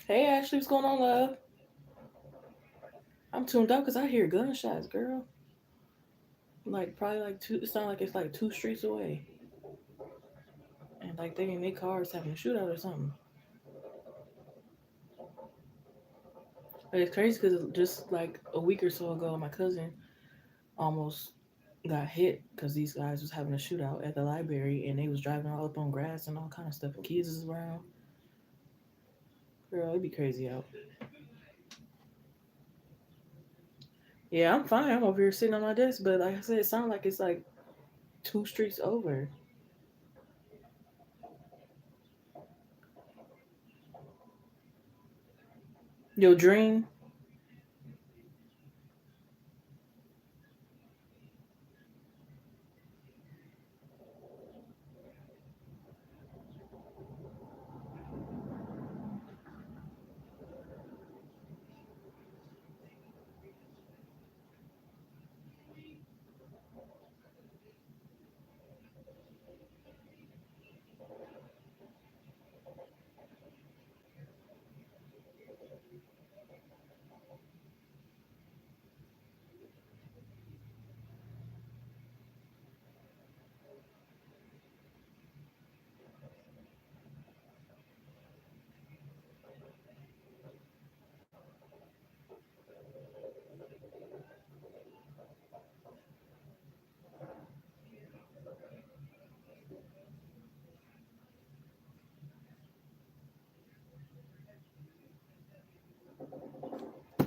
Hey Ashley, what's going on, love? I'm tuned up because I hear gunshots, girl. Like probably like two. It sounds like it's like two streets away, and like they in their cars having a shootout or something. But it's crazy because just like a week or so ago, my cousin almost got hit because these guys was having a shootout at the library, and they was driving all up on grass and all kind of stuff, and kids is around. Girl, it'd be crazy out. Yeah, I'm fine. I'm over here sitting on my desk, but like I said, it sounds like it's like two streets over. Your dream.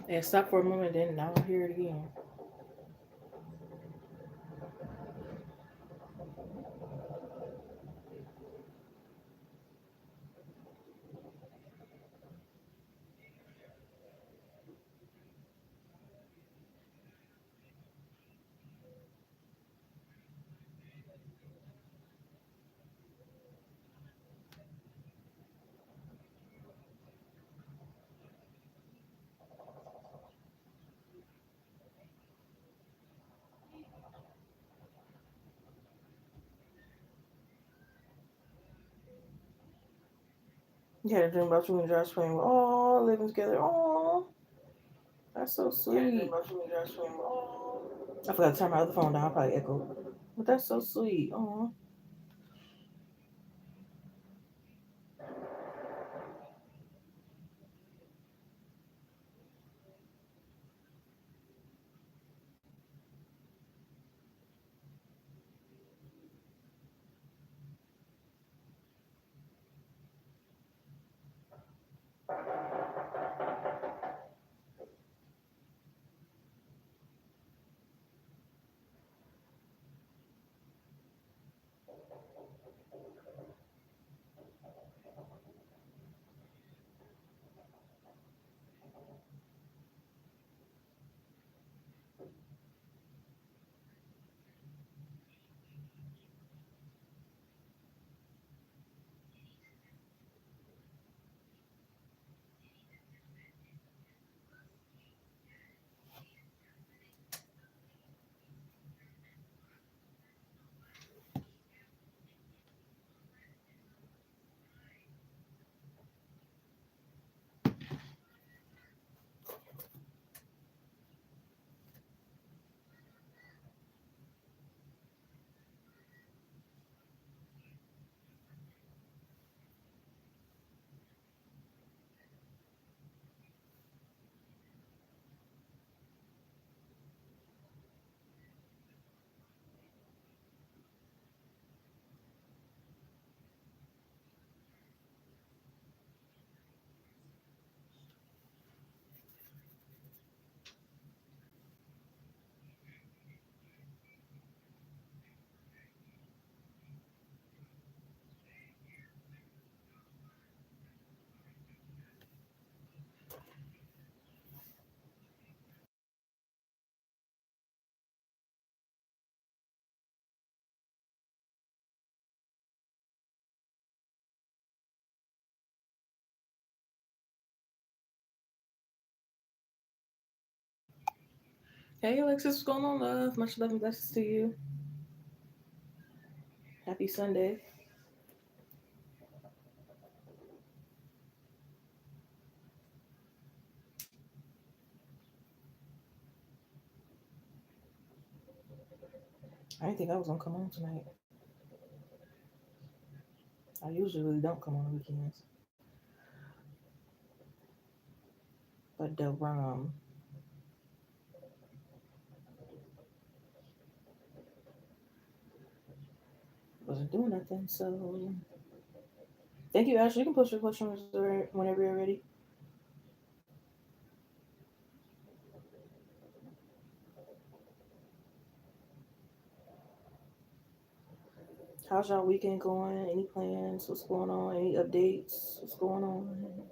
And stop for a moment, then now I'll hear it again. You had a dream about you and Josh playing, oh, living together. Oh, that's so sweet. You had a dream about you and Josh playing, oh. I forgot to turn my other phone down. I probably echoed. But that's so sweet. Oh. Hey, Alexis, what's going on, love? Much love and blessings to you. Happy Sunday. I didn't think I was gonna come on tonight. I usually really don't come on the weekends. But the wasn't doing nothing. So thank you, Ashley. You can post your questions whenever you're ready. How's y'all weekend going? Any plans? What's going on? Any updates? What's going on?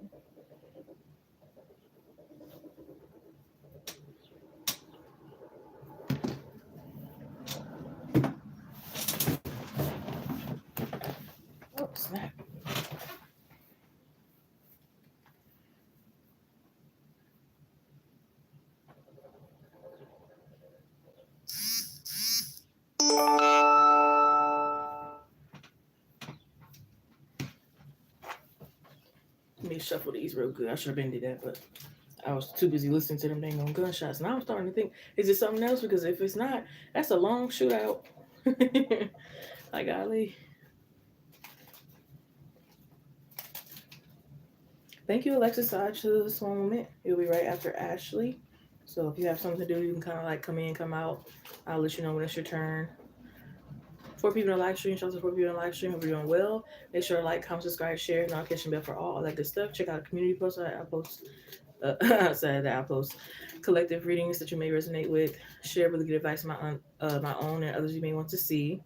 Oh, snap. Let me shuffle these real good. I should have been did that, but I was too busy listening to them dang on gunshots. Now I'm starting to think, is it something else? Because if it's not, that's a long shootout. Like, golly. Thank you, Alexis. I to this moment. You'll be right after Ashley. So if you have something to do, you can kind of like come in, come out. I'll let you know when it's your turn. 4 people in the live stream. Shout out to 4 people in the live stream. Hope you're doing well. Make sure to like, comment, subscribe, share, notification bell for all that good stuff. Check out the community post I post. Outside that I post collective readings that you may resonate with. Share really good advice, my own and others you may want to see.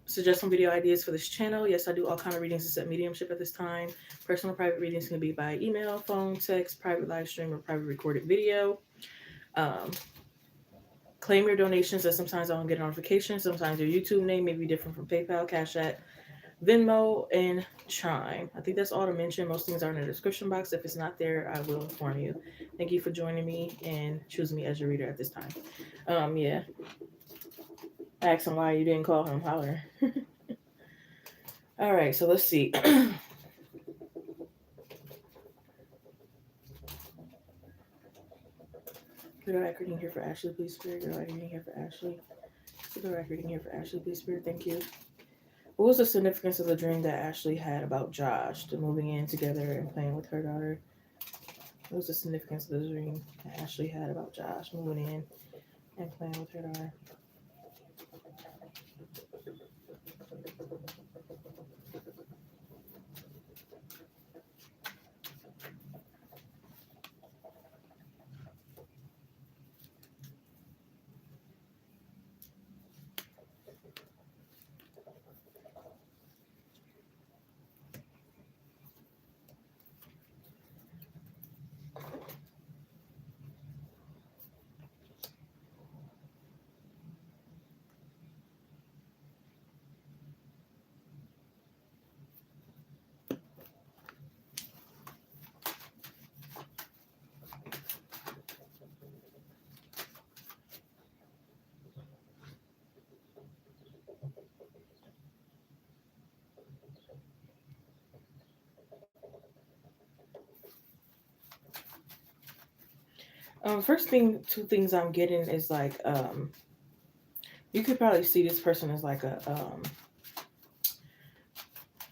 Suggest some video ideas for this channel. Yes, I do all kind of readings except mediumship at this time. Personal private readings can be by email, phone, text, private live stream, or private recorded video. Um, claim your donations, as sometimes I don't get a notification. Sometimes your YouTube name may be different from PayPal, Cash App, Venmo, and Chime. I think that's all to mention. Most things are in the description box. If it's not there, I will inform you. Thank you for joining me and choosing me as your reader at this time. Yeah. Ask him why you didn't call him. Holler. All right, so let's see. Good record reading here for Ashley, please, Spirit. Good record reading here for Ashley. Good record reading here for Ashley, please, Spirit. Thank you. What was the significance of the dream that Ashley had about Josh, to moving in together and playing with her daughter? What was the significance of the dream that Ashley had about Josh moving in and playing with her daughter? First thing, two things I'm getting is like, you could probably see this person as like a,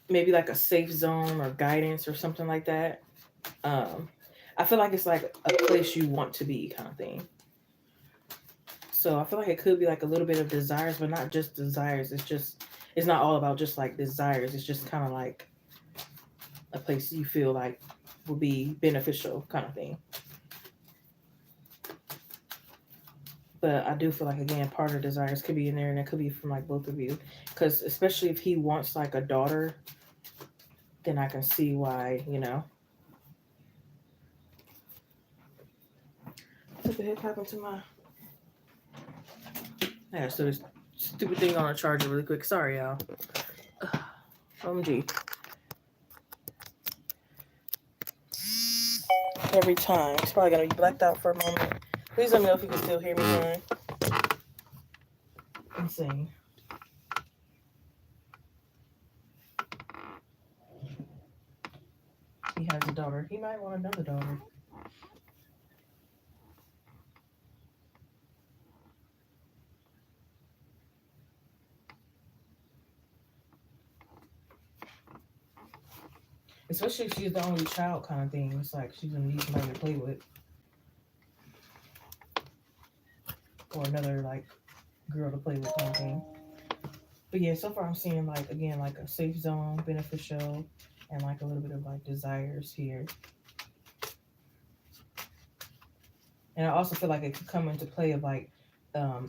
maybe like a safe zone or guidance or something like that. I feel like it's like a place you want to be kind of thing. So I feel like it could be like a little bit of desires, but not just desires. It's not all about just like desires. It's just kind of like a place you feel like will be beneficial kind of thing. But I do feel like, again, part of desires could be in there, and it could be from like both of you. Because especially if he wants like a daughter, then I can see why, What the heck happened to my... Yeah, so this stupid thing on a charger really quick. Sorry, y'all. OMG. Every time. It's probably going to be blacked out for a moment. Please let me know if you can still hear me, man. Insane. He has a daughter. He might want another daughter. especially if she's the only child kind of thing. It's like she's gonna need somebody to play with or another like girl to play with kind of thing. But yeah, so far I'm seeing like again like a safe zone, beneficial, and like a little bit of like desires here. And I also feel like it could come into play of like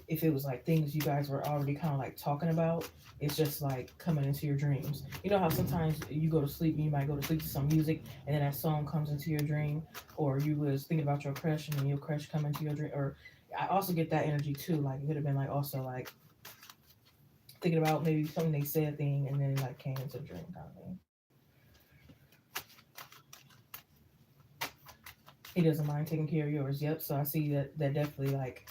if it was like things you guys were already kind of like talking about, it's just like coming into your dreams. You know how sometimes you go to sleep and you might go to sleep to some music and then that song comes into your dream, or you was thinking about your crush and then your crush come into your dream. Or I also get that energy too. Like it could have been like also like thinking about maybe something they said thing and then it like came into the dream kind of thing. He doesn't mind taking care of yours. Yep. So I see that definitely like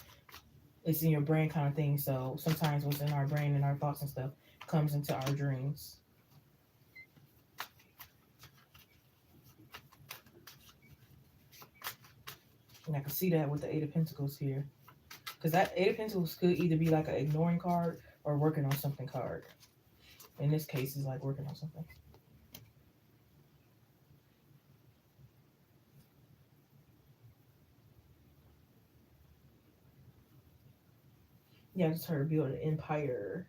it's in your brain kind of thing. So sometimes what's in our brain and our thoughts and stuff comes into our dreams. And I can see that with the Eight of Pentacles here. Because that Eight of Pentacles could either be like an ignoring card or working on something card. In this case, it's like working on something. Yeah, I just heard build an empire.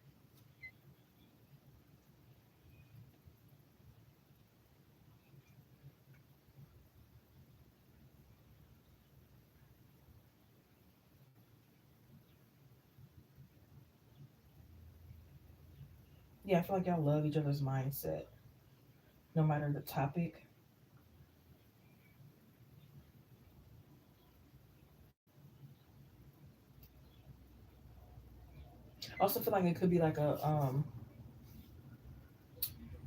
Yeah, I feel like y'all love each other's mindset, no matter the topic. I also feel like it could be like a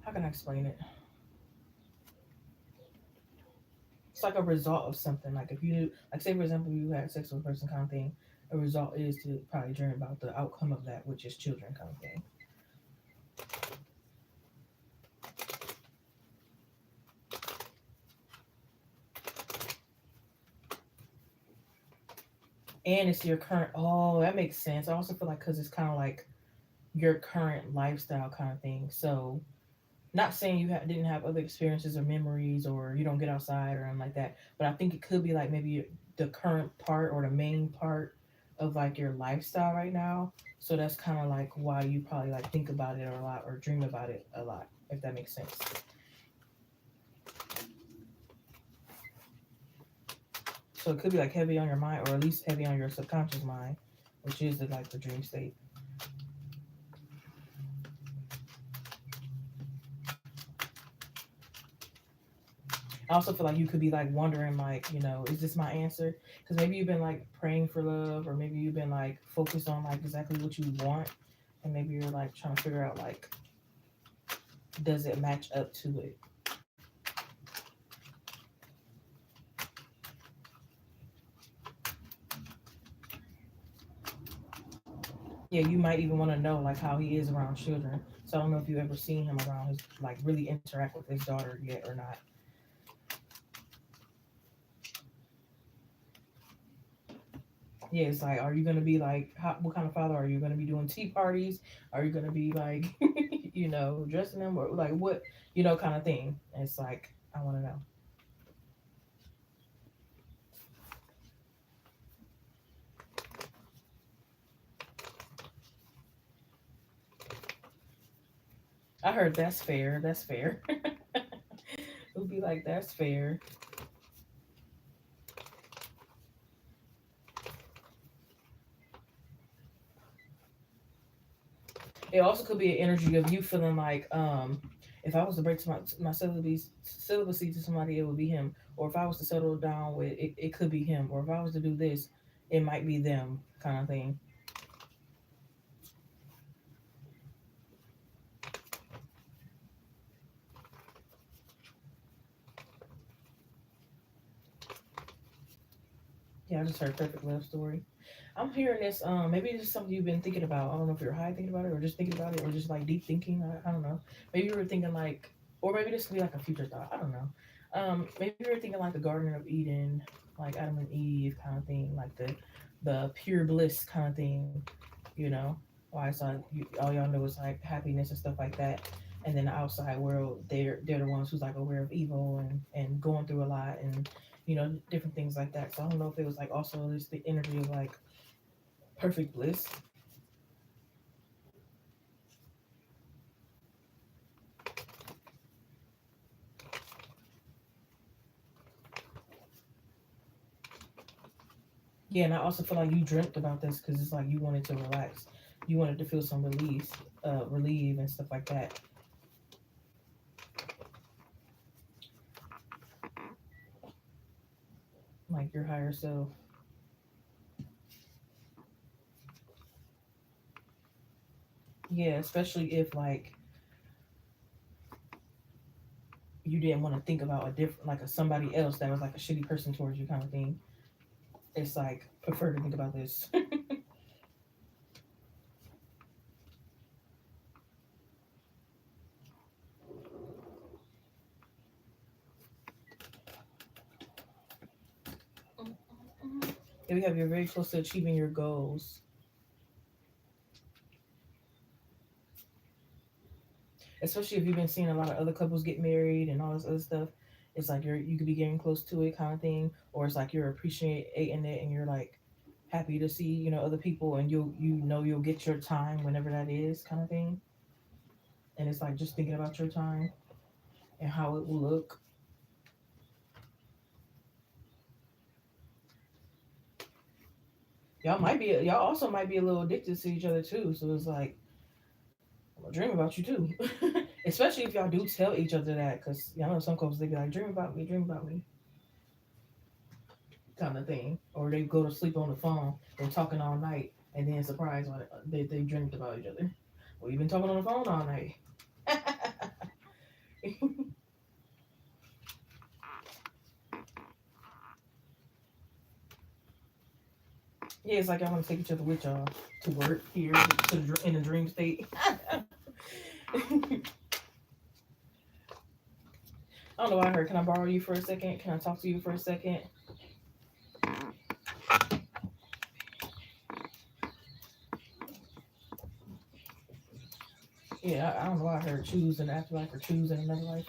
how can I explain it? It's like a result of something. Like if you like say for example you had sex with a person kind of thing, a result is to probably dream about the outcome of that, which is children kind of thing. And it's your current. Oh, that makes sense. I also feel like because it's kind of like your current lifestyle kind of thing. So not saying you didn't have other experiences or memories or you don't get outside or anything like that, but I think it could be like maybe the current part or the main part of like your lifestyle right now. So that's kind of like why you probably like think about it a lot or dream about it a lot, if that makes sense. So it could be like heavy on your mind or at least heavy on your subconscious mind, which is the, like the dream state. I also feel like you could be like wondering, like, is this my answer? Because maybe you've been like praying for love, or maybe you've been like focused on like exactly what you want, and maybe you're like trying to figure out like, does it match up to it? Yeah, you might even want to know like how he is around children. So I don't know if you ever seen him around his like really interact with his daughter yet or not. Yeah, it's like, are you gonna be like, what kind of father are you gonna be doing tea parties? Are you gonna be like, dressing them or like what, kind of thing? And it's like, I want to know. I heard that's fair. That's fair. It would be like that's fair. It also could be an energy of you feeling like, if I was to break my celibacy to somebody, it would be him. Or if I was to settle down with it, it could be him. Or if I was to do this, it might be them, kind of thing. Yeah, I just heard perfect love story. I'm hearing this. Maybe it's just something you've been thinking about. I don't know if you're high thinking about it, or just thinking about it, or just like deep thinking. I don't know. Maybe you were thinking like, or maybe this could be like a future thought. I don't know. Maybe you were thinking like the Garden of Eden, like Adam and Eve kind of thing, like the pure bliss kind of thing. You know, why it's like all y'all know is like happiness and stuff like that. and then the outside world, they're the ones who's like aware of evil and going through a lot, and different things like that. So I don't know if it was like also just the energy of like perfect bliss. Yeah, and I also feel like you dreamt about this because it's like you wanted to relax, you wanted to feel some release, relieve and stuff like that, like your higher self. Yeah, especially if like you didn't want to think about a different, like a somebody else that was like a shitty person towards you kind of thing. It's like prefer to think about this. If we have you're very close to achieving your goals, especially if you've been seeing a lot of other couples get married and all this other stuff. It's like you could be getting close to it kind of thing, or it's like you're appreciating it and you're like happy to see other people, and you'll get your time whenever that is kind of thing. And it's like just thinking about your time and how it will look. Y'all also might be a little addicted to each other too. So it's like I'm gonna dream about you too. Especially if y'all do tell each other that, because y'all know some couples they be like dream about me, kind of thing. Or they go to sleep on the phone, they're talking all night, and then surprise when they dreamed about each other. Well, you've been talking on the phone all night. Yeah, it's like y'all want to take each other with y'all to work here in a dream state. I don't know why I heard. Can I borrow you for a second? Can I talk to you for a second? Yeah, I don't know why I heard choose an afterlife or choose in another life.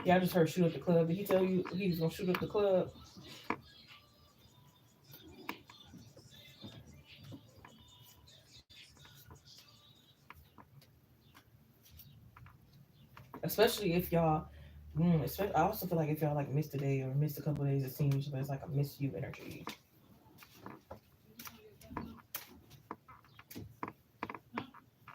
Yeah, I just heard shoot up the club. Did he tell you he was gonna shoot up the club? Especially if y'all. Especially, I also feel like if y'all like missed a day or missed a couple of days of seeing each other, it's like a miss you energy.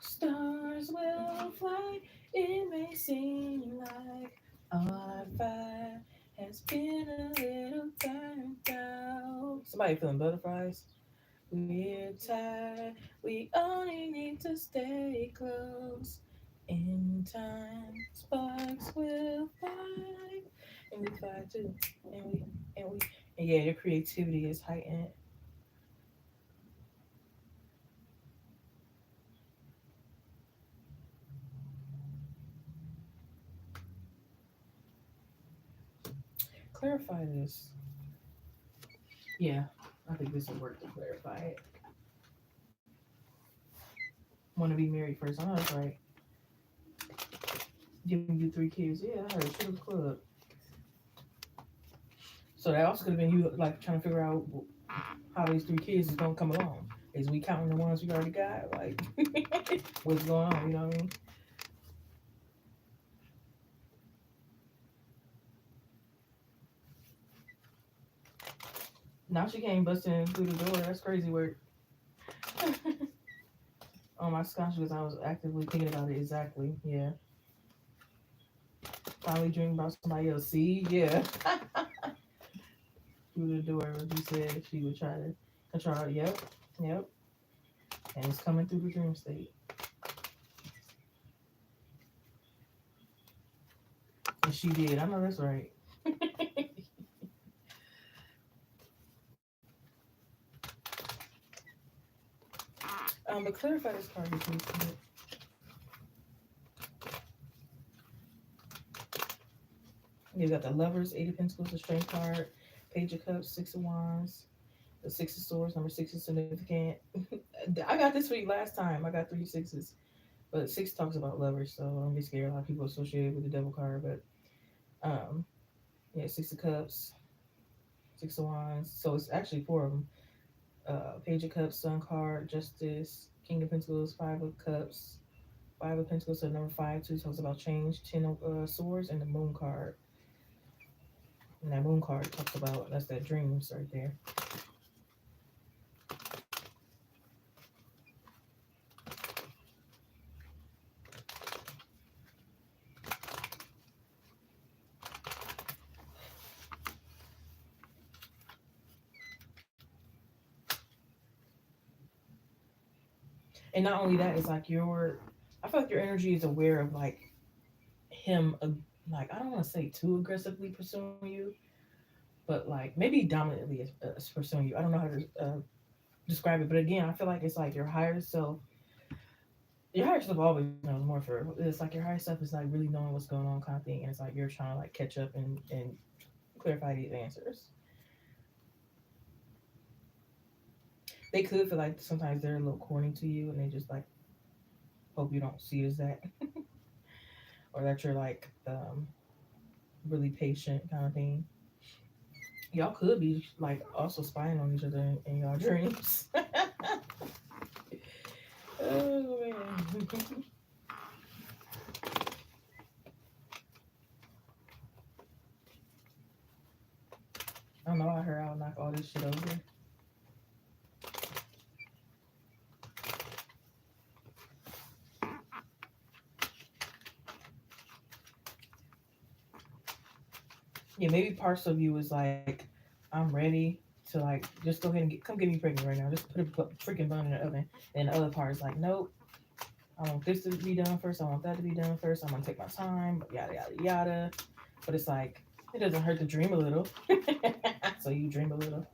Stars will fly. It may seem like our fire has been a little burnt out. Somebody feeling butterflies? We're tired. We only need to stay close. In time, sparks will fly, and we fly too. And we and yeah, your creativity is heightened. Clarify this. Yeah, I think this will work to clarify it. Want to be married first? I know that's right. Giving you 3 kids. Yeah, I heard shit was club. So that also could have been you like trying to figure out how these 3 kids is gonna come along. Is we counting the ones we already got? Like, what's going on? You know what I mean? Now she came busting through the door. That's crazy work. Oh my gosh, because I was actively thinking about it. Exactly. Yeah. Finally dreaming about somebody else. See? Yeah. Through the door. She said she would try to control. Yep. Yep. And it's coming through the dream state. And she did. I know that's right. But clarify this card, please. You got the Lovers, Eight of Pentacles, the Strength card, Page of Cups, Six of Wands, the Six of Swords. Number 6 is significant. I got this for you last time. I got 3 sixes. But six talks about lovers, so don't get scared. A lot of people associate it with the devil card, but um, yeah, Six of Cups, Six of Wands. So it's actually four of them. Page of Cups, Sun card, Justice, King of Pentacles, Five of Cups, Five of Pentacles. So number five too talks about change. Ten of Swords, and the Moon card. And that Moon card talks about that's that dreams right there. And not only that, it's like I feel like your energy is aware of like him, like I don't want to say too aggressively pursuing you, but like maybe dominantly pursuing you. I don't know how to describe it, but again, I feel like it's like your higher self. Your higher self always knows more. For it's like your higher self is like really knowing what's going on, kind of thing, and it's like you're trying to like catch up and clarify these answers. They could feel like sometimes they're a little corny to you, and they just like hope you don't see it as that, or that you're like really patient kind of thing. Y'all could be like also spying on each other in y'all dreams. Oh man. I don't know. I heard I'll knock all this shit over. Yeah, maybe parts of you is like, I'm ready to like just go ahead and come get me pregnant right now. Just put a freaking bun in the oven. And the other part is like, nope. I want this to be done first. I want that to be done first. I'm gonna take my time. Yada yada yada. But it's like it doesn't hurt to dream a little. So you dream a little.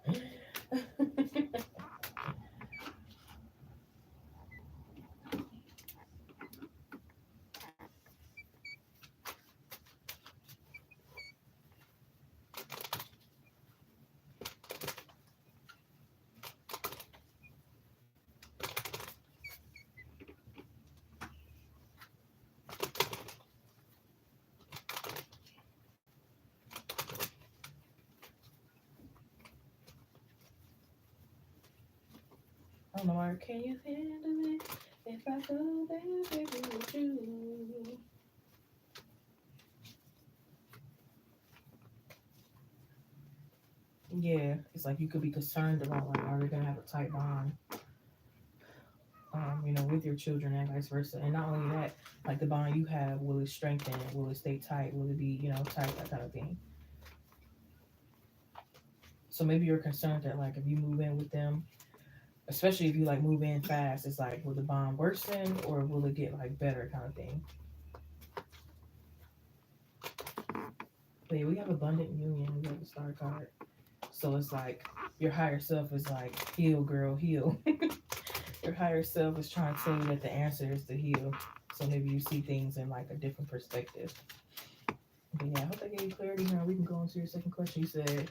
I don't know why. Can you handle it if I go there, baby, with you? Yeah, it's like you could be concerned about like, are they gonna have a tight bond, with your children and vice versa. And not only that, like the bond you have, will it strengthen? Will it stay tight? Will it be, tight? That kind of thing. So maybe you're concerned that like if you move in with them, especially if you like move in fast, it's like will the bond worsen or will it get like better kind of thing. But yeah, we have abundant union. We have the star card. So it's like your higher self is like, heal, girl, heal. Your higher self is trying to tell you that the answer is to heal. So maybe you see things in like a different perspective. But yeah, I hope that gave you clarity. Now we can go into your second question. You said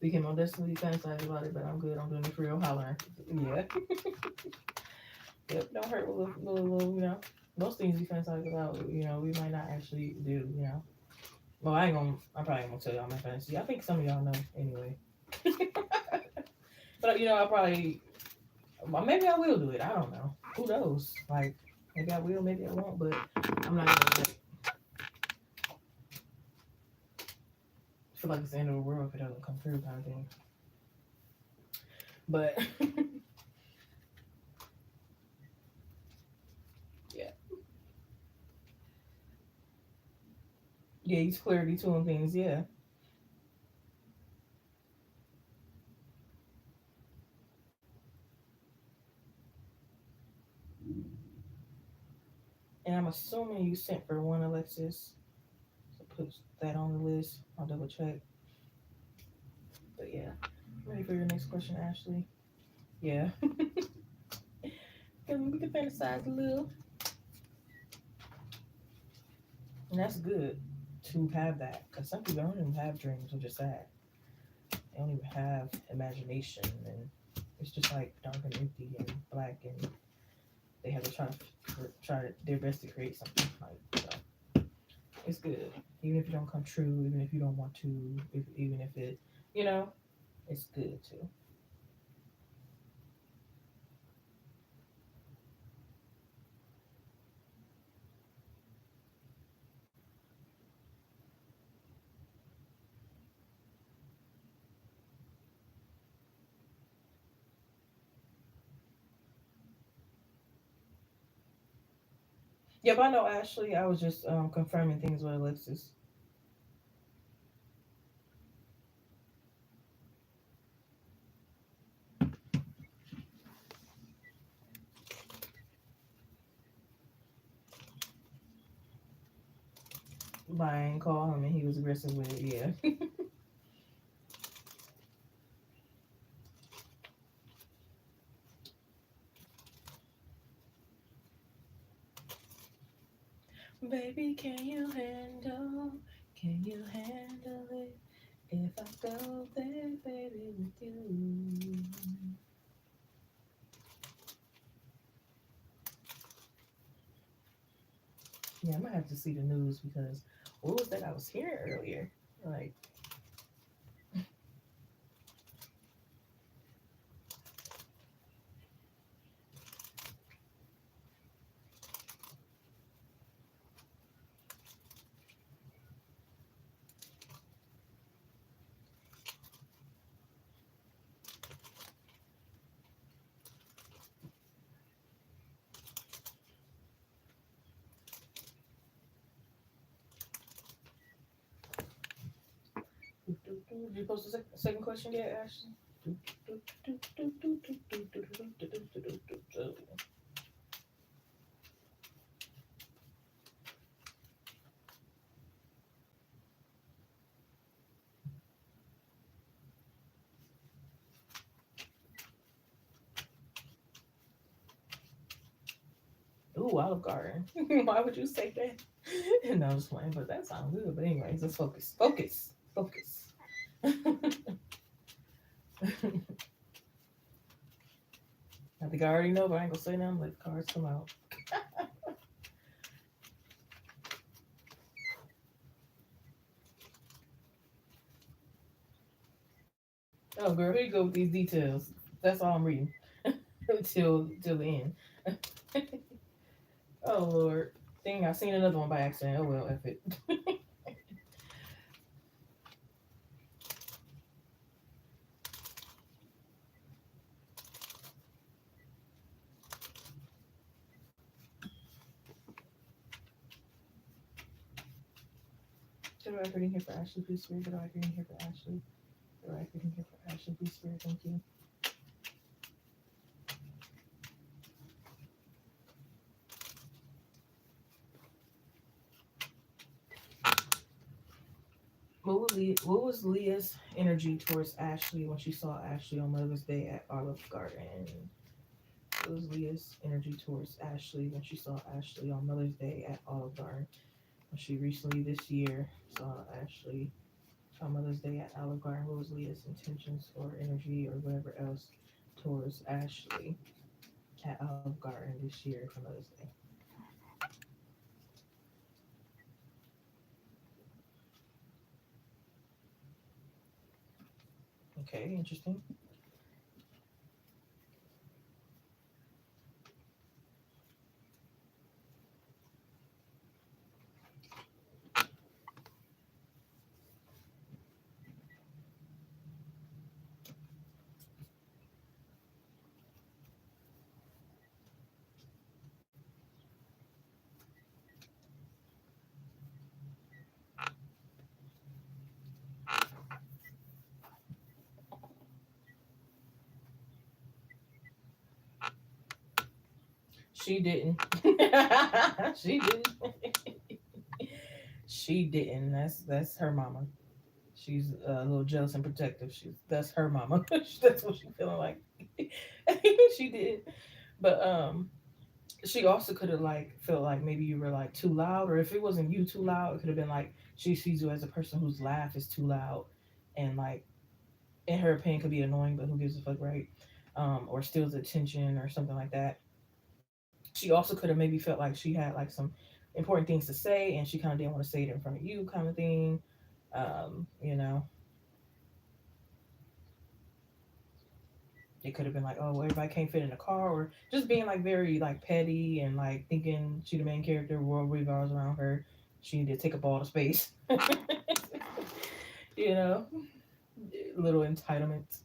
we can on definitely fantasize about it, but I'm good. I'm doing it for real. Hollering. Yeah. Yep. Don't hurt with little. Most things we fantasize about, we might not actually do. Well, I probably ain't gonna tell y'all my fantasy. I think some of y'all know anyway. But I probably, well, maybe I will do it. I don't know. Who knows? Like, maybe I will, maybe I won't. But I'm not gonna like, feel like it's the end of the world if it doesn't come through, kind of thing. But yeah, yeah, use clarity too on things. Yeah, and I'm assuming you sent for one, Alexis. So put that on the list. I'll double check. But yeah, ready for your next question, Ashley? Yeah, we can fantasize a little, and that's good to have that because some people don't even have dreams, which is sad. They don't even have imagination, and it's just like dark and empty and black and they have to try their best to create something like so. It's good, even if it don't come true, even if you don't want to, even if it, you know, it's good too. Yep, I know Ashley. I was just confirming things with Alexis. Lying, call him, and he was aggressive with it. Yeah. Baby, can you handle? Can you handle it? If I go there, baby, with you. Yeah, I might have to see the news because what was that I was hearing earlier? Like, did you post the second question yet, Ashley? Ooh, Olive Garden. Why would you say that? No, I'm just playing, but that sounds good. But anyways, let's focus. Focus. Focus. I think I already know, but I ain't gonna say nothing. Let the cards come out. Oh, girl, here you go with these details. That's all I'm reading till the end. Oh Lord, dang! I seen another one by accident. Oh well, F it. Get a record in here for Ashley, please, spirit. Get a record in here for Ashley. Get a record in here for Ashley, please, spirit. Thank you. What was Leah's energy towards Ashley when she saw Ashley on Mother's Day at Olive Garden? What was Leah's energy towards Ashley when she saw Ashley on Mother's Day at Olive Garden? When she recently this year saw Ashley on Mother's Day at Olive Garden, what was Leah's intentions or energy or whatever else towards Ashley at Olive Garden this year for Mother's Day? Okay, interesting. She didn't. She didn't. She didn't. That's her mama. She's a little jealous and protective. That's her mama. That's what she's feeling like. She did, but she also could have like felt like maybe you were like too loud, or if it wasn't you too loud, it could have been like she sees you as a person whose laugh is too loud, and like in her opinion could be annoying, but who gives a fuck, right? Or steals attention or something like that. She also could have maybe felt like she had like some important things to say, and she kind of didn't want to say it in front of you, kind of thing. You know, it could have been like, oh, well, everybody can't fit in the car, or just being like very like petty and like thinking she the main character, world revolves around her. She need to take up all the space. You know, little entitlements.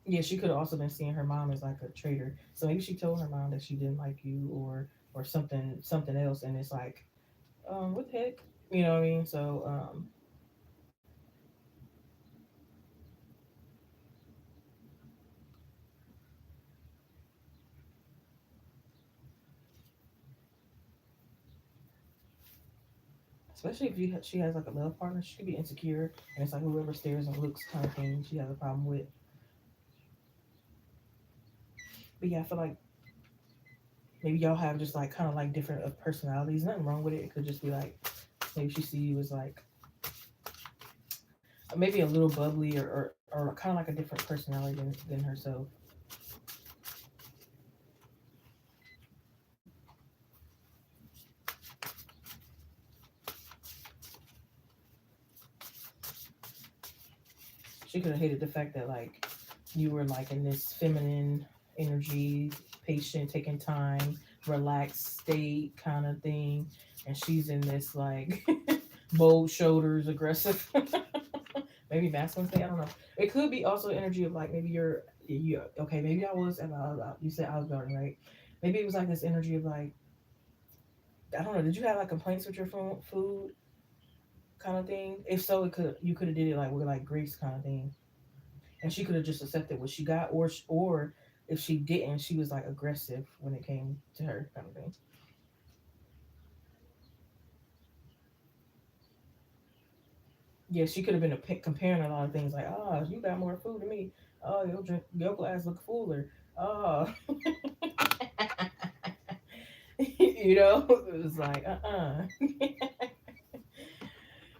Yeah, she could have also been seeing her mom as like a traitor. So maybe she told her mom that she didn't like you, or something else, and it's like, what the heck, you know what I mean? So especially if she has like a love partner, she could be insecure, and it's like whoever stares and looks kind of thing she has a problem with. But yeah, I feel like maybe y'all have just like kind of like different personalities. Nothing wrong with it. It could just be like maybe she see you as like maybe a little bubbly, or kind of like a different personality than herself. She could have hated the fact that like you were like in this feminine energy, patient, taking time, relaxed state kind of thing, and she's in this like bold shoulders, aggressive, maybe masculine state. I don't know. It could be also energy of like maybe you okay. Maybe I was you said I was garden, right? Maybe it was like this energy of like I don't know. Did you have like complaints with your food kind of thing? If so, it could you could have did it like with like grace kind of thing, and she could have just accepted what she got, or if she didn't, she was like aggressive when it came to her kind of thing. Yeah, she could have been comparing a lot of things like, oh, you got more food than me. Oh, your glass look fuller. Oh, you know, it was like,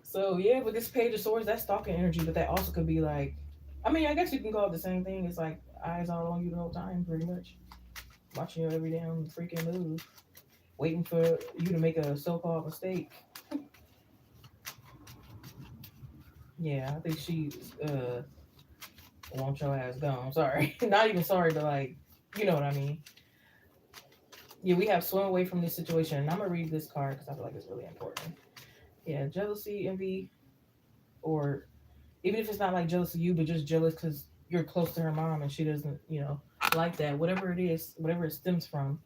So yeah, with this page of swords, that's stalking energy, but that also could be like, I mean, I guess you can call it the same thing. It's like eyes all on you the whole time, pretty much, watching your every damn freaking move, waiting for you to make a so-called mistake. Yeah, I think she want your ass gone. Sorry, not even sorry, but like, you know what I mean. Yeah, we have swim away from this situation, and I'm gonna read this card because I feel like it's really important. Yeah, jealousy, envy, or even if it's not like jealous of you, but just jealous because you're close to her mom and she doesn't, like that. Whatever it is, whatever it stems from,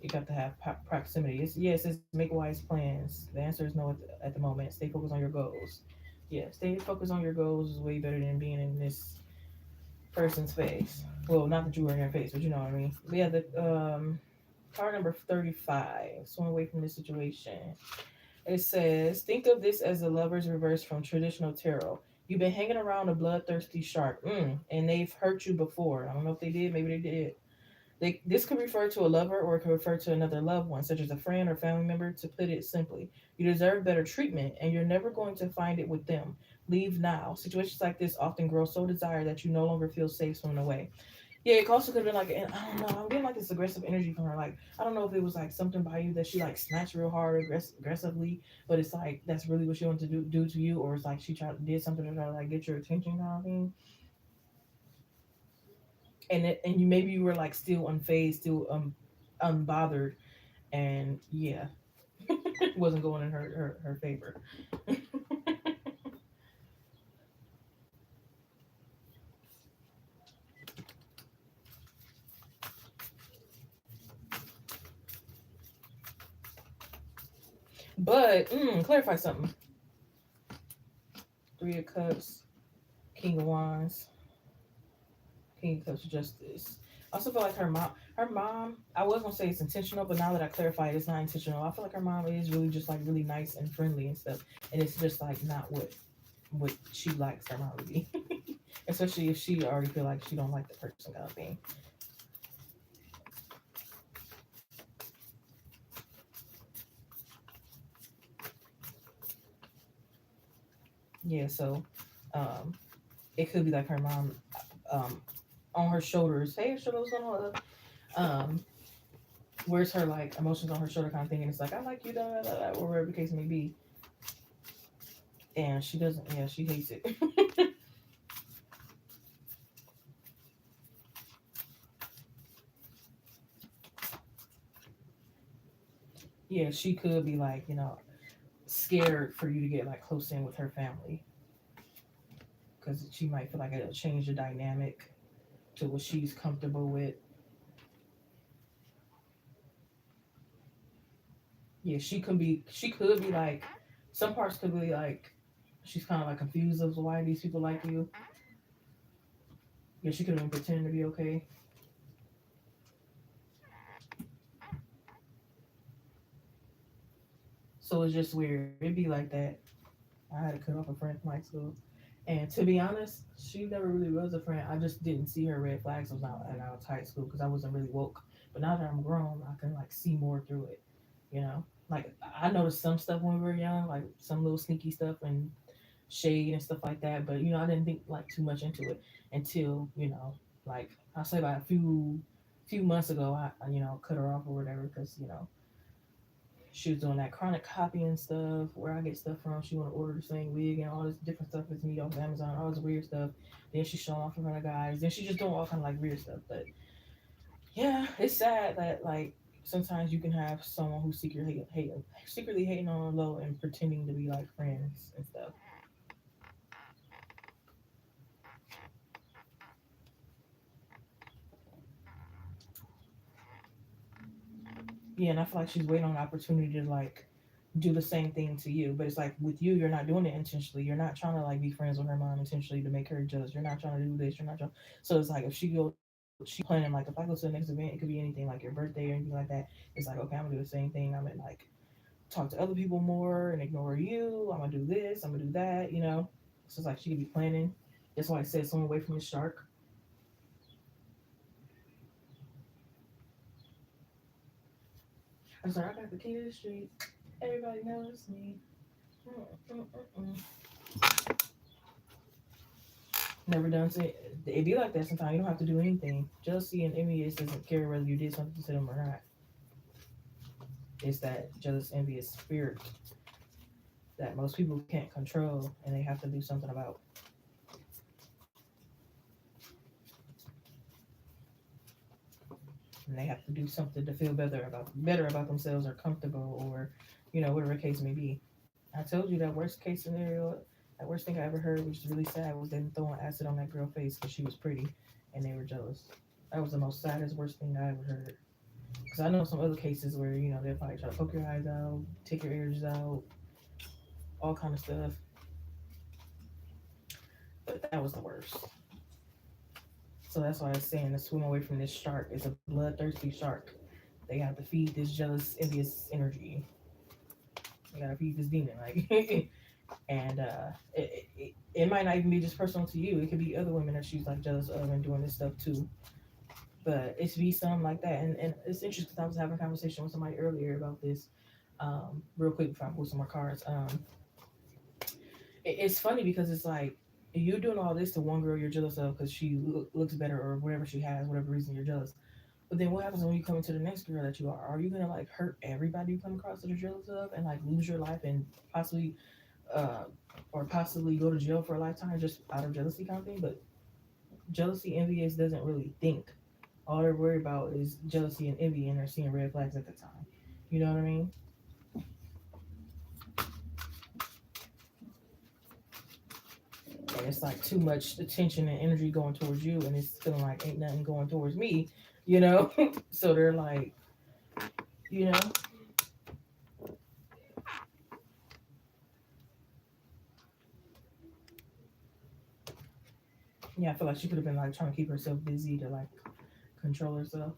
you got to have proximity. It says make wise plans. The answer is no at the moment. Stay focused on your goals. Yeah, stay focused on your goals is way better than being in this person's face. Well, not that you were in their face, but you know what I mean. But yeah, the card number 35. Swim away from this situation. It says, think of this as the lover's reverse from traditional tarot. You've been hanging around a bloodthirsty shark, and they've hurt you before. I don't know if they did, maybe they did. This could refer to a lover, or it could refer to another loved one, such as a friend or family member. To put it simply, you deserve better treatment, and you're never going to find it with them. Leave now. Situations like this often grow so desired that you no longer feel safe swimming away. Yeah, it also could have been like, and I don't know, I'm getting like this aggressive energy from her. Like, I don't know if it was like something by you that she like snatched real hard, aggressively, but it's like that's really what she wanted to do to you, or it's like she did something to try to like get your attention, kind of thing. And you maybe you were like still unfazed, still unbothered, and yeah, it wasn't going in her favor. But clarify something. Three of Cups, King of Wands, King of Cups, Justice. I also feel like her mom. I was gonna say it's intentional, but now that I clarify it, it's not intentional. I feel like her mom is really just like really nice and friendly and stuff, and it's just like not what she likes her mom to be, especially if she already feel like she don't like the person kind of thing. Yeah, so um, it could be like her mom um on her shoulders. Hey, shoulder, what's going on, love? Um, Where's her like emotions on her shoulder kind of thing, and it's like I like you, or whatever the case may be. And she doesn't. Yeah, she hates it. Yeah, she could be like, scared for you to get like close in with her family because she might feel like it'll change the dynamic to what she's comfortable with. Yeah, she could be like, some parts could be like, she's kind of like confused as to why these people like you. Yeah, she could have been pretending to be okay. So it's just weird. It'd be like that. I had to cut off a friend from high school. And to be honest, she never really was a friend. I just didn't see her red flags when I was high school because I wasn't really woke. But now that I'm grown, I can like see more through it. You know, like I noticed some stuff when we were young, like some little sneaky stuff and shade and stuff like that. But I didn't think like too much into it until like I'll say about a few months ago, I cut her off or whatever because she was doing that chronic copying stuff where I get stuff from. She want to order the same wig and all this different stuff as me off Amazon, all this weird stuff. Then she showing off in front of guys. Then she just doing all kind of like weird stuff. But yeah, it's sad that like sometimes you can have someone who secretly hating on a low and pretending to be like friends and stuff. Yeah, and I feel like she's waiting on an opportunity to like do the same thing to you. But it's like with you, you're not doing it intentionally. You're not trying to like be friends with her mom intentionally to make her jealous. You're not trying to do this. You're not trying. So it's like if she's planning like if I go to the next event, it could be anything like your birthday or anything like that. It's like okay, I'm gonna do the same thing. I'm gonna like talk to other people more and ignore you. I'm gonna do this. I'm gonna do that. So it's like she could be planning. That's why I said someone away from the shark. I'm sorry, I got the key to the street. Everybody knows me. Mm-mm-mm-mm. Never done to it be like that sometimes. You don't have to do anything. Jealousy and envious doesn't care whether you did something to them or not. It's that jealous, envious spirit that most people can't control and they have to do something about. And they have to do something to feel better about themselves or comfortable or whatever the case may be. I told you that worst case scenario, that worst thing I ever heard, which is really sad, was them throwing acid on that girl's face because she was pretty and they were jealous. That was the most saddest, worst thing I ever heard. Because I know some other cases where they'll probably try to poke your eyes out, take your ears out, all kind of stuff. But that was the worst. So that's why I was saying to swim away from this shark is a bloodthirsty shark. They have to feed this jealous, envious energy. They gotta feed this demon, like, and it might not even be just personal to you. It could be other women that she's like jealous of and doing this stuff too. But it's be something like that, and it's interesting because I was having a conversation with somebody earlier about this. Real quick before I pull some more cards. It's funny because it's like you're doing all this to one girl you're jealous of because she looks better or whatever she has, whatever reason you're jealous. But then what happens when you come into the next girl that you are? Are you gonna like hurt everybody you come across that you're jealous of and like lose your life and possibly, uh, or possibly go to jail for a lifetime just out of jealousy kind of thing? But jealousy, envious doesn't really think. All they're worried about is jealousy and envy, and they're seeing red flags at the time. You know what I mean? And it's like too much attention and energy going towards you, and it's feeling like ain't nothing going towards me, you know. So they're like, you know, yeah. I feel like she could have been like trying to keep herself busy to like control herself.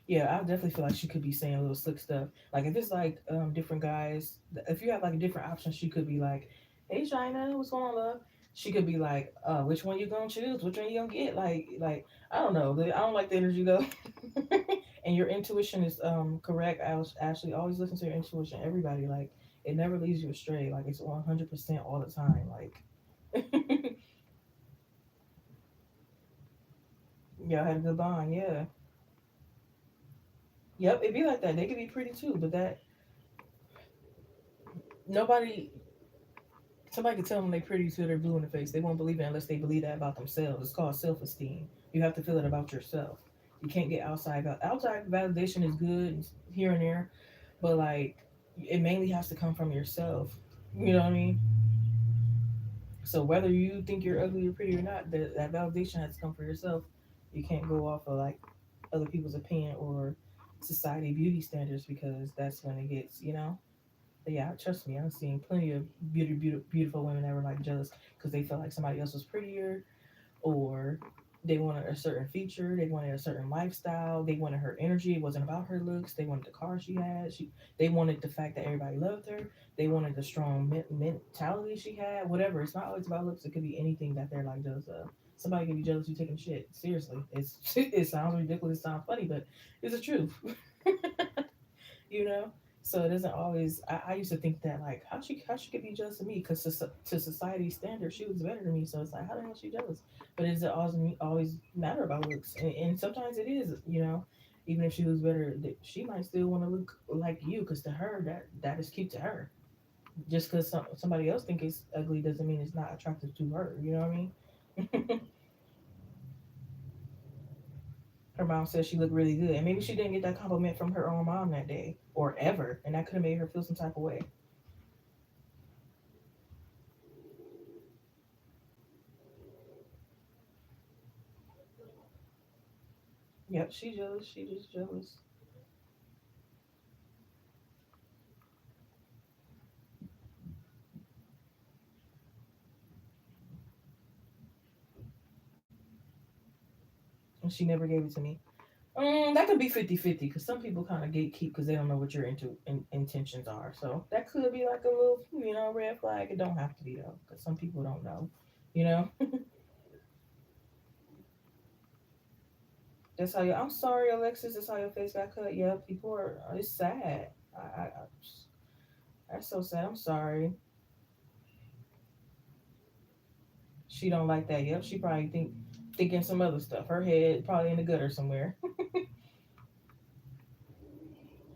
Yeah, I definitely feel like she could be saying a little slick stuff. Like if it's like different guys, if you have like a different option, she could be like, "Hey, China, what's going on, love?" She could be like, "Which one you gonna choose? Which one you gonna get?" Like I don't know. I don't like the energy though. And your intuition is correct. I was actually always listen to your intuition. Everybody like it never leads you astray. Like it's 100% all the time. Like Y'all had a good bond, yeah. Yep, it'd be like that. They could be pretty too, but that nobody somebody can tell them they pretty till they're blue in the face. They won't believe it unless they believe that about themselves. It's called self esteem. You have to feel it about yourself. You can't get outside validation is good here and there, but like it mainly has to come from yourself. You know what I mean? So whether you think you're ugly or pretty or not, that validation has to come for yourself. You can't go off of like other people's opinion or society beauty standards because that's when it gets, you know. But yeah, trust me, I've seen plenty of beautiful women that were like jealous because they felt like somebody else was prettier or they wanted a certain feature, they wanted a certain lifestyle, they wanted her energy. It wasn't about her looks. They wanted the car she had. They wanted the fact that everybody loved her. They wanted the strong mentality she had. Whatever. It's not always about looks. It could be anything that they're like jealous of. Somebody can be jealous you taking shit. Seriously, it's it sounds ridiculous. It sounds funny, but it's the truth. you know. So it doesn't always. I used to think that like how she could be jealous of me because to society's standards she was better than me. So it's like how the hell is she jealous? But it doesn't always matter about looks, and sometimes it is. You know, even if she was better, she might still want to look like you because to her that is cute to her. Just because somebody else think it's ugly doesn't mean it's not attractive to her. You know what I mean? Her mom said she looked really good, and maybe she didn't get that compliment from her own mom that day or ever, and that could have made her feel some type of way. Yep, she jealous. She just jealous. And she never gave it to me. That could be 50-50 because some people kind of gatekeep because they don't know what your intentions are. So that could be like a little, red flag. It don't have to be though because some people don't know. You know, that's how you. I'm sorry, Alexis. That's how your face got cut. Yeah, people are. It's sad. That's so sad. I'm sorry. She don't like that. Yep, she probably thinking some other stuff. Her head probably in the gutter somewhere.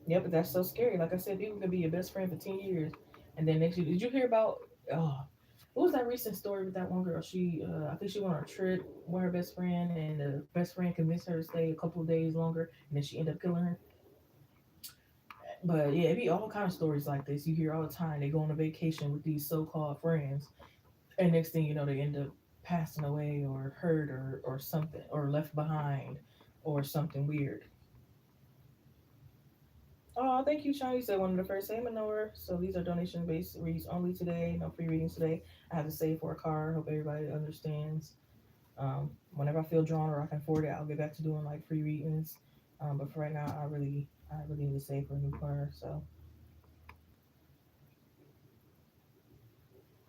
Yeah, but that's so scary. Like I said, people can be your best friend for 10 years, and then next year, did you hear about? Oh, what was that recent story with that one girl? I think she went on a trip with her best friend, and the best friend convinced her to stay a couple of days longer, and then she ended up killing her. But yeah, it be all kind of stories like this. You hear all the time. They go on a vacation with these so-called friends, and next thing you know, they end up passing away or hurt or something or left behind or something weird. Oh, thank you, Sean. You said one of the first. Hey, Manor. So these are donation based reads only today. No free readings today. I have to save for a car. Hope everybody understands. Whenever I feel drawn or I can afford it, I'll get back to doing like free readings. But for right now, I really need to save for a new car. So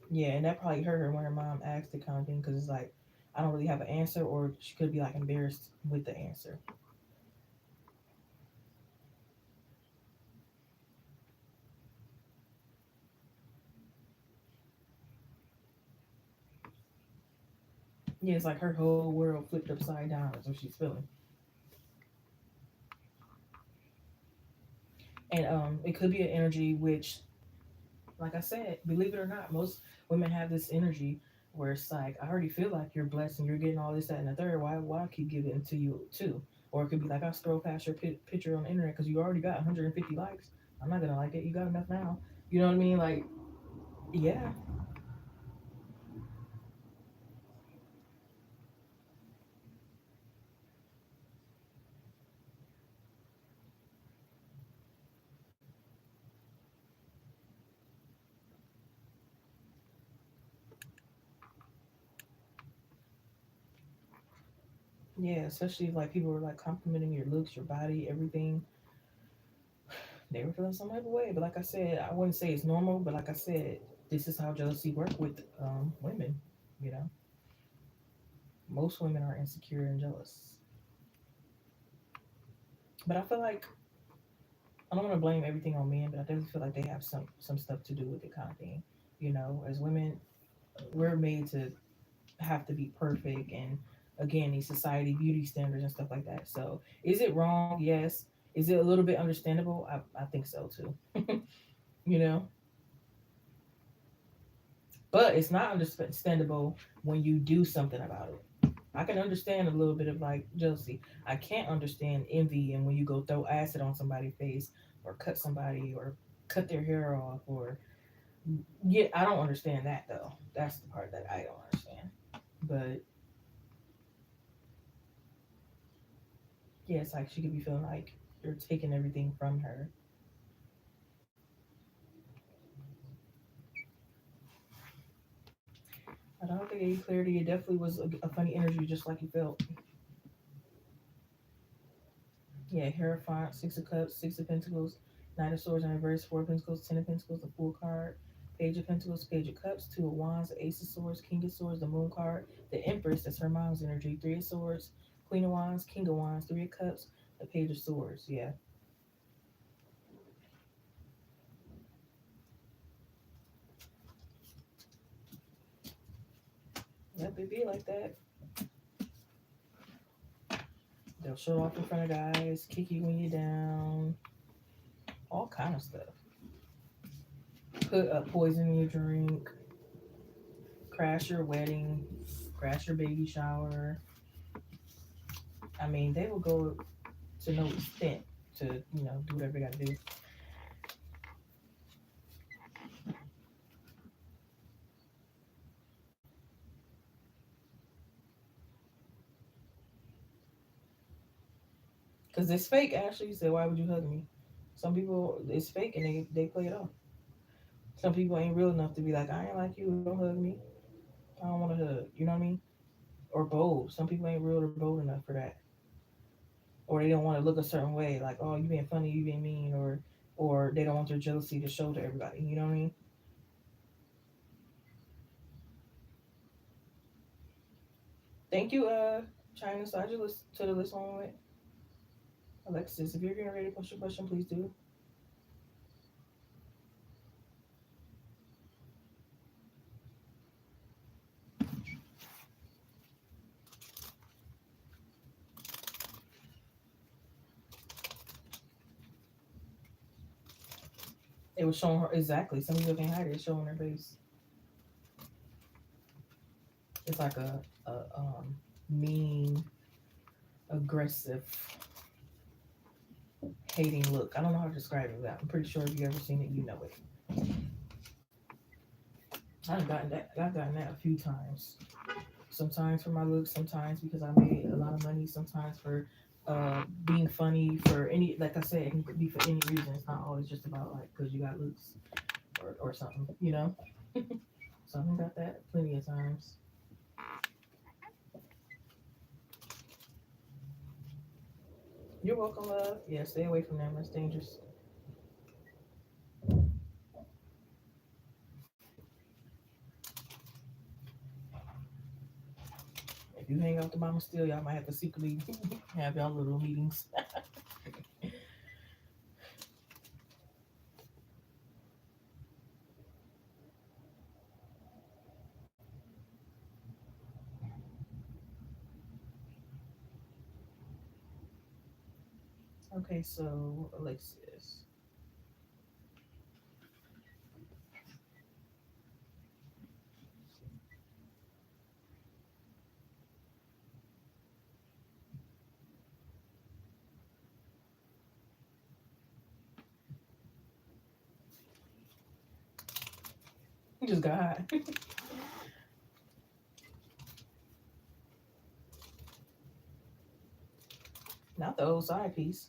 yeah, and that probably hurt her when her mom asked it kind of thing because it's like I don't really have an answer, or she could be like embarrassed with the answer. Yeah, it's like her whole world flipped upside down. Is what she's feeling. And it could be an energy which, like I said, believe it or not, most women have this energy where it's like, I already feel like you're blessed and you're getting all this, that, and the third. Why keep giving it to you too? Or it could be like, I scroll past your picture on the internet because you already got 150 likes. I'm not gonna like it. You got enough now. You know what I mean? Like, yeah, yeah. Especially if like people were like complimenting your looks, your body, everything. They were feeling some type of way. But like I said, I wouldn't say it's normal. But like I said, this is how jealousy work with women. You know, most women are insecure and jealous. But I feel like I don't want to blame everything on men, but I definitely feel like they have some stuff to do with it, kind of thing. You know, as women, we're made to have to be perfect, and again, these society beauty standards and stuff like that. So is it wrong? Yes. Is it a little bit understandable? I think so too. You know, but it's not understandable when you do something about it. I can understand a little bit of like jealousy. I can't understand envy and when you go throw acid on somebody's face or cut somebody or cut their hair off or yeah, I don't understand that though. That's the part that I don't understand. But yeah, it's like she could be feeling like you're taking everything from her. I don't think any clarity. It definitely was a funny energy, just like you felt. Yeah, Hierophant, Six of Cups, Six of Pentacles, Knight of Swords in reverse, Four of Pentacles, Ten of Pentacles, the Fool card, Page of Pentacles, Page of Cups, Two of Wands, Ace of Swords, King of Swords, the Moon card, the Empress, that's her mom's energy, Three of Swords, Queen of Wands, King of Wands, Three of Cups, the Page of Swords. Yeah, yep, it be like that. They'll show off in front of guys, kick you when you're down, all kind of stuff. Put poison in your drink, crash your wedding, crash your baby shower. I mean, they will go to no extent to, do whatever they got to do. Because it's fake, Ashley. You said, why would you hug me? Some people, it's fake and they play it off. Some people ain't real enough to be like, I ain't like you, don't hug me. I don't want to hug. You know what I mean? Or bold. Some people ain't real or bold enough for that. Or they don't want to look a certain way, like, oh, you being funny, you being mean, or they don't want their jealousy to show to everybody. You know what I mean? Thank you, China. So I just listened to the list one with Alexis. If you're getting ready to post your question, please do. It was showing her exactly. Some people can't hide it. It's showing their face. It's like a mean, aggressive, hating look. I don't know how to describe it. But I'm pretty sure if you ever seen it, you know it. I've gotten that. I've gotten that a few times. Sometimes for my look, sometimes because I made a lot of money, sometimes for being funny for any. Like I said, it can be for any reason. It's not always just about like because you got looks or something. You know. So I've got that plenty of times. You're welcome, love. Yeah, stay away from them. It's dangerous. If you hang out with the mama still, y'all might have to secretly have y'all little meetings. Okay, so Alexis. You just got hot. Not the old side piece.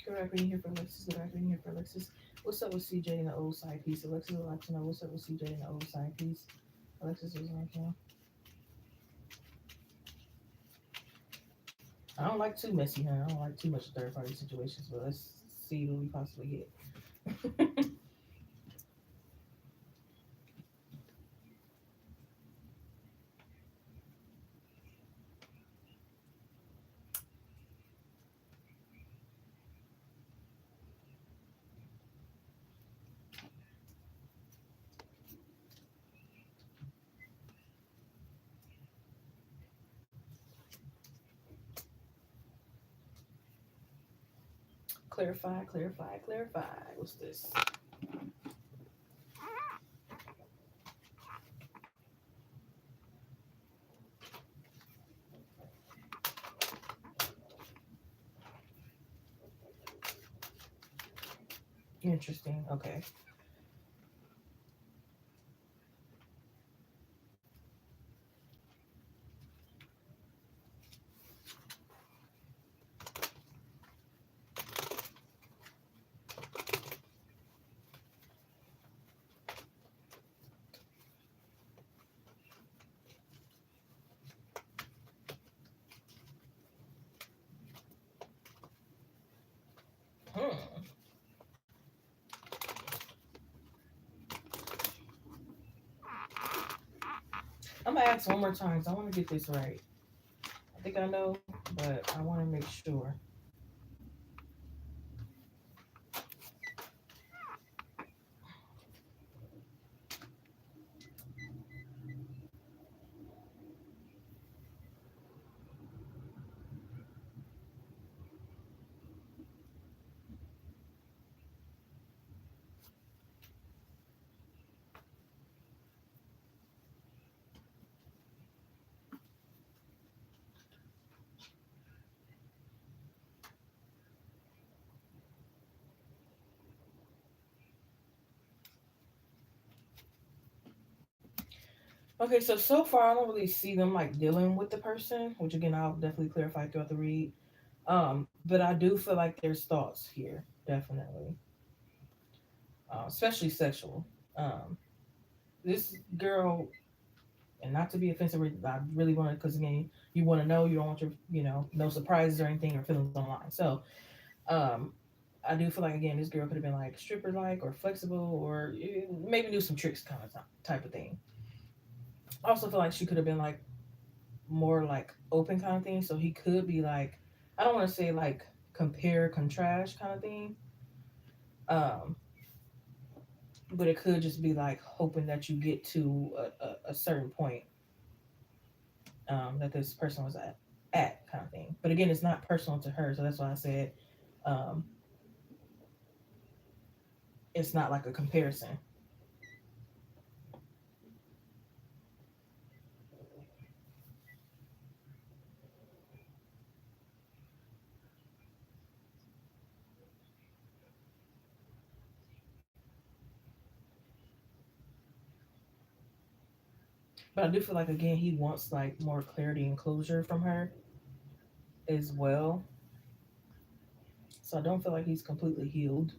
Good back reading here for Alexis. Good back reading here for Alexis. What's up with CJ and the old side piece? Alexis would like to know what's up with CJ and the old side piece. Alexis was like, yeah. I don't like too messy, huh? I don't like too much third party situations, but let's see what we possibly get. Clarify, clarify, clarify. What's this? Interesting. Okay. Hmm. I'm gonna ask one more time 'cause I want to get this right. I think I know, but I want to make sure. Okay, so far I don't really see them like dealing with the person, which again I'll definitely clarify throughout the read. But I do feel like there's thoughts here, definitely, especially sexual. Um, this girl, and not to be offensive, I really want to, because again, you want to know, you don't want your, no surprises or anything or feelings online. So, um, I do feel like again, this girl could have been like stripper like or flexible or maybe do some tricks kind of type of thing. I also feel like she could have been like more like open kind of thing. So he could be like, I don't want to say like compare contrast kind of thing. Um, but it could just be like hoping that you get to a certain point that this person was at kind of thing. But again, it's not personal to her, so that's why I said um, it's not like a comparison. But I do feel like again he wants like more clarity and closure from her as well. So I don't feel like he's completely healed,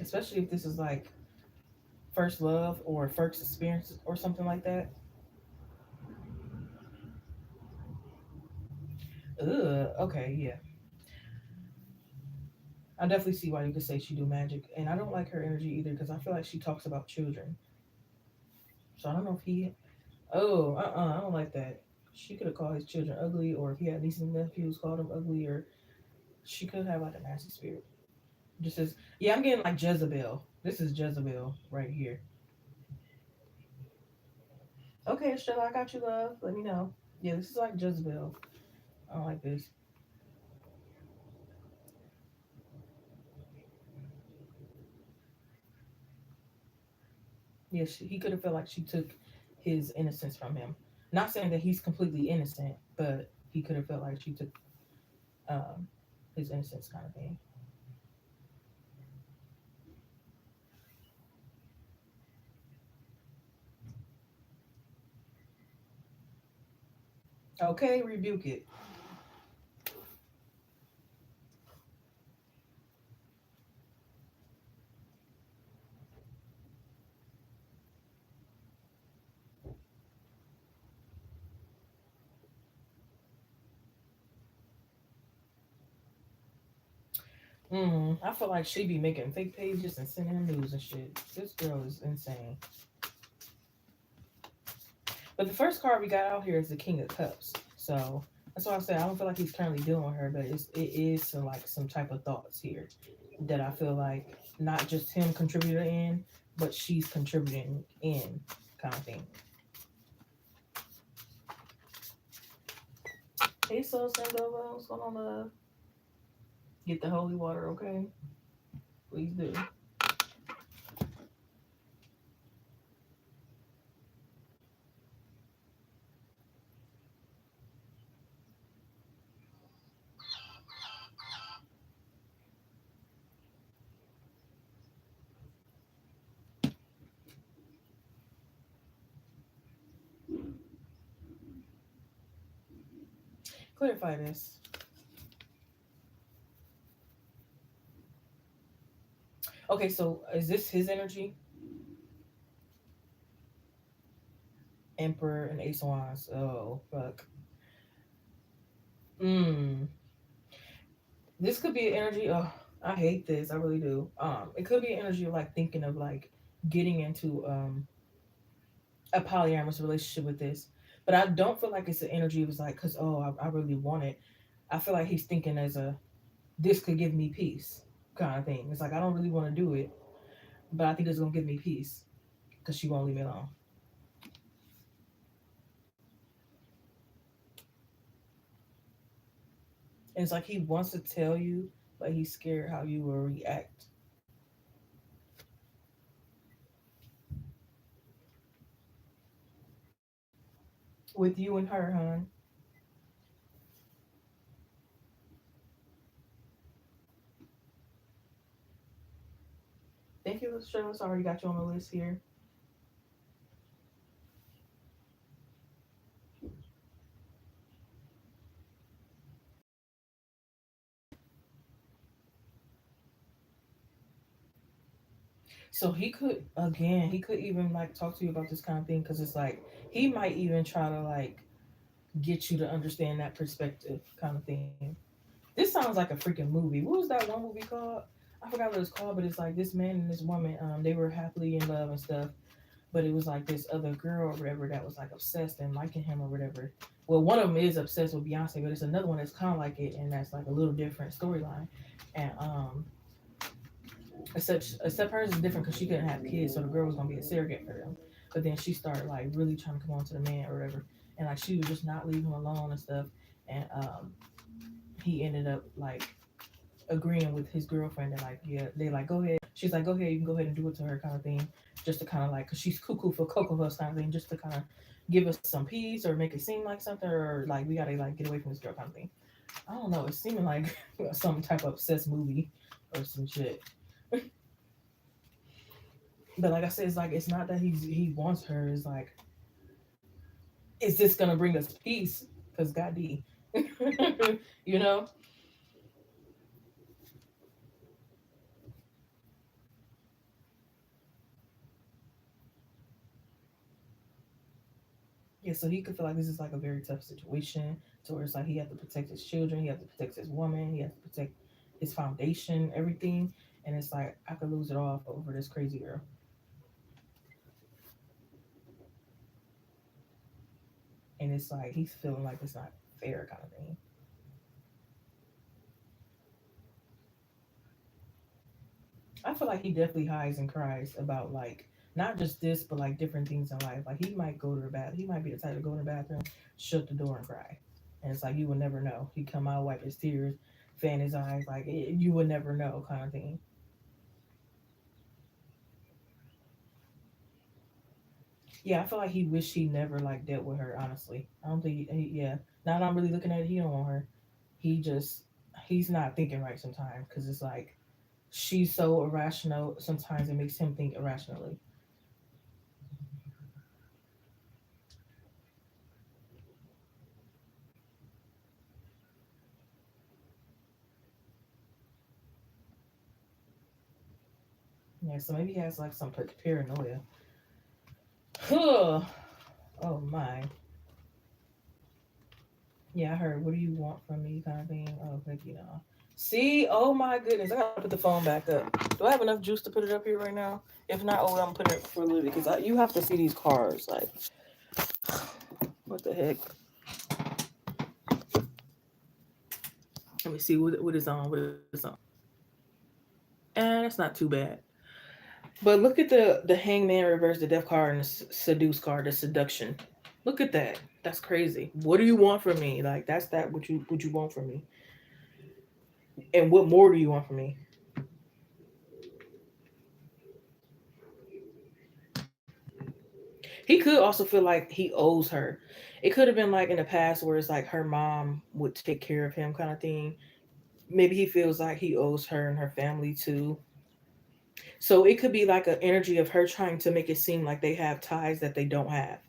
especially if this is like first love or first experience or something like that. Ugh. Okay. Yeah. I definitely see why you could say she do magic, and I don't like her energy either because I feel like she talks about children. So I don't know if he. Oh, I don't like that. She could have called his children ugly, or if he had nieces and nephews, called them ugly, or she could have like a nasty spirit. Just as yeah, I'm getting like Jezebel. This is Jezebel right here. Okay, Stella, I got you, love. Let me know. Yeah, this is like Jezebel. I don't like this. Yeah, he could have felt like she took his innocence from him. Not saying that he's completely innocent, but he could have felt like she took um, his innocence kind of thing. Okay, rebuke it. I feel like she be making fake pages and sending him news and shit. This girl is insane. But the first card we got out here is the King of Cups. So that's why I say I don't feel like he's currently dealing with her, but it is some, like some type of thoughts here that I feel like not just him contributing in, but she's contributing in kind of thing. Hey, so Sandoval, what's going on? Get the holy water, okay? Please do. Clarify this. Okay, so is this his energy? Emperor and Ace of Wands. Oh, fuck. Mm. This could be an energy. Oh, I hate this. I really do. It could be an energy of like thinking of like getting into a polyamorous relationship with this, but I don't feel like it's an energy. It was like because I really want it. I feel like he's thinking as a this could give me peace kind of thing. It's like I don't really want to do it, but I think it's gonna give me peace because she won't leave me alone. And it's like he wants to tell you, but he's scared how you will react with you and her, hon. Thank you, Shirley. I already got you on the list here. So he could again, he could even like talk to you about this kind of thing because it's like he might even try to like get you to understand that perspective kind of thing. This sounds like a freaking movie. What was that one movie called? I forgot what it's called, but it's like this man and this woman, they were happily in love and stuff. But it was like this other girl or whatever that was like obsessed and liking him or whatever. Well, one of them is obsessed with Beyonce, but it's another one that's kind of like it, and that's like a little different storyline. And except hers is different because she couldn't have kids, so the girl was gonna be a surrogate for them. But then she started like really trying to come on to the man or whatever, and like she would just not leave him alone and stuff. And he ended up like agreeing with his girlfriend and like yeah, they like go ahead. She's like go ahead, you can go ahead and do it to her kind of thing, just to kind of like because she's cuckoo for cocoa puffs kind of thing, just to kind of give us some peace or make it seem like something or like we gotta like get away from this girl kind of thing. I don't know. It's seeming like some type of obsessed movie or some shit. But like I said, it's like it's not that he wants her. It's like, is this gonna bring us peace? Cause God D, you know. Yeah, so he could feel like this is like a very tough situation. To where it's like he has to protect his children, he has to protect his woman, he has to protect his foundation, everything. And it's like I could lose it all over this crazy girl. And it's like he's feeling like it's not fair kind of thing. I feel like he definitely hides and cries about like not just this, but like different things in life. Like he might go to the bath. He might be the type to go in the bathroom, shut the door, and cry. And it's like you would never know. He come out, wipe his tears, fan his eyes. Like you would never know, kind of thing. Yeah, I feel like he wished he never like dealt with her. Honestly, I don't think. Yeah, now that I'm really looking at it, he don't want her. He just he's not thinking right sometimes because it's like she's so irrational. Sometimes it makes him think irrationally. Yeah, so maybe he has like some paranoia. Oh my. Yeah, I heard. What do you want from me, kind of thing. Oh, thank you. Know. See, oh my goodness, I gotta put the phone back up. Do I have enough juice to put it up here right now? If not, oh, I'm putting it for a little bit because you have to see these cards. Like, what the heck? Let me see what is on. What is on? And it's not too bad. But look at the Hangman reverse, the Death card, and the Seduce card, the Seduction. Look at that. That's crazy. What do you want from me? Like that's that. What you want from me? And what more do you want from me? He could also feel like he owes her. It could have been like in the past where it's like her mom would take care of him kind of thing. Maybe he feels like he owes her and her family too. So it could be like an energy of her trying to make it seem like they have ties that they don't have.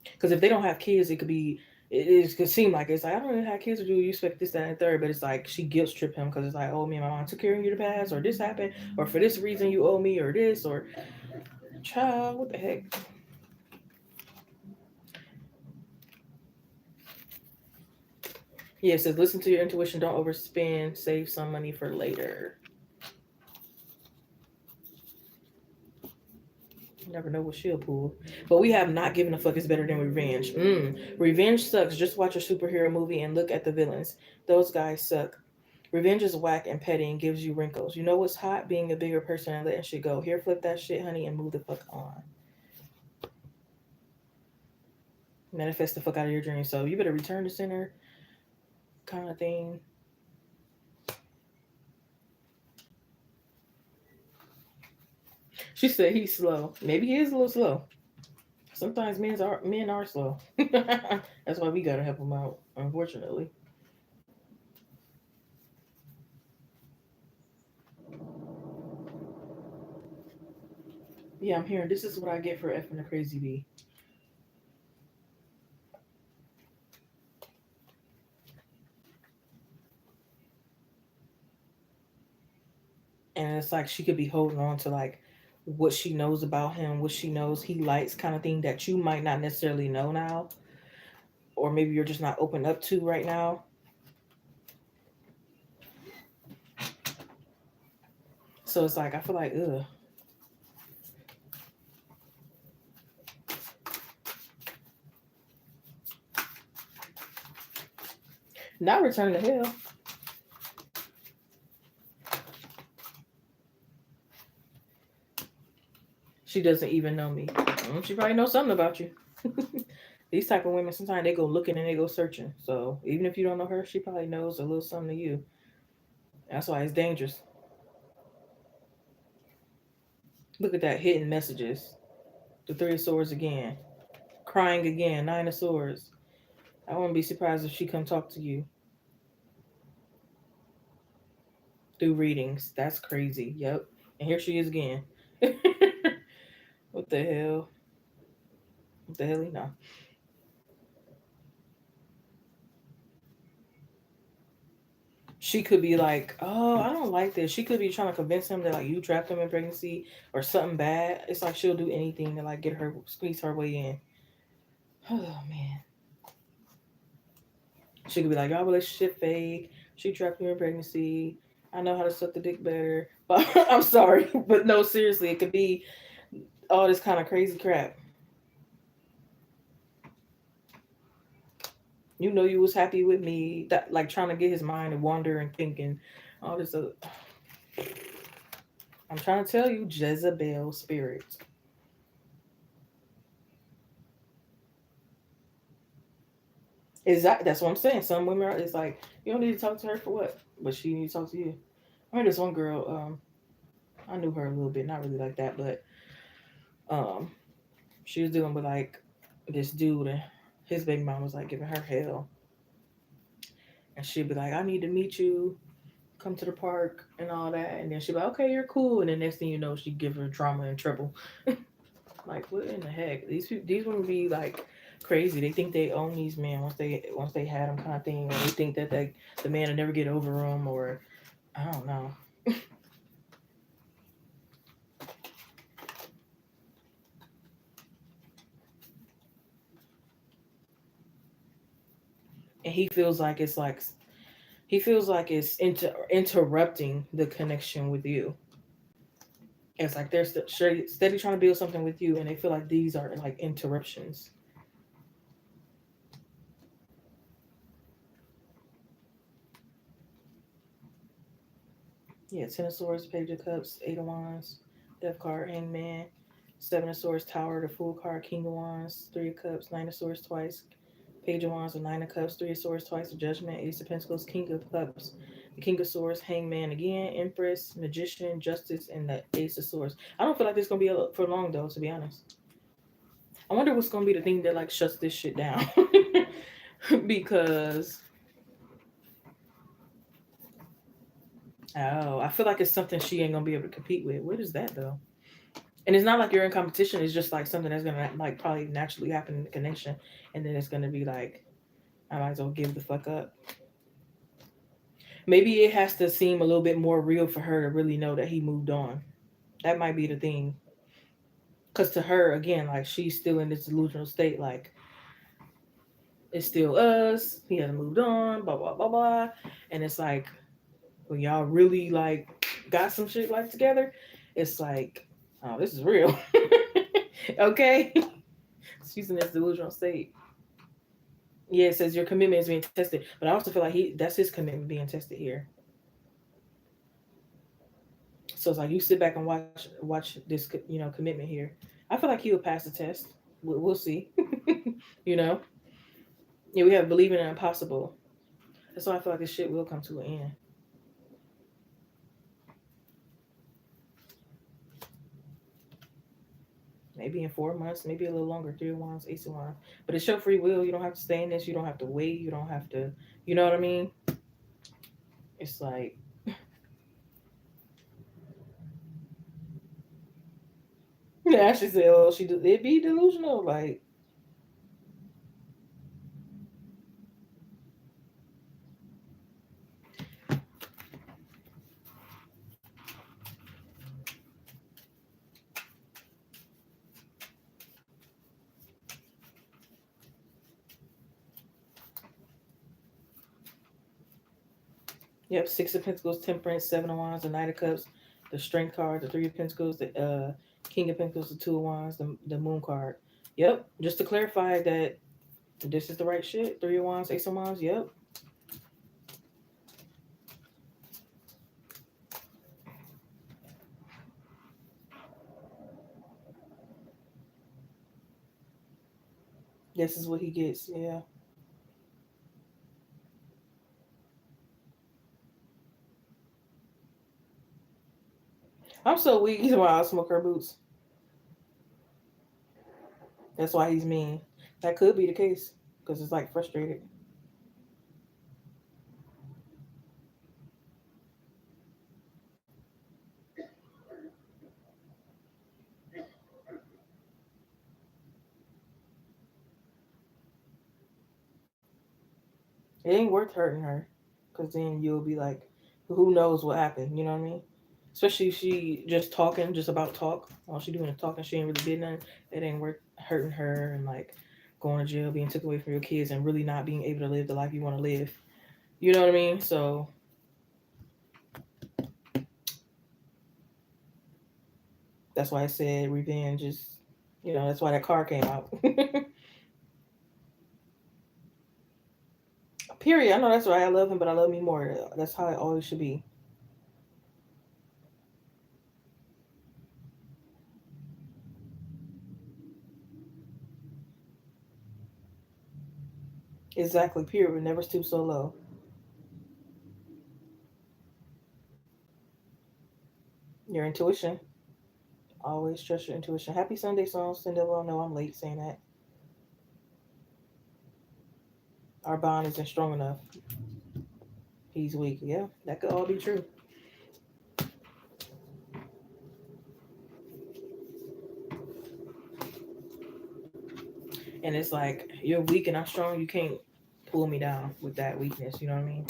Because if they don't have kids, it could be it could seem like it's like I don't really have kids with you. You expect this, that, and third, but it's like she guilt trip him because it's like, oh, me and my mom took care of you in the past, or this happened, or for this reason you owe me, or this, or child, what the heck? Yeah, it says listen to your intuition, don't overspend, save some money for later. You never know what she'll pull. But we have not given a fuck is better than revenge. Revenge sucks. Just watch a superhero movie and look at the villains. Those guys suck. Revenge is whack and petty and gives you wrinkles. You know what's hot? Being a bigger person and letting shit go. Here, flip that shit, honey, and move the fuck on. Manifest the fuck out of your dreams. So you better return to center, kind of thing. She said he's slow. Maybe he is a little slow. Sometimes men are slow. That's why we gotta help him out. Unfortunately. Yeah, I'm hearing this is what I get for effing a crazy bee. And it's like she could be holding on to like what she knows about him, what she knows he likes, kind of thing that you might not necessarily know now, or maybe you're just not open up to right now. So it's like I feel like ugh, not return to hell. She doesn't even know me. She probably knows something about you. These type of women sometimes they go looking and they go searching. So even if you don't know her, she probably knows a little something to you. That's why it's dangerous. Look at that hidden messages. The Three of Swords again. Crying again. Nine of Swords. I wouldn't be surprised if she come talk to you through readings. That's crazy. Yep. And here she is again. What the hell? What the hell? You know. She could be like, oh, I don't like this. She could be trying to convince him that like you trapped him in pregnancy or something bad. It's like she'll do anything to like get her squeeze her way in. Oh man. She could be like, y'all relationship fake. She trapped me in pregnancy. I know how to suck the dick better. But I'm sorry. But no, seriously, it could be all this kind of crazy crap. You know you was happy with me. That like trying to get his mind to wander and thinking all this other I'm trying to tell you, Jezebel spirit. That's what I'm saying. Some women are it's like, you don't need to talk to her for what? But she needs to talk to you. I heard this one girl, I knew her a little bit, not really like that, but um she was dealing with like this dude and his baby mom was like giving her hell. And she'd be like, I need to meet you, come to the park and all that. And then she'd be like, okay, you're cool. And then next thing you know, she'd give her drama and trouble. Like, what in the heck? These women be like crazy. They think they own these men once they had them kind of thing. Or they think that the man will never get over them or I don't know. And he feels like it's like He feels like it's interrupting the connection with you. It's like they're steady trying to build something with you, and they feel like these are like interruptions. Yeah, Ten of Swords, Page of Cups, Eight of Wands, Death card, Hangman, Seven of Swords, Tower, the Fool card, King of Wands, Three of Cups, Nine of Swords twice, Page of Wands, with Nine of Cups, Three of Swords twice, the Judgment, Ace of Pentacles, King of Cups, the King of Swords, Hangman again, Empress, Magician, Justice, and the Ace of Swords. I don't feel like this gonna be for long though, to be honest. I wonder what's gonna be the thing that like shuts this shit down. Because oh, I feel like it's something she ain't gonna be able to compete with. What is that though? And it's not like you're in competition. It's just like something that's gonna like probably naturally happen in the connection, and then it's gonna be like I might as well give the fuck up. Maybe it has to seem a little bit more real for her to really know that he moved on. That might be the thing. Cause to her, again, like she's still in this delusional state, like it's still us. He hasn't moved on. Blah blah blah blah. And it's like when y'all really like got some shit like together, it's like, oh, this is real. Okay. She's in this delusional state. Yeah, it says your commitment is being tested, but I also feel like that's his commitment being tested here. So it's like you sit back and watch this commitment here. I feel like he'll pass the test. We'll see. you know, yeah, we have believing in the impossible. That's why I feel like this shit will come to an end. Maybe in 4 months, maybe a little longer. Three of Wands, Ace of Wands. But it's your free will. You don't have to stay in this. You don't have to wait. You don't have to. You know what I mean? It's like yeah, she said, "Oh, it be delusional." Like yep, Six of Pentacles, Temperance, Seven of Wands, the Knight of Cups, the Strength card, the Three of Pentacles, the King of Pentacles, the Two of Wands, the Moon card. Yep, just to clarify that this is the right shit. Three of Wands, Ace of Wands. Yep, this is what he gets. Yeah, I'm so weak. He's why I smoke her boots. That's why he's mean. That could be the case because it's like frustrated. It ain't worth hurting her because then you'll be like, who knows what happened? You know what I mean? Especially if she just talking, just about talk. All she doing is talking. She ain't really did nothing. It ain't worth hurting her and like going to jail, being took away from your kids, and really not being able to live the life you want to live. You know what I mean? So that's why I said revenge is, that's why that car came out. Period. I know that's right. I love him, but I love me more. That's how it always should be. Exactly. Period. Never stoop so low. Your intuition. Always trust your intuition. Happy Sunday, song. Cinderella. No, I'm late saying that. Our bond isn't strong enough. He's weak. Yeah, that could all be true. And it's like you're weak and I'm strong. You can't pull me down with that weakness. You know what I mean?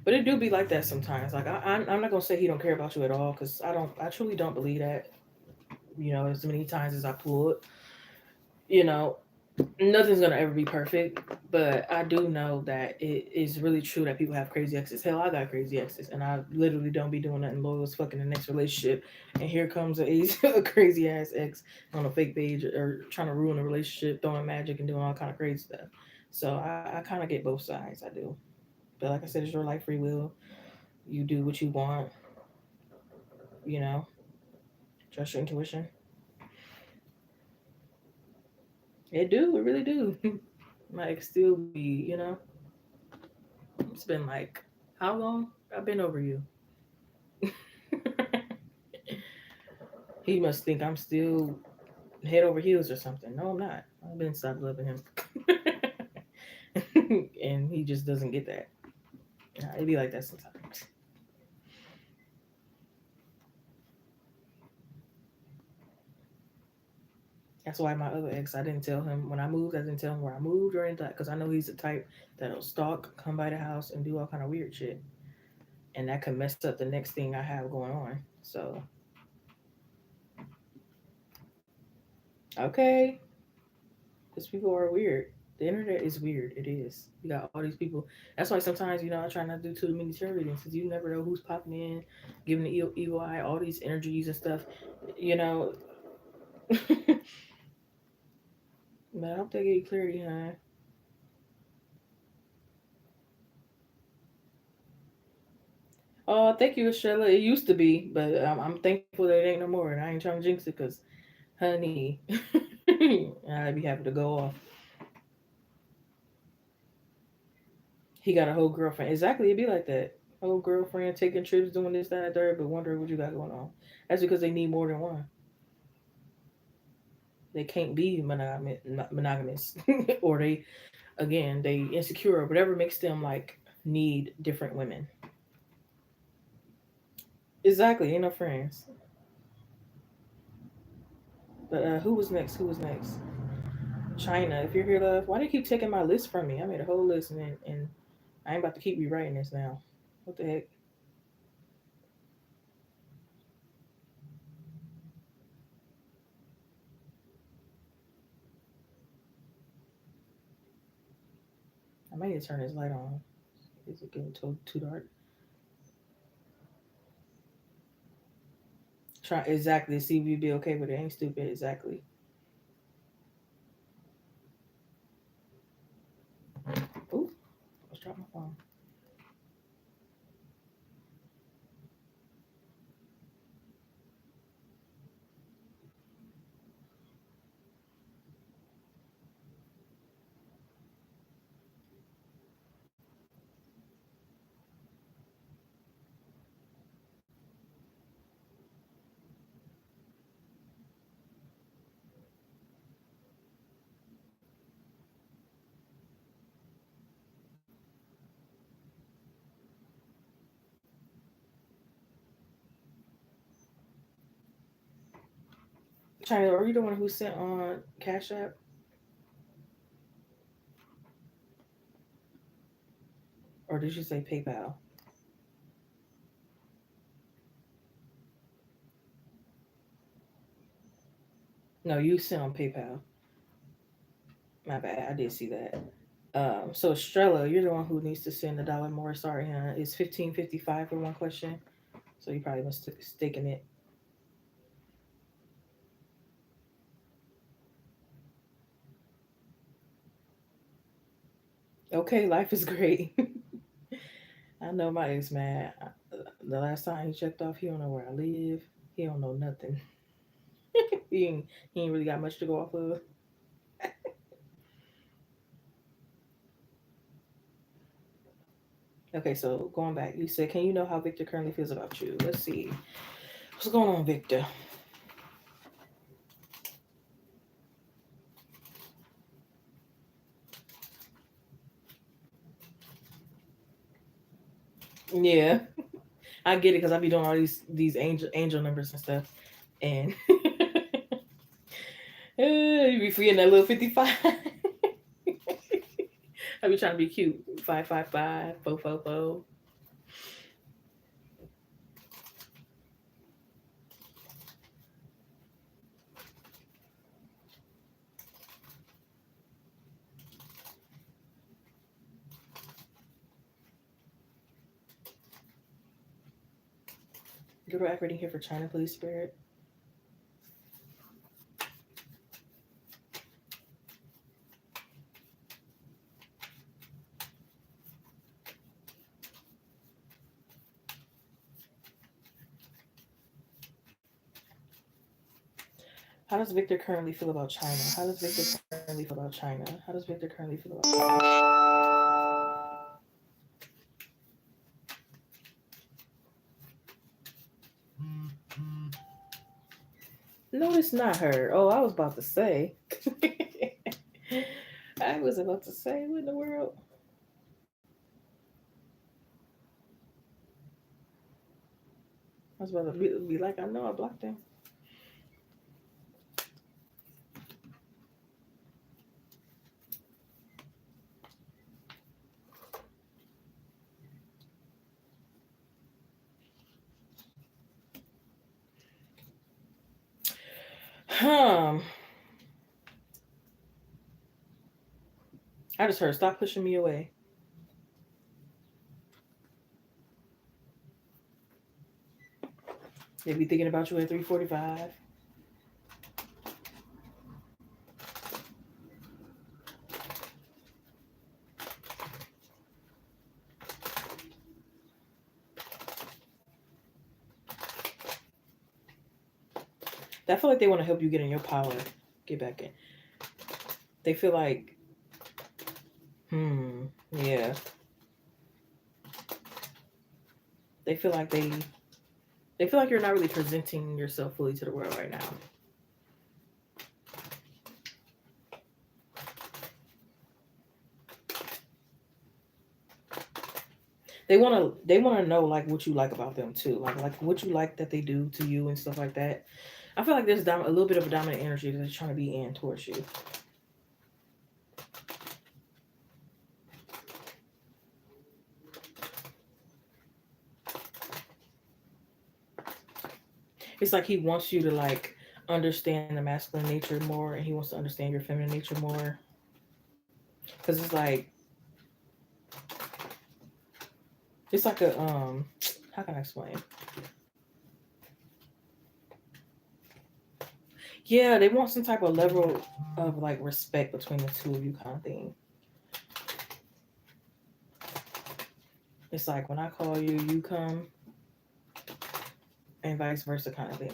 But it do be like that sometimes. Like I'm not gonna say he don't care about you at all, because I don't. I truly don't believe that. As many times as I pulled, you know, nothing's gonna ever be perfect. But I do know that it is really true that people have crazy exes. Hell, I got crazy exes, and I literally don't be doing nothing loyal as fucking the next relationship. And here comes a crazy ass ex on a fake page or trying to ruin a relationship, throwing magic and doing all kind of crazy stuff. So I kind of get both sides. I do. But like I said, it's your life, free will. You do what you want. You know, trust your intuition. It do. It really do. My ex still be. It's been like how long? I've been over you. He must think I'm still head over heels or something. No, I'm not. I've been stopped loving him. And he just doesn't get that. It be like that sometimes. That's why my other ex, I didn't tell him when I moved. I didn't tell him where I moved or anything because I know he's the type that'll stalk, come by the house, and do all kind of weird shit, and that could mess up the next thing I have going on. So okay, because people are weird. The internet is weird. It is. You got all these people. That's why sometimes I try not to do too many tarot readings because you never know who's popping in, giving the evil eye, all these energies and stuff. You know. But I hope they get clarity, huh? Oh, thank you, Estrella. It used to be, but I'm thankful that it ain't no more. And I ain't trying to jinx it because, honey, I'd be happy to go off. He got a whole girlfriend. Exactly, it'd be like that. Whole girlfriend taking trips, doing this, that, and third, but wondering what you got going on. That's because they need more than one. They can't be monogamous, or they again they insecure or whatever makes them like need different women. Exactly, ain't no friends. But who was next? Who was next? China. If you're here, love, why do you keep taking my list from me? I made a whole list and I ain't about to keep rewriting this now. What the heck? I might need to turn this light on. Is it getting too dark? Try exactly. See if you'd be okay with it. Ain't stupid. Exactly. Ooh, let's drop my phone. China, are you the one who sent on Cash App, or did you say PayPal? No, you sent on PayPal. My bad. I did see that. So Estrella, you're the one who needs to send $1 more. Sorry, huh? It's 15.55 for one question, so you probably mistaken it. Okay, life is great. I know my ex man. The last time he checked off, he don't know where I live. He don't know nothing. He ain't really got much to go off of. Okay, so going back, you said, can you know how Victor currently feels about you? Let's see. What's going on, Victor? Yeah, I get it because I be doing all these angel numbers and stuff, and you be forgetting that little 55. I be trying to be cute. 555 444. Go to act reading here for China, please, Spirit. How does Victor currently feel about China? How does Victor currently feel about China? How does Victor currently feel about China? No, it's not her. Oh, I was about to say. I was about to say, what in the world? I was about to be like, I know I blocked him. Hmm. I just heard, stop pushing me away. They be thinking about you at 3:45. I feel like they want to help you get in your power, get back in. They feel like, hmm, yeah. They feel like they feel like you're not really presenting yourself fully to the world right now. They wanna know like what you like about them too, like what you like that they do to you and stuff like that. I feel like there's a little bit of a dominant energy that's trying to be in towards you. It's like he wants you to like understand the masculine nature more, and he wants to understand your feminine nature more. Because it's like a how can I explain? Yeah, they want some type of level of like respect between the two of you, kind of thing. It's like when I call you, you come, and vice versa, kind of thing.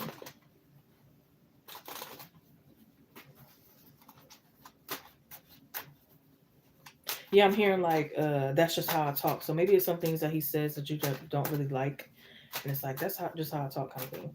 Yeah, I'm hearing like that's just how I talk. So maybe it's some things that he says that you just don't really like, and it's like that's how just how I talk, kind of thing.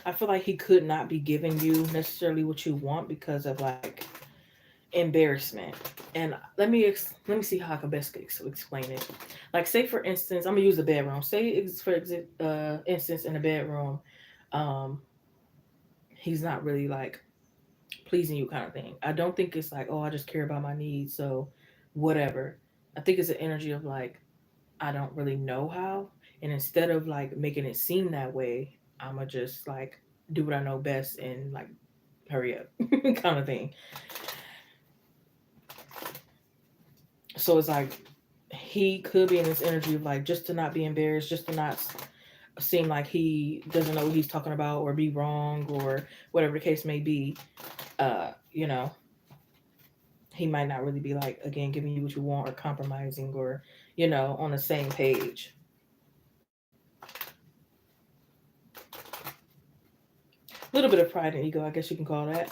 I feel like he could not be giving you necessarily what you want because of like embarrassment. And let me see how I can best explain it. Like, say for instance, I'm gonna use the bedroom. Say for instance, in the bedroom, um, he's not really like pleasing you, kind of thing. I don't think it's like, oh, I just care about my needs, so whatever. I think it's an energy of like, I don't really know how, and instead of like making it seem that way, I'ma just like do what I know best and like hurry up, kind of thing. So it's like he could be in this energy of like just to not be embarrassed, just to not seem like he doesn't know what he's talking about or be wrong or whatever the case may be. You know, he might not really be like again giving you what you want or compromising or on the same page. A little bit of pride and ego, I guess you can call that.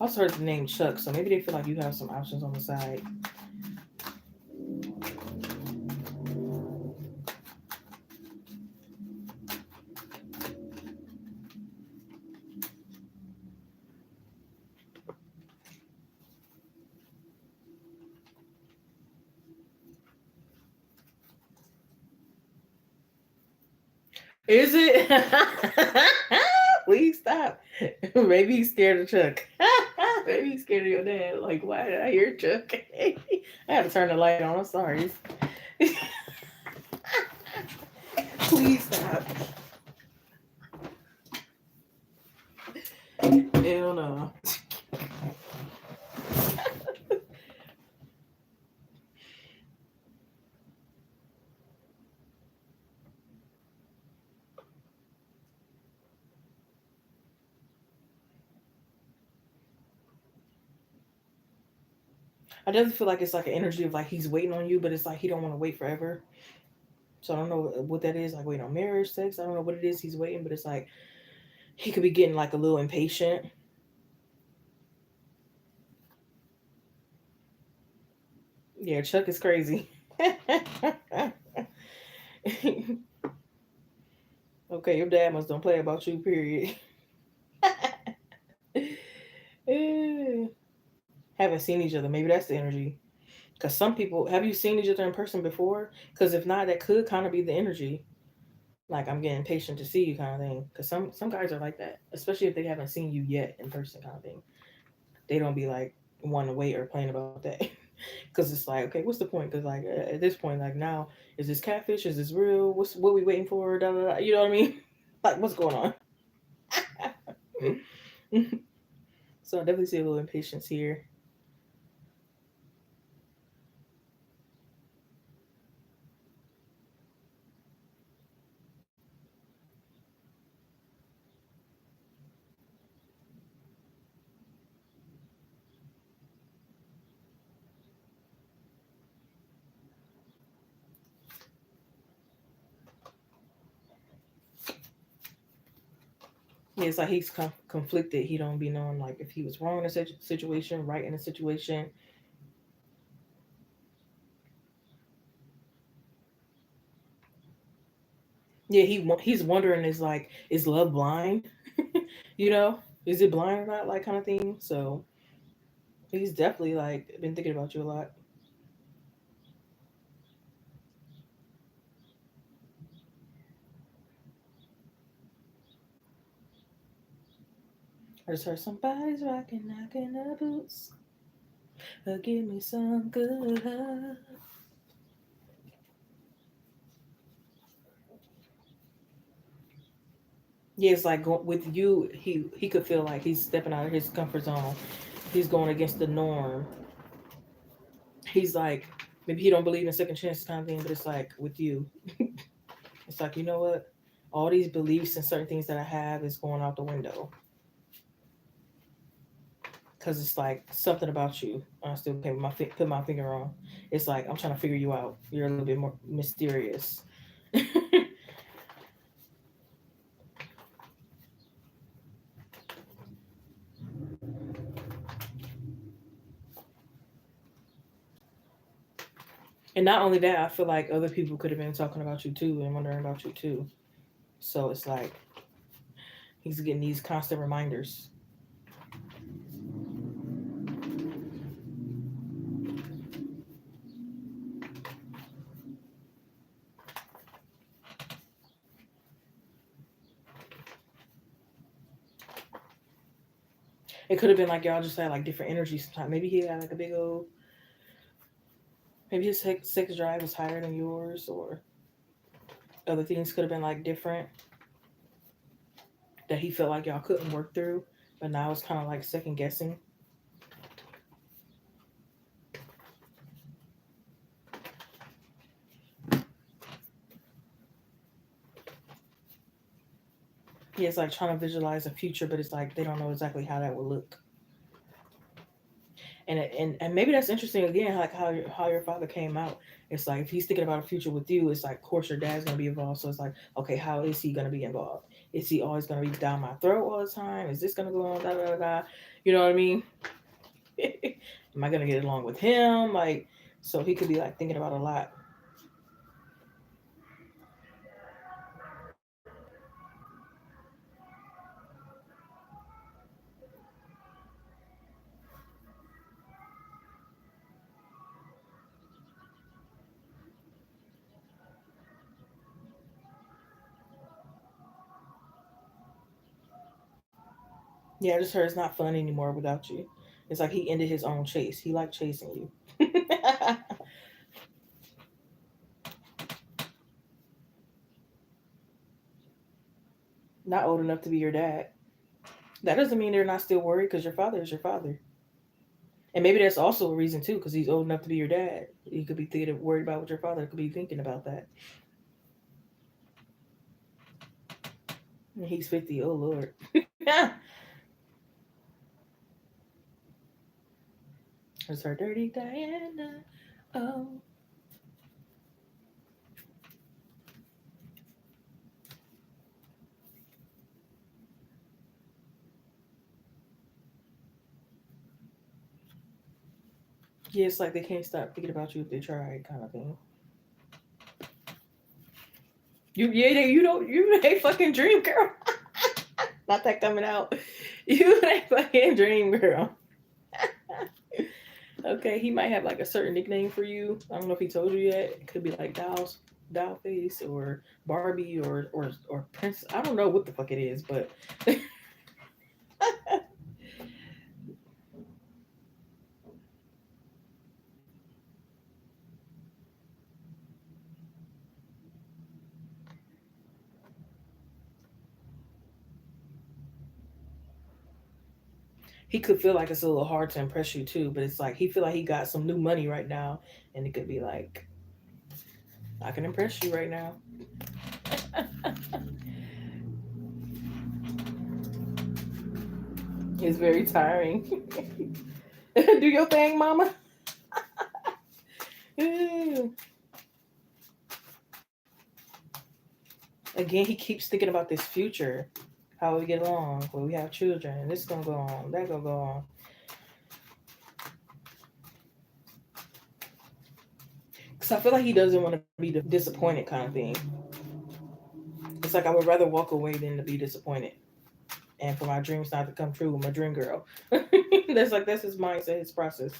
I also heard the name Chuck, so maybe they feel like you have some options on the side. Is it? Please stop. Maybe he's scared of Chuck. Maybe he's scared of your dad. Like, why did I hear Chuck? I had to turn the light on. I'm sorry. Please stop. Hell no. I definitely feel like it's like an energy of like he's waiting on you, but it's like he don't want to wait forever. So I don't know what that is. Like waiting on marriage, sex. I don't know what it is. He's waiting, but it's like he could be getting like a little impatient. Yeah, Chuck is crazy. Okay, your dad must don't play about you. Period. Eh, haven't seen each other. Maybe that's the energy. Because some people, have you seen each other in person before? Because if not, that could kind of be the energy. Like I'm getting patient to see you, kind of thing. Because some guys are like that, especially if they haven't seen you yet in person, kind of thing. They don't be like wanting to wait or playing about that. Because it's like, okay, what's the point? Because like at this point, like now, is this catfish? Is this real? What we waiting for? Da, da, da. You know what I mean? Like what's going on? So I definitely see a little impatience here. Yeah, it's like he's conflicted. He don't be knowing like if he was wrong in a situation, right in a situation. Yeah, he's wondering is like is love blind? You know, is it blind or not? Like kind of thing. So he's definitely like been thinking about you a lot. I just heard somebody's rocking, knocking the boots. Give me some good love. Yeah, it's like with you, he could feel like he's stepping out of his comfort zone. He's going against the norm. He's like maybe he don't believe in second chances kind of thing, but it's like with you, it's like you know what, all these beliefs and certain things that I have is going out the window because it's like something about you. I still can't put my finger on. It's like I'm trying to figure you out. You're a little bit more mysterious. And not only that, I feel like other people could have been talking about you too and wondering about you too. So it's like he's getting these constant reminders. It could have been like y'all just had like different energies sometimes. Maybe he had like a big old, maybe his sex drive was higher than yours, or other things could have been like different that he felt like y'all couldn't work through. But now it's kind of like second guessing. Yeah, it's like trying to visualize a future, but it's like they don't know exactly how that would look. And maybe that's interesting again, like how your father came out. It's like if he's thinking about a future with you, it's like of course your dad's gonna be involved. So it's like, okay, how is he gonna be involved? Is he always gonna be down my throat all the time? Is this gonna go on? Da da da. Da? You know what I mean? Am I gonna get along with him? Like, so he could be like thinking about a lot. Yeah, I just heard it's not fun anymore without you. It's like he ended his own chase. He liked chasing you. Not old enough to be your dad. That doesn't mean they're not still worried because your father is your father. And maybe that's also a reason too, because he's old enough to be your dad. You could be thinking, worried about what your father could be thinking about that. And he's 50. Oh Lord. It's her dirty Diana. Oh. Yeah, it's like they can't stop thinking about you if they try, kind of thing. You don't, you a fucking dream girl. Not that coming out. You a fucking dream girl. Okay, he might have like a certain nickname for you. I don't know if he told you yet. It could be like Doll Face or Barbie or Prince. I don't know what the fuck it is, but he could feel like it's a little hard to impress you too. But it's like he feel like he got some new money right now, and it could be like, I can impress you right now. It's very tiring. Do your thing, mama. Again, he keeps thinking about this future, how we get along, when we have children, this gonna go on, that gonna go on. Because I feel like he doesn't want to be disappointed, kind of thing. It's like I would rather walk away than to be disappointed, and for my dreams not to come true. My dream girl. That's his mindset, his process.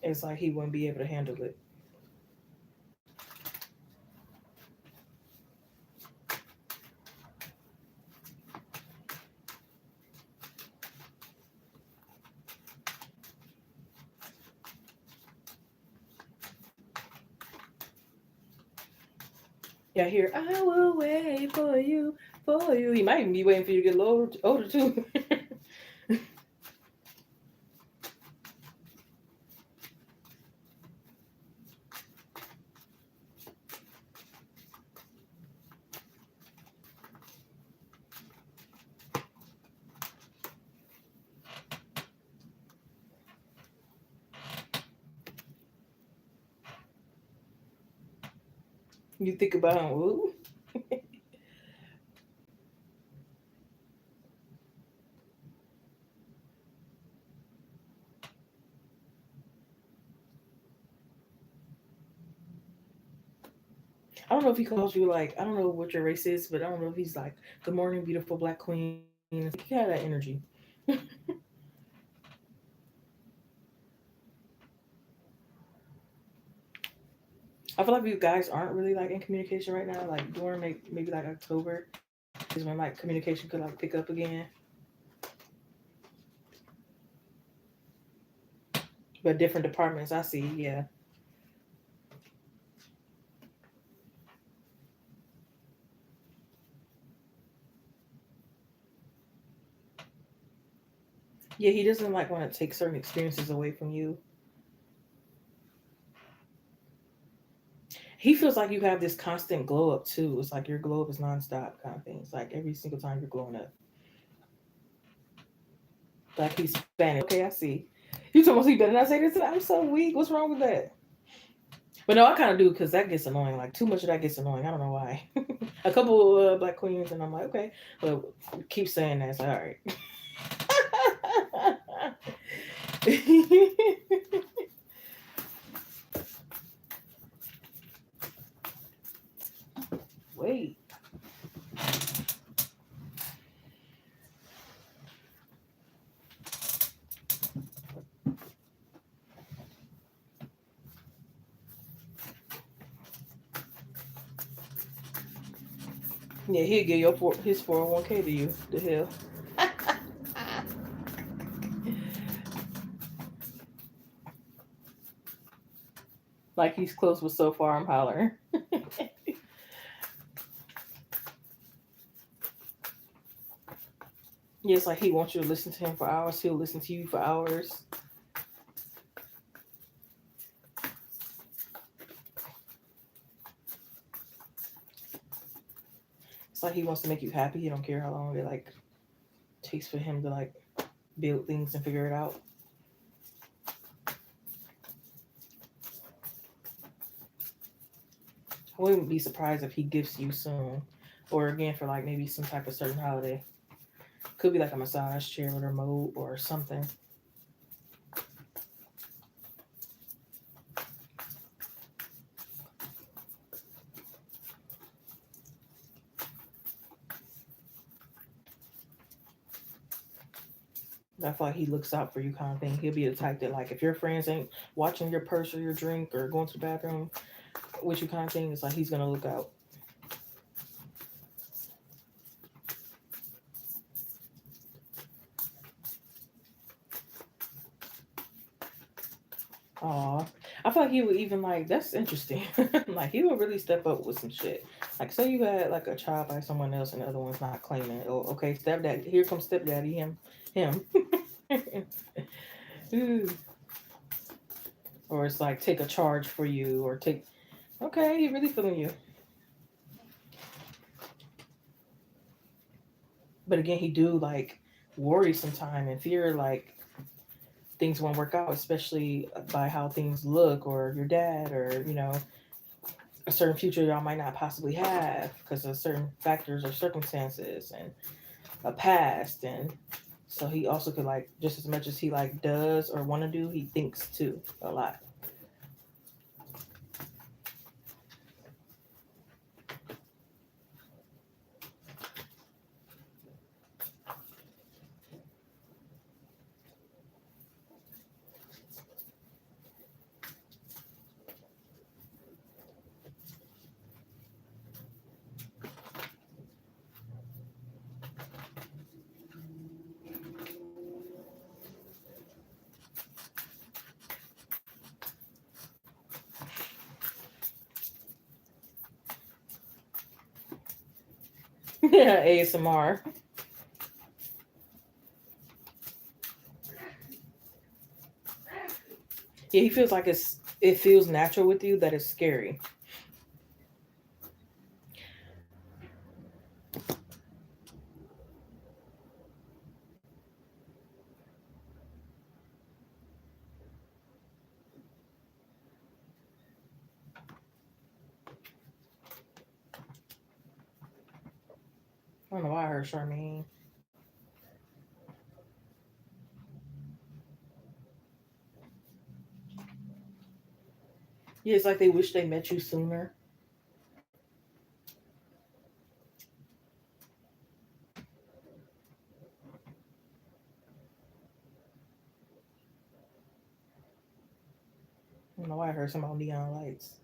It's like he wouldn't be able to handle it. Yeah, here I will wait for you, for you. He might even be waiting for you to get a little older too. You think about him, ooh. I don't know if he calls you like, I don't know what your race is, but I don't know if he's like, "Good morning, beautiful black queen." He had that energy. I feel like you guys aren't really like in communication right now. Like during maybe like October is when like communication could like pick up again. But different departments, I see. Yeah, yeah. He doesn't like want to take certain experiences away from you. He feels like you have this constant glow up too. It's like your glow up is nonstop kind of thing. It's like every single time you're glowing up. Like he's Spanish. Okay, I see. You told me he better not say this. I'm so weak. What's wrong with that? But no, I kind of do because that gets annoying. Like too much of that gets annoying. I don't know why. A couple black queens, and I'm like, okay, but keep saying that. It's like, all right. Wait. Yeah, he'll give his 401k to you. The hell. Like he's close, but so far I'm hollering. Yeah, it's like he wants you to listen to him for hours. He'll listen to you for hours. It's like he wants to make you happy. He don't care how long it like takes for him to like build things and figure it out. I wouldn't be surprised if he gifts you soon, or again for like maybe some type of certain holiday. Could be like a massage chair with a remote or something. I feel like he looks out for you, kind of thing. He'll be the type that like if your friends ain't watching your purse or your drink or going to the bathroom with you, kind of thing. It's like he's gonna look out. Aw. I feel like he would even like that's interesting. Like he would really step up with some shit. Like say you had like a child by someone else and the other one's not claiming it. Oh, okay, stepdad here comes stepdaddy, him. Ooh. Or it's like take a charge for you or take okay, he really feeling you. But again, he do like worry sometime and fear like things won't work out, especially by how things look or your dad or, a certain future y'all might not possibly have because of certain factors or circumstances and a past. And so he also could like just as much as he like does or want to do, he thinks too a lot. Yeah, ASMR. Yeah, he feels like it feels natural with you that it's scary. I don't know why I heard Charmaine. Yeah, it's like they wish they met you sooner. I don't know why I heard some about neon lights.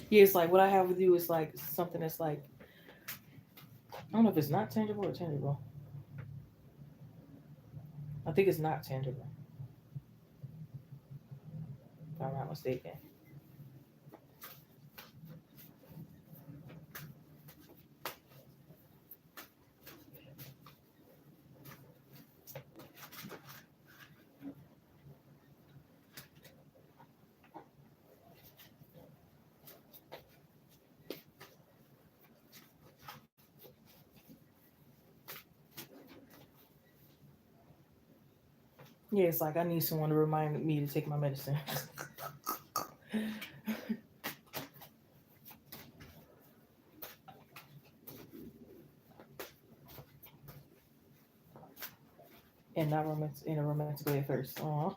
Yeah, it's like what I have with you is like something that's like I don't know if it's not tangible or tangible. I think it's not tangible, if I'm not mistaken. Yeah, it's like I need someone to remind me to take my medicine. And not romantic in a romantic way at first. Aw.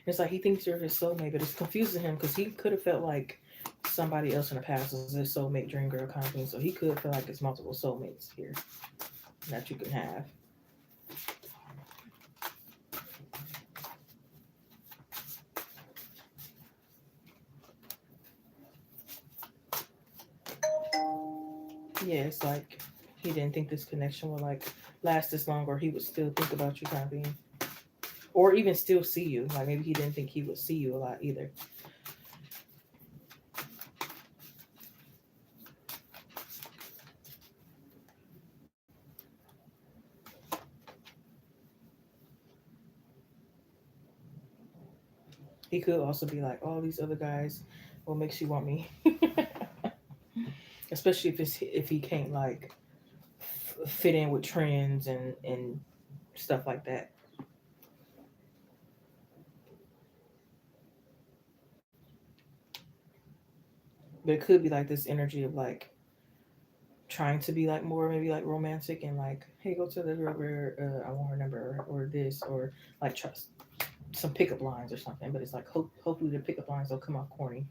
It's like he thinks you're his soulmate, but it's confusing him because he could have felt like somebody else in the past was his soulmate dream girl kind of thing. So he could feel like there's multiple soulmates here that you can have. Yeah, it's like he didn't think this connection would like last this long, or he would still think about you kind of thing, or even still see you. Like maybe he didn't think he would see you a lot either. He could also be like, all these other guys, what makes you want me? Especially if he can't like fit in with trends and stuff like that. But it could be like this energy of like trying to be like more maybe like romantic and like, hey, go to the girl where I want her number or this or like trust some pickup lines or something. But it's like hopefully the pickup lines don't come out corny.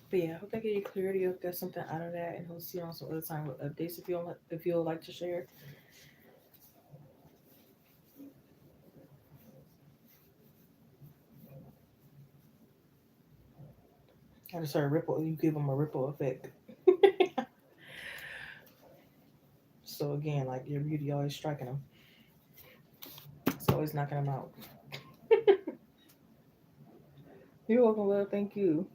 But yeah, I hope that gave you clarity. Hope got something out of that, and we'll see you on some other time with updates if you'll like to share. I just heard ripple. You give them a ripple effect. So again, like your beauty always striking them. It's always knocking them out. You're welcome, love. Thank you.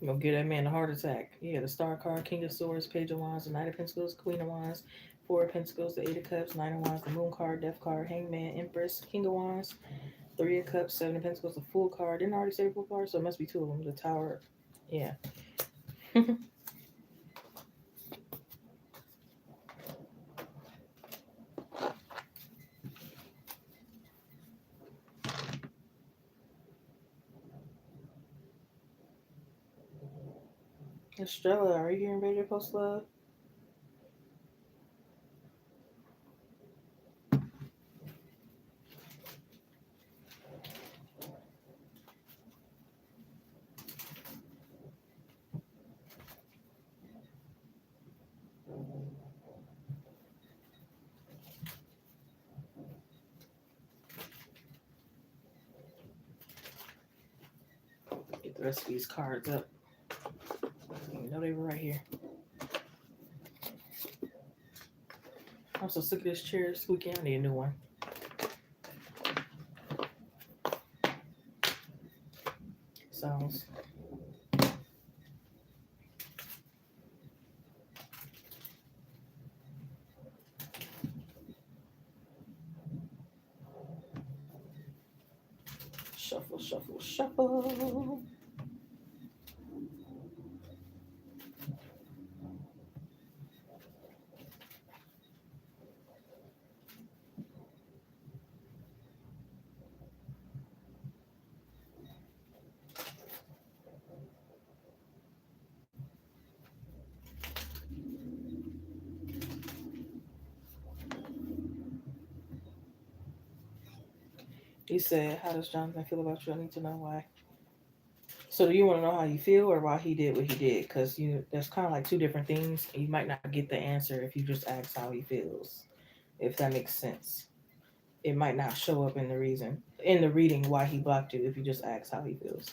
You gonna give that man a heart attack. Yeah, the star card, King of Swords, Page of Wands, the Knight of Pentacles, Queen of Wands, Four of Pentacles, the Eight of Cups, Nine of Wands, the Moon card, Death card, Hangman, Empress, King of Wands, Three of Cups, Seven of Pentacles, the Fool card. Didn't I already say the Fool card? So it must be two of them. The Tower. Yeah. Estrella, are you getting ready to post love? Get the rest of these cards up. You know they were right here. I'm so sick of this chair squeaking. I need a new one. Sounds. Shuffle, shuffle, shuffle. He said, how does Jonathan feel about you? I need to know why. So do you want to know how you feel or why he did what he did? Because you there's kind of like two different things. You might not get the answer if you just ask how he feels, if that makes sense. It might not show up in the reason in the reading why he blocked you if you just ask how he feels.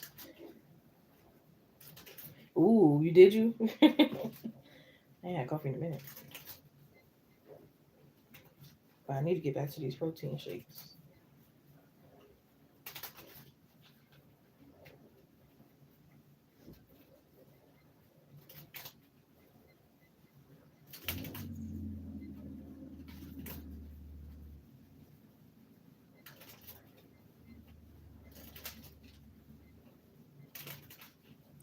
Ooh, you did you? I ain't had coffee in a minute, but I need to get back to these protein shakes.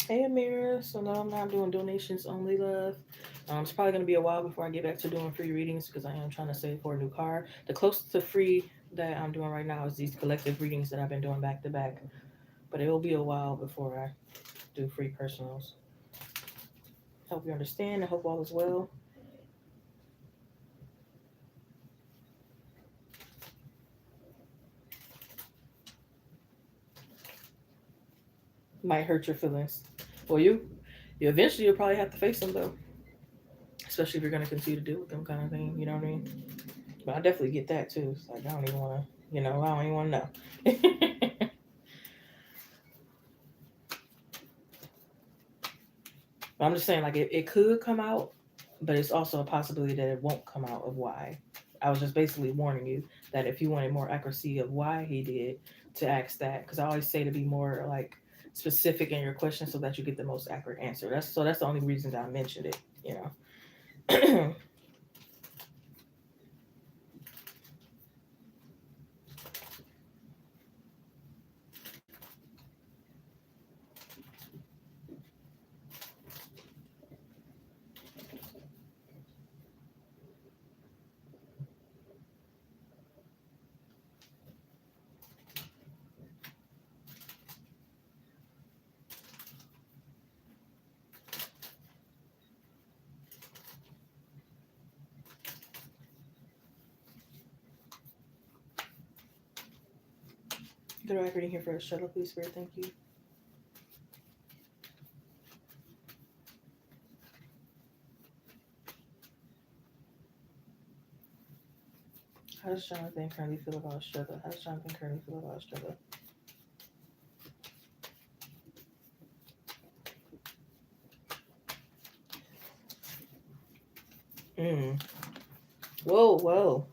Hey Amira, so no, I'm not doing donations only, love. It's probably gonna be a while before I get back to doing free readings because I am trying to save for a new car. The closest to free that I'm doing right now is these collective readings that I've been doing back to back, but it will be a while before I do free personals. Hope you understand. I hope all is well. Might hurt your feelings. Well, you eventually you'll probably have to face them though, especially if you're gonna continue to deal with them kind of thing. You know what I mean? But I definitely get that too. It's like I don't even want to, I don't even want to know. But I'm just saying, like, it could come out, but it's also a possibility that it won't come out of why. I was just basically warning you that if you wanted more accuracy of why he did, to ask that, because I always say to be more like specific in your question so that you get the most accurate answer. That's the only reason that I mentioned it. Get a record in here for a shuttle, please, Spirit. Thank you. How does Jonathan currently feel about struggle? How does Jonathan currently feel about struggle? Mm. Whoa, whoa.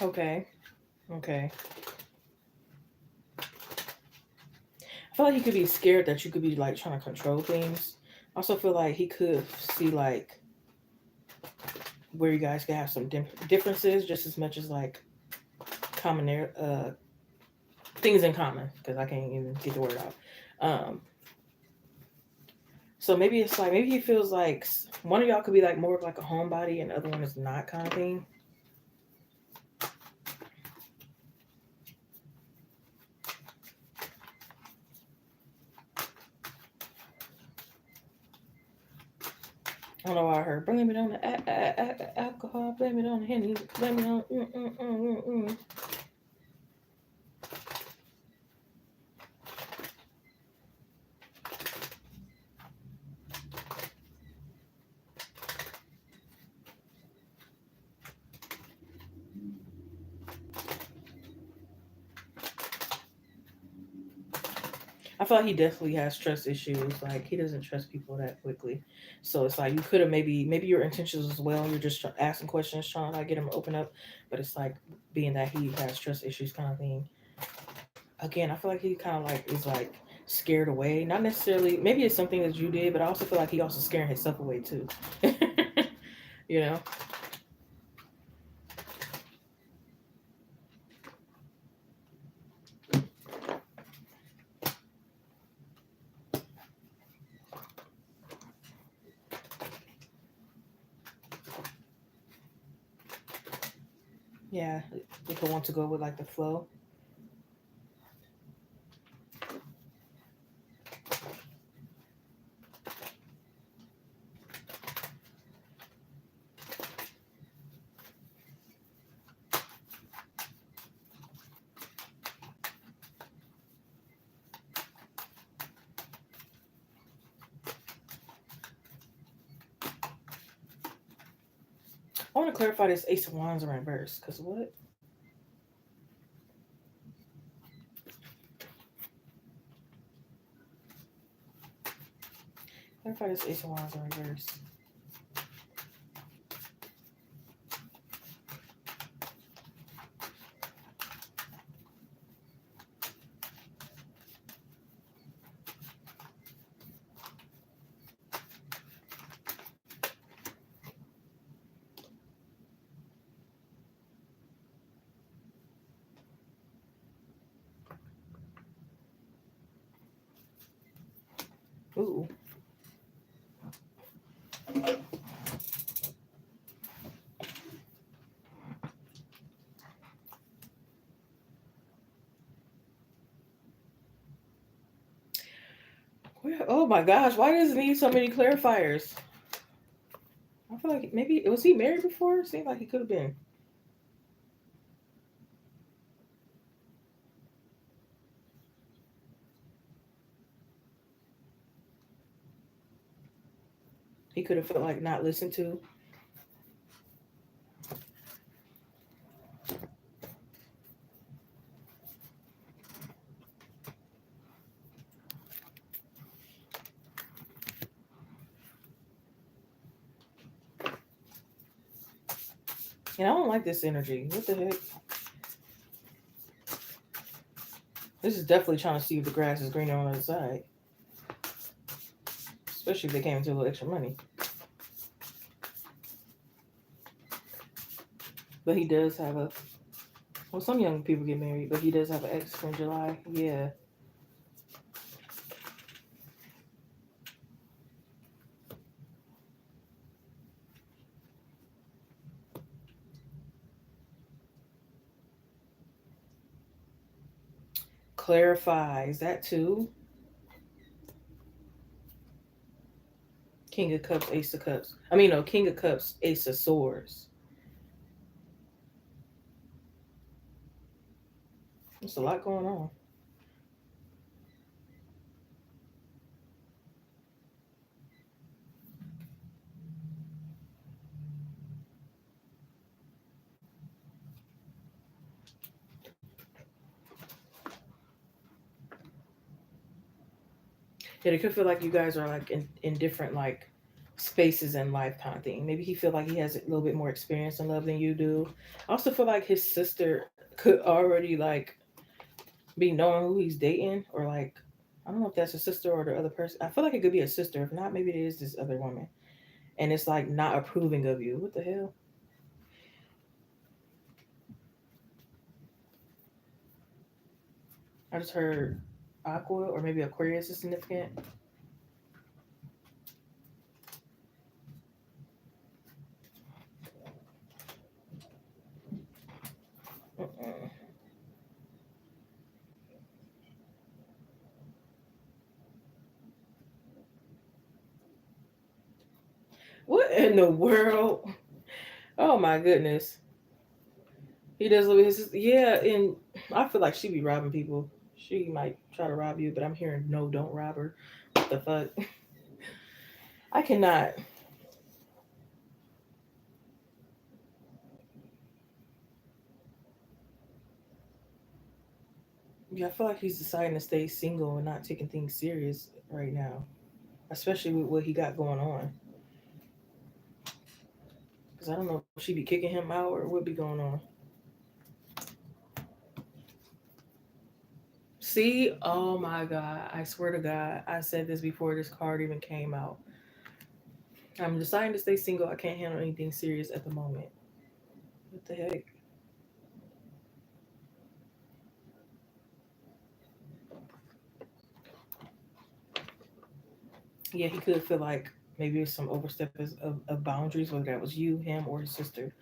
Okay. Okay. I feel like he could be scared that you could be like trying to control things. I also feel like he could see like where you guys could have some differences just as much as like common things in common because I can't even get the word out. Um, so maybe it's like maybe he feels like one of y'all could be like more of like a homebody and the other one is not kind of thing. I don't know why I heard blame it on the alcohol, blame it on the henny, blame it on. I feel like he definitely has trust issues. Like he doesn't trust people that quickly. So it's like you could have maybe your intentions as well. You're just asking questions, trying to like get him to open up. But it's like being that he has trust issues, kind of thing. Again, I feel like he kind of like is like scared away. Not necessarily. Maybe it's something that you did, but I also feel like he also scaring himself away too. you know. Yeah, they could want to go with like the flow. I want to clarify this Ace of Wands in reverse. Because what? Clarify this Ace of Wands in reverse. Ooh. Oh my gosh, why does it need so many clarifiers? I feel like maybe was he married before? Seemed like he could have been. He could have felt like not listened to. And I don't like this energy. What the heck? This is definitely trying to see if the grass is greener on the other side. Especially if they came into a little extra money. But he does have a. Well, some young people get married, but he does have an ex from July. Yeah. Clarifies that too. King of Cups, Ace of Cups. I mean, no, King of Cups, Ace of Swords. There's a lot going on. Yeah, it could feel like you guys are like in different like spaces in life kind of thing. Maybe he feel like he has a little bit more experience in love than you do. I also feel like his sister could already like be knowing who he's dating, or like I don't know if that's a sister or the other person. I feel like it could be a sister. If not, maybe it is this other woman, and it's like not approving of you. What the hell? I just heard Aqua or maybe Aquarius is significant. Mm-mm. What in the world? Oh my goodness. He does live with his sister. Yeah, and I feel like she be robbing people. She might try to rob you, but I'm hearing no, don't rob her. What the fuck? I cannot. Yeah, I feel like he's deciding to stay single and not taking things serious right now, especially with what he got going on. Because I don't know if she be kicking him out or what be going on. See, oh my God, I swear to God, I said this before this card even came out. I'm deciding to stay single. I can't handle anything serious at the moment. What the heck? Yeah, he could feel like maybe there's some oversteppers of boundaries, whether that was you, him, or his sister,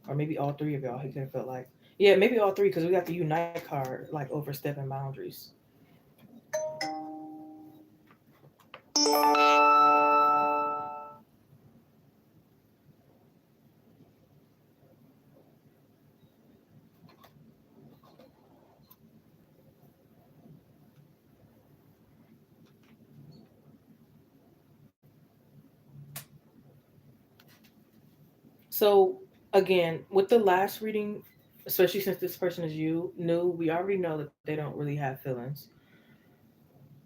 or maybe all three of y'all. He could have felt like, yeah, maybe all three, because we got the unite card, like overstepping boundaries. So Again, with the last reading, especially since this person is you new, we already know that they don't really have feelings,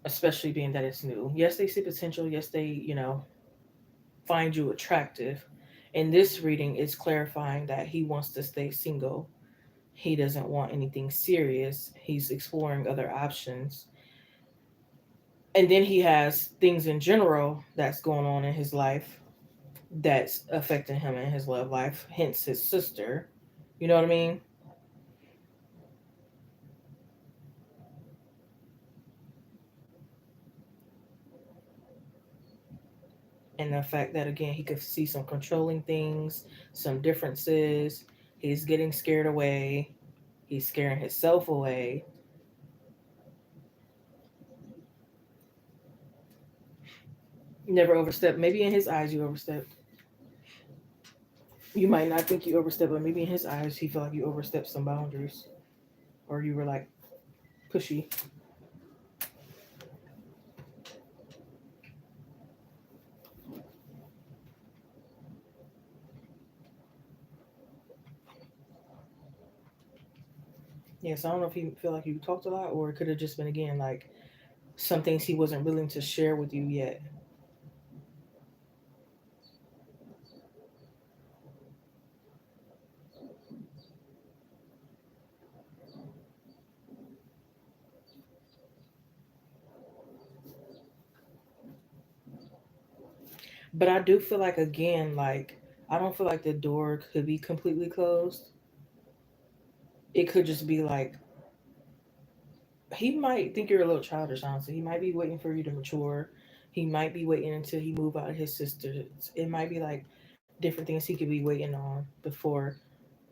especially being that it's new. Yes, they see potential. Yes, they, find you attractive. In this reading, it's clarifying that he wants to stay single. He doesn't want anything serious. He's exploring other options. And then he has things in general that's going on in his life that's affecting him in his love life, hence his sister. You know what I mean? And the fact that, again, he could see some controlling things, some differences. He's getting scared away. He's scaring himself away. Never overstepped. Maybe in his eyes, you overstepped. You might not think you overstepped, but maybe in his eyes, he felt like you overstepped some boundaries, or you were like pushy. Yeah, so I don't know if he feel like you talked a lot, or it could have just been, again, like some things he wasn't willing to share with you yet. But I do feel like, again, like I don't feel like the door could be completely closed. It could just be like he might think you're a little childish, honestly. He might be waiting for you to mature. He might be waiting until he move out of his sister's. It might be like different things he could be waiting on before.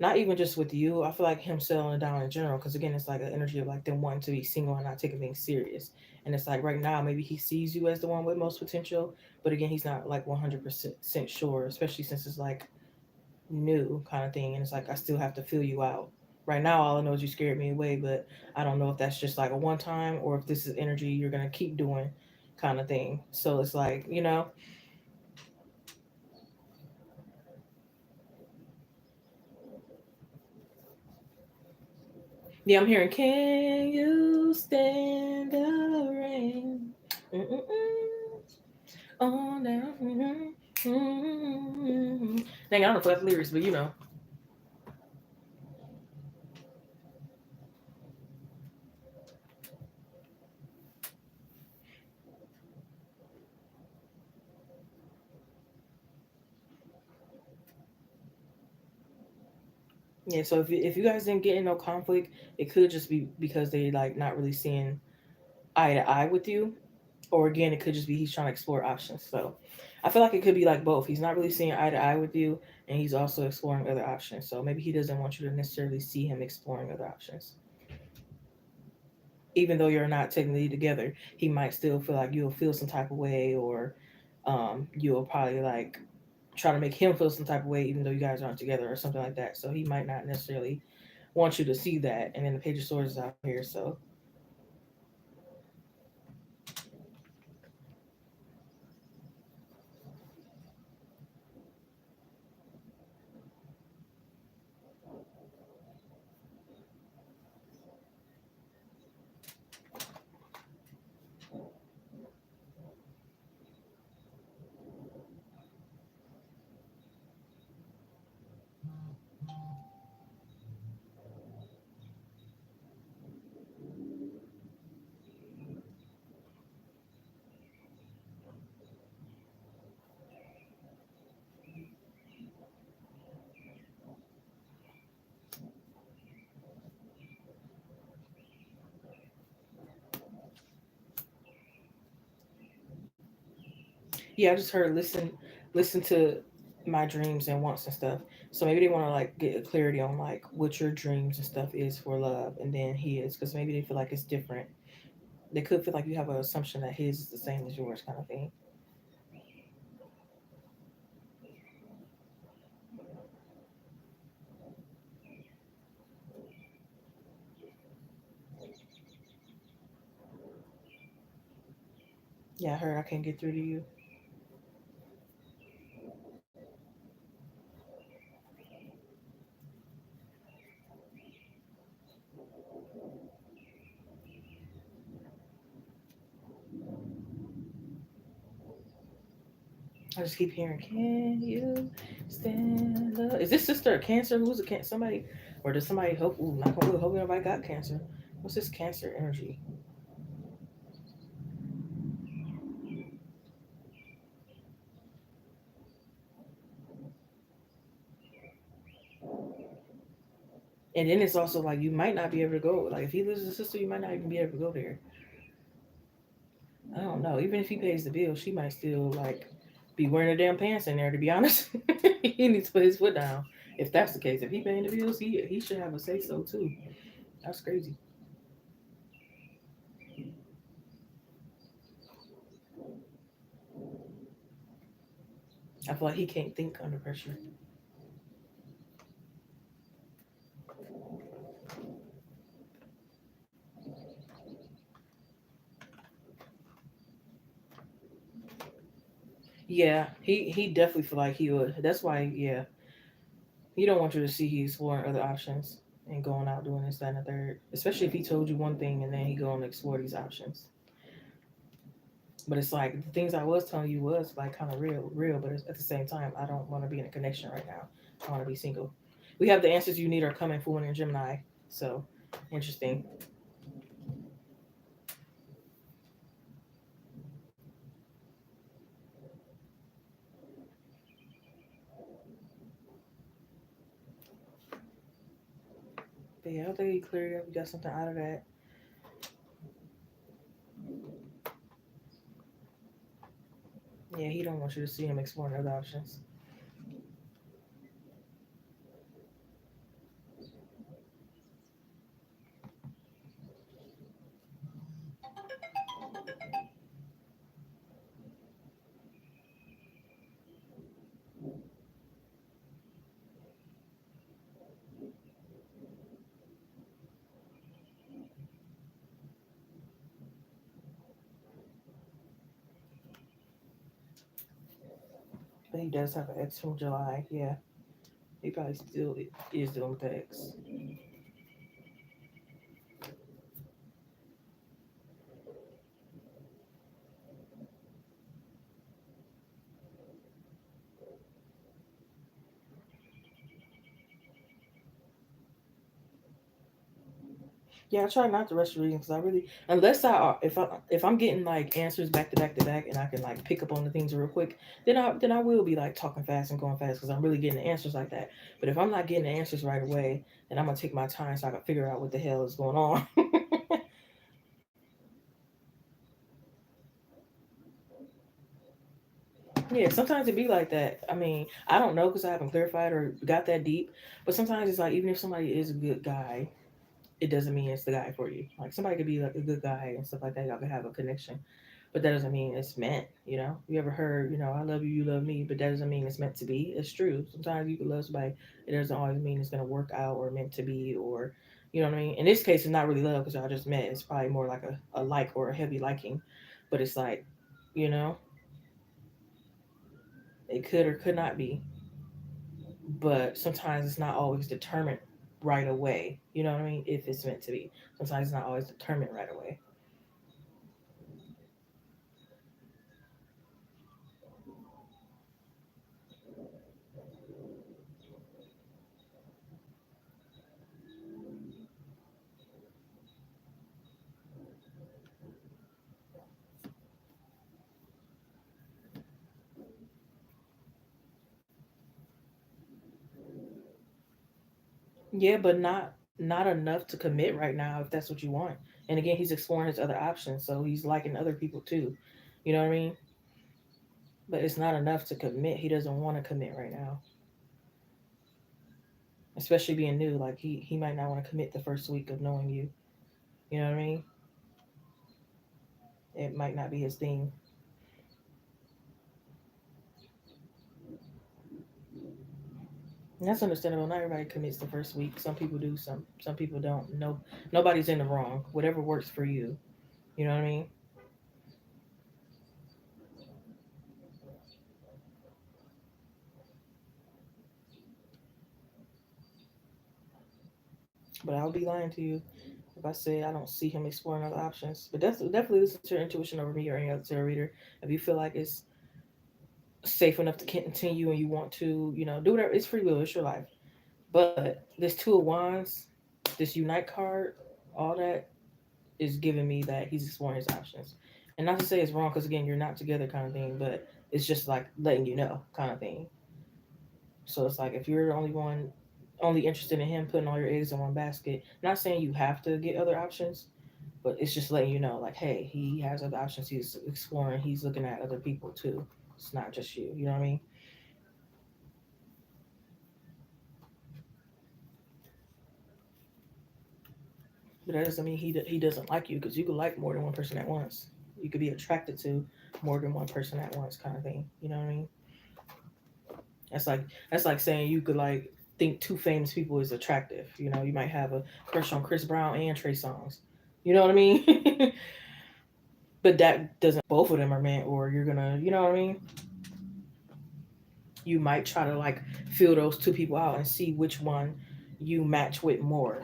Not even just with you. I feel like him settling down in general. Because again, it's like an energy of like them wanting to be single and not taking things serious. And it's like right now, maybe he sees you as the one with most potential. But again, he's not like 100% sure, especially since it's like new kind of thing. And it's like, I still have to feel you out. Right now, all I know is you scared me away, but I don't know if that's just like a one time or if this is energy you're going to keep doing kind of thing. So it's like, yeah, I'm hearing, can you stand the rain? Mm-mm-mm. On down. Mm-hmm. Mm-hmm. Dang, I don't know the lyrics, but Yeah, so if you guys didn't get in no conflict, it could just be because they like not really seeing eye to eye with you, or again, it could just be he's trying to explore options. So I feel like it could be like both. He's not really seeing eye to eye with you, and he's also exploring other options. So maybe he doesn't want you to necessarily see him exploring other options. Even though you're not technically together, he might still feel like you'll feel some type of way, or you'll probably like try to make him feel some type of way, even though you guys aren't together, or something like that. So he might not necessarily want you to see that. And then the Page of Swords is out here, so yeah, I just heard listen to my dreams and wants and stuff. So maybe they want to like get a clarity on like what your dreams and stuff is for love, and then his, because maybe they feel like it's different. They could feel like you have an assumption that his is the same as yours, kind of thing. Yeah, I heard I can't get through to you. I just keep hearing, "Can you stand up?" Is this sister a cancer? Who's a cancer? Somebody, or does somebody hope? Ooh, knock on wood. Hope nobody got cancer. What's this cancer energy? And then it's also like you might not be able to go. Like if he loses a sister, you might not even be able to go there. I don't know. Even if he pays the bill, she might still like be wearing her damn pants in there. To be honest, he needs to put his foot down. If that's the case, if he paying the bills, he should have a say so too. That's crazy. I feel like he can't think under pressure. Yeah, he definitely feel like he would. That's why, yeah, he don't want you to see he's exploring other options and going out doing this, that, and the third. Especially if he told you one thing and then he go and explore these options. But it's like the things I was telling you was like kind of real. But at the same time, I don't want to be in a connection right now. I want to be single. We have the answers you need are coming for in Gemini. So interesting. But yeah, I think he cleared up. We got something out of that. Yeah, he don't want you to see him exploring other options. But he does have an ex from July. Yeah, he probably still is dealing with the ex. Yeah, I try not to rush the reading because I really, unless if I'm getting like answers back to back to back and I can like pick up on the things real quick, then I will be like talking fast and going fast because I'm really getting the answers like that. But if I'm not getting the answers right away, then I'm gonna take my time so I can figure out what the hell is going on. Yeah, sometimes it be like that. I mean, I don't know because I haven't clarified or got that deep. But sometimes it's like even if somebody is a good guy, it doesn't mean it's the guy for you. Like somebody could be like a good guy and stuff like that. Y'all could have a connection, but that doesn't mean it's meant. You ever heard, I love you, you love me, but that doesn't mean it's meant to be. It's true. Sometimes you can love somebody. It doesn't always mean it's gonna work out or meant to be or, you know what I mean. In this case, it's not really love because y'all just met. It's probably more like a like or a heavy liking, but it's like, you know, it could or could not be. But sometimes it's not always determined right away. You know what I mean? If it's meant to be, sometimes it's not always determined right away. Yeah, but not enough to commit right now if that's what you want. And again, he's exploring his other options, so he's liking other people too. You know what I mean? But it's not enough to commit. He doesn't want to commit right now, especially being new. Like he might not want to commit the first week of knowing you. You know what I mean? It might not be his thing. And that's understandable. Not everybody commits the first week. Some people do. Some people don't. No, nobody's in the wrong. Whatever works for you. You know what I mean? But I would be lying to you if I say I don't see him exploring other options. But that's definitely listen to your intuition over me or any other tarot reader. If you feel like it's safe enough to continue and you want to, do whatever. It's free will. It's your life. But this two of wands, this unite card, all that is giving me that he's exploring his options. And not to say it's wrong, because again, you're not together kind of thing, but it's just like letting you know kind of thing. So it's like if you're the only one, only interested in him putting all your eggs in one basket, not saying you have to get other options, but it's just letting you know, like, hey, he has other options. He's exploring. He's looking at other people too. It's not just you. You know what I mean? But that doesn't mean he doesn't like you, because you could like more than one person at once. You could be attracted to more than one person at once, kind of thing. You know what I mean? That's like saying you could like think two famous people is attractive. You might have a crush on Chris Brown and Trey Songz. You know what I mean? But that doesn't both of them are meant, or you're gonna, you know what I mean? You might try to like feel those two people out and see which one you match with more.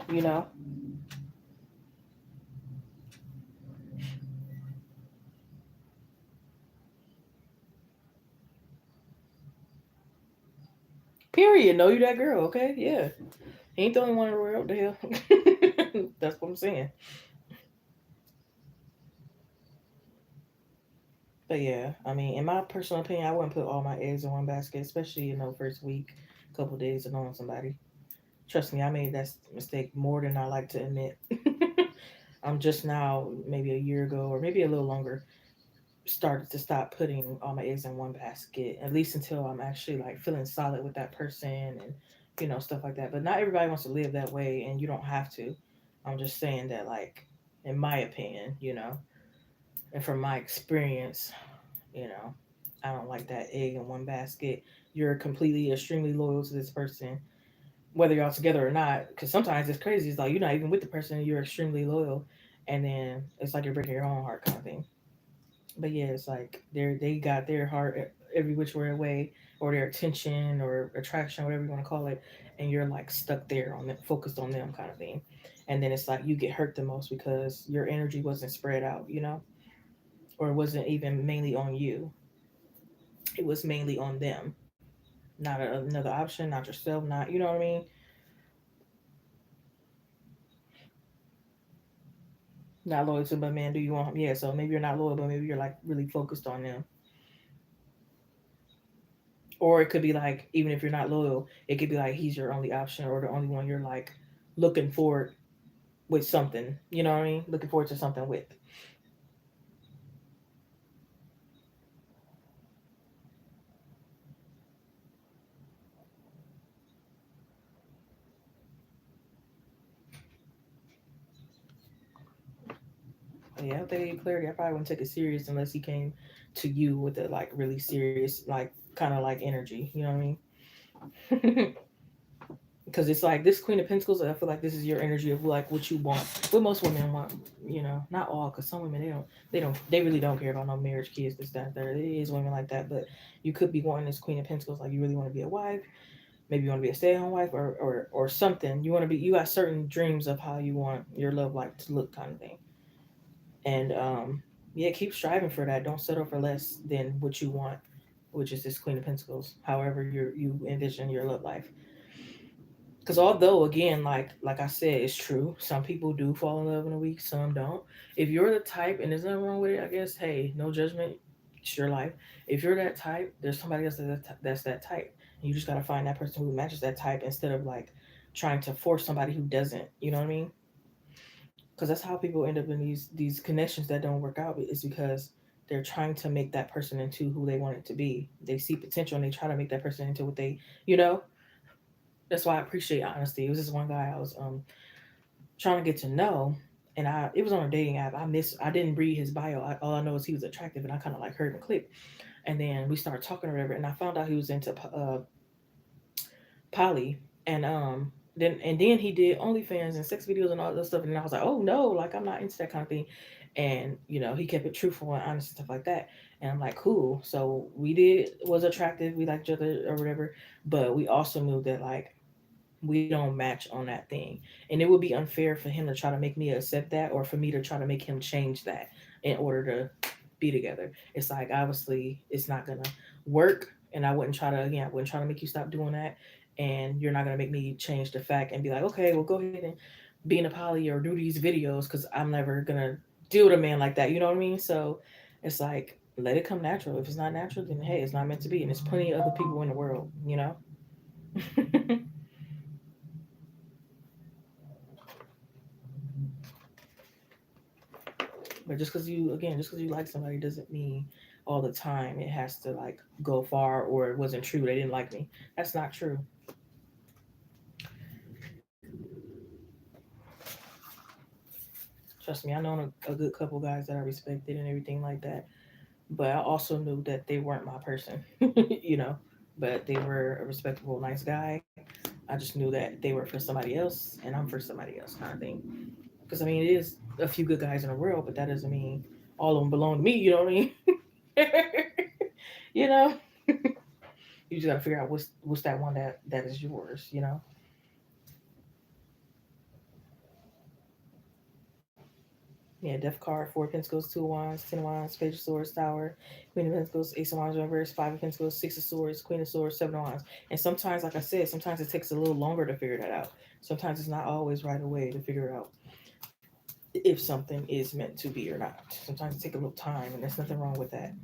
Period. Know you that girl, okay? Yeah. Ain't the only one in the world. The hell. That's what I'm saying. But yeah, I mean, in my personal opinion, I wouldn't put all my eggs in one basket, especially first week, couple days of knowing somebody. Trust me, I made that mistake more than I like to admit. I'm just now, maybe a year ago or maybe a little longer, started to stop putting all my eggs in one basket, at least until I'm actually like feeling solid with that person and stuff like that. But not everybody wants to live that way, and you don't have to. I'm just saying that, like, in my opinion, and from my experience, you know, I don't like that egg in one basket. You're completely, extremely loyal to this person, whether y'all together or not. Because sometimes it's crazy. It's like you're not even with the person, you're extremely loyal, and then it's like you're breaking your own heart, kind of thing. But yeah, it's like they got their heart every which way, or their attention or attraction, whatever you want to call it, and you're like stuck there on them, focused on them, kind of thing. And then it's like you get hurt the most because your energy wasn't spread out, or it wasn't even mainly on you. It was mainly on them, not another option, not yourself, not, you know what I mean? Not loyal to, but man, do you want? Yeah, so maybe you're not loyal, but maybe you're like really focused on them. Or it could be like, even if you're not loyal, it could be like he's your only option, or the only one you're like looking forward with something. You know what I mean? Looking forward to something with. But yeah, if they gave clarity, I probably wouldn't take it serious unless he came to you with a like really serious, like kind of like energy. You know what I mean? Because it's like this Queen of Pentacles. I feel like this is your energy of like what you want, what most women want. Not all, because some women they really don't care about no marriage, kids, this, that, there. It is women like that, but you could be wanting this Queen of Pentacles, like you really want to be a wife. Maybe you want to be a stay-at-home wife, or something. You got certain dreams of how you want your love life to look, kind of thing. And yeah, keep striving for that. Don't settle for less than what you want, which is this Queen of Pentacles. However, you envision your love life. Because although, again, like I said, it's true. Some people do fall in love in a week, some don't. If you're the type, and there's nothing wrong with it, I guess. Hey, no judgment. It's your life. If you're that type, there's somebody else that's that type. And you just gotta find that person who matches that type, instead of like trying to force somebody who doesn't. You know what I mean? Because that's how people end up in these connections that don't work out. Is because they're trying to make that person into who they want it to be. They see potential and they try to make that person into what they, you know. That's why I appreciate honesty. It was this one guy I was trying to get to know, and it was on a dating app. I didn't read his bio. All I know is he was attractive, and I kind of like heard him click. And then we started talking or whatever, and I found out he was into poly, and then he did OnlyFans and sex videos and all that stuff. And I was like, oh no, like I'm not into that kind of thing. And he kept it truthful and honest and stuff like that. And I'm like, cool. So we did was attractive. We liked each other or whatever, but we also knew that like we don't match on that thing. And it would be unfair for him to try to make me accept that, or for me to try to make him change that in order to be together. It's like, obviously it's not gonna work, and I wouldn't try to make you stop doing that, and you're not gonna make me change the fact and be like, okay, well go ahead and be in a poly or do these videos because I'm never gonna deal with a man like that. You know what I mean? So it's like let it come natural. If it's not natural, then hey, it's not meant to be. And there's plenty of other people in the world, you know. But just because you like somebody doesn't mean all the time it has to like go far or it wasn't true. They didn't like me. That's not true. Trust me, I know a good couple guys that I respected and everything like that. But I also knew that they weren't my person, you know. But they were a respectable, nice guy. I just knew that they were for somebody else and I'm for somebody else, kind of thing. Because I mean, it is a few good guys in the world, but that doesn't mean all of them belong to me. You know what I mean? You know, you just gotta figure out what's that one that is yours. You know. Yeah, Death card, four of pentacles, two of wands, 10 of wands, page of swords, tower, queen of pentacles, ace of wands, reverse, five of pentacles, six of swords, queen of swords, seven of wands. And sometimes, like I said, sometimes it takes a little longer to figure that out. Sometimes it's not always right away to figure out if something is meant to be or not. Sometimes it takes a little time, and there's nothing wrong with that.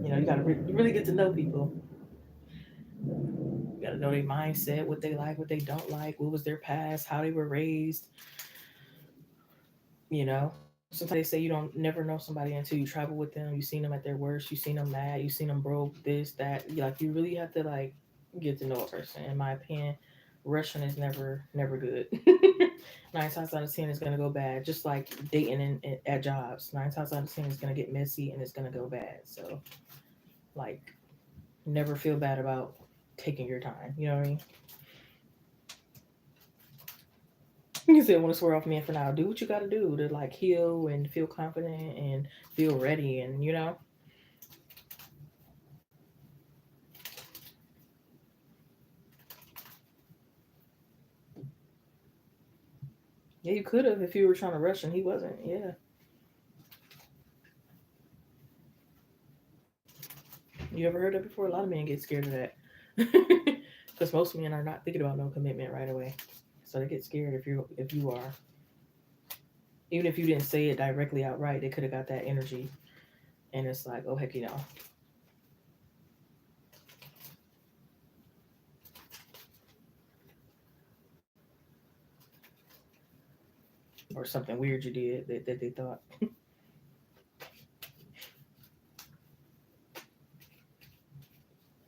You know, you gotta really get to know people. You gotta know their mindset, what they like, what they don't like, what was their past, how they were raised. You know, sometimes they say you don't never know somebody until you travel with them. You seen them at their worst. You seen them mad. You seen them broke. This, that. Like you really have to like get to know a person. In my opinion, rushing is never good. 9 times out of 10 is gonna go bad. Just like dating at jobs. 9 times out of 10 is gonna get messy and it's gonna go bad. So like, never feel bad about taking your time. You know what I mean? You said want to swear off men for now. Do what you got to do to like heal and feel confident and feel ready, and you know. Yeah, you could have if you were trying to rush and he wasn't. Yeah. You ever heard that before? A lot of men get scared of that. Because most men are not thinking about no commitment right away. So they get scared if you are. Even if you didn't say it directly outright, they could have got that energy. And it's like, oh heck, you know. Or something weird you did that they thought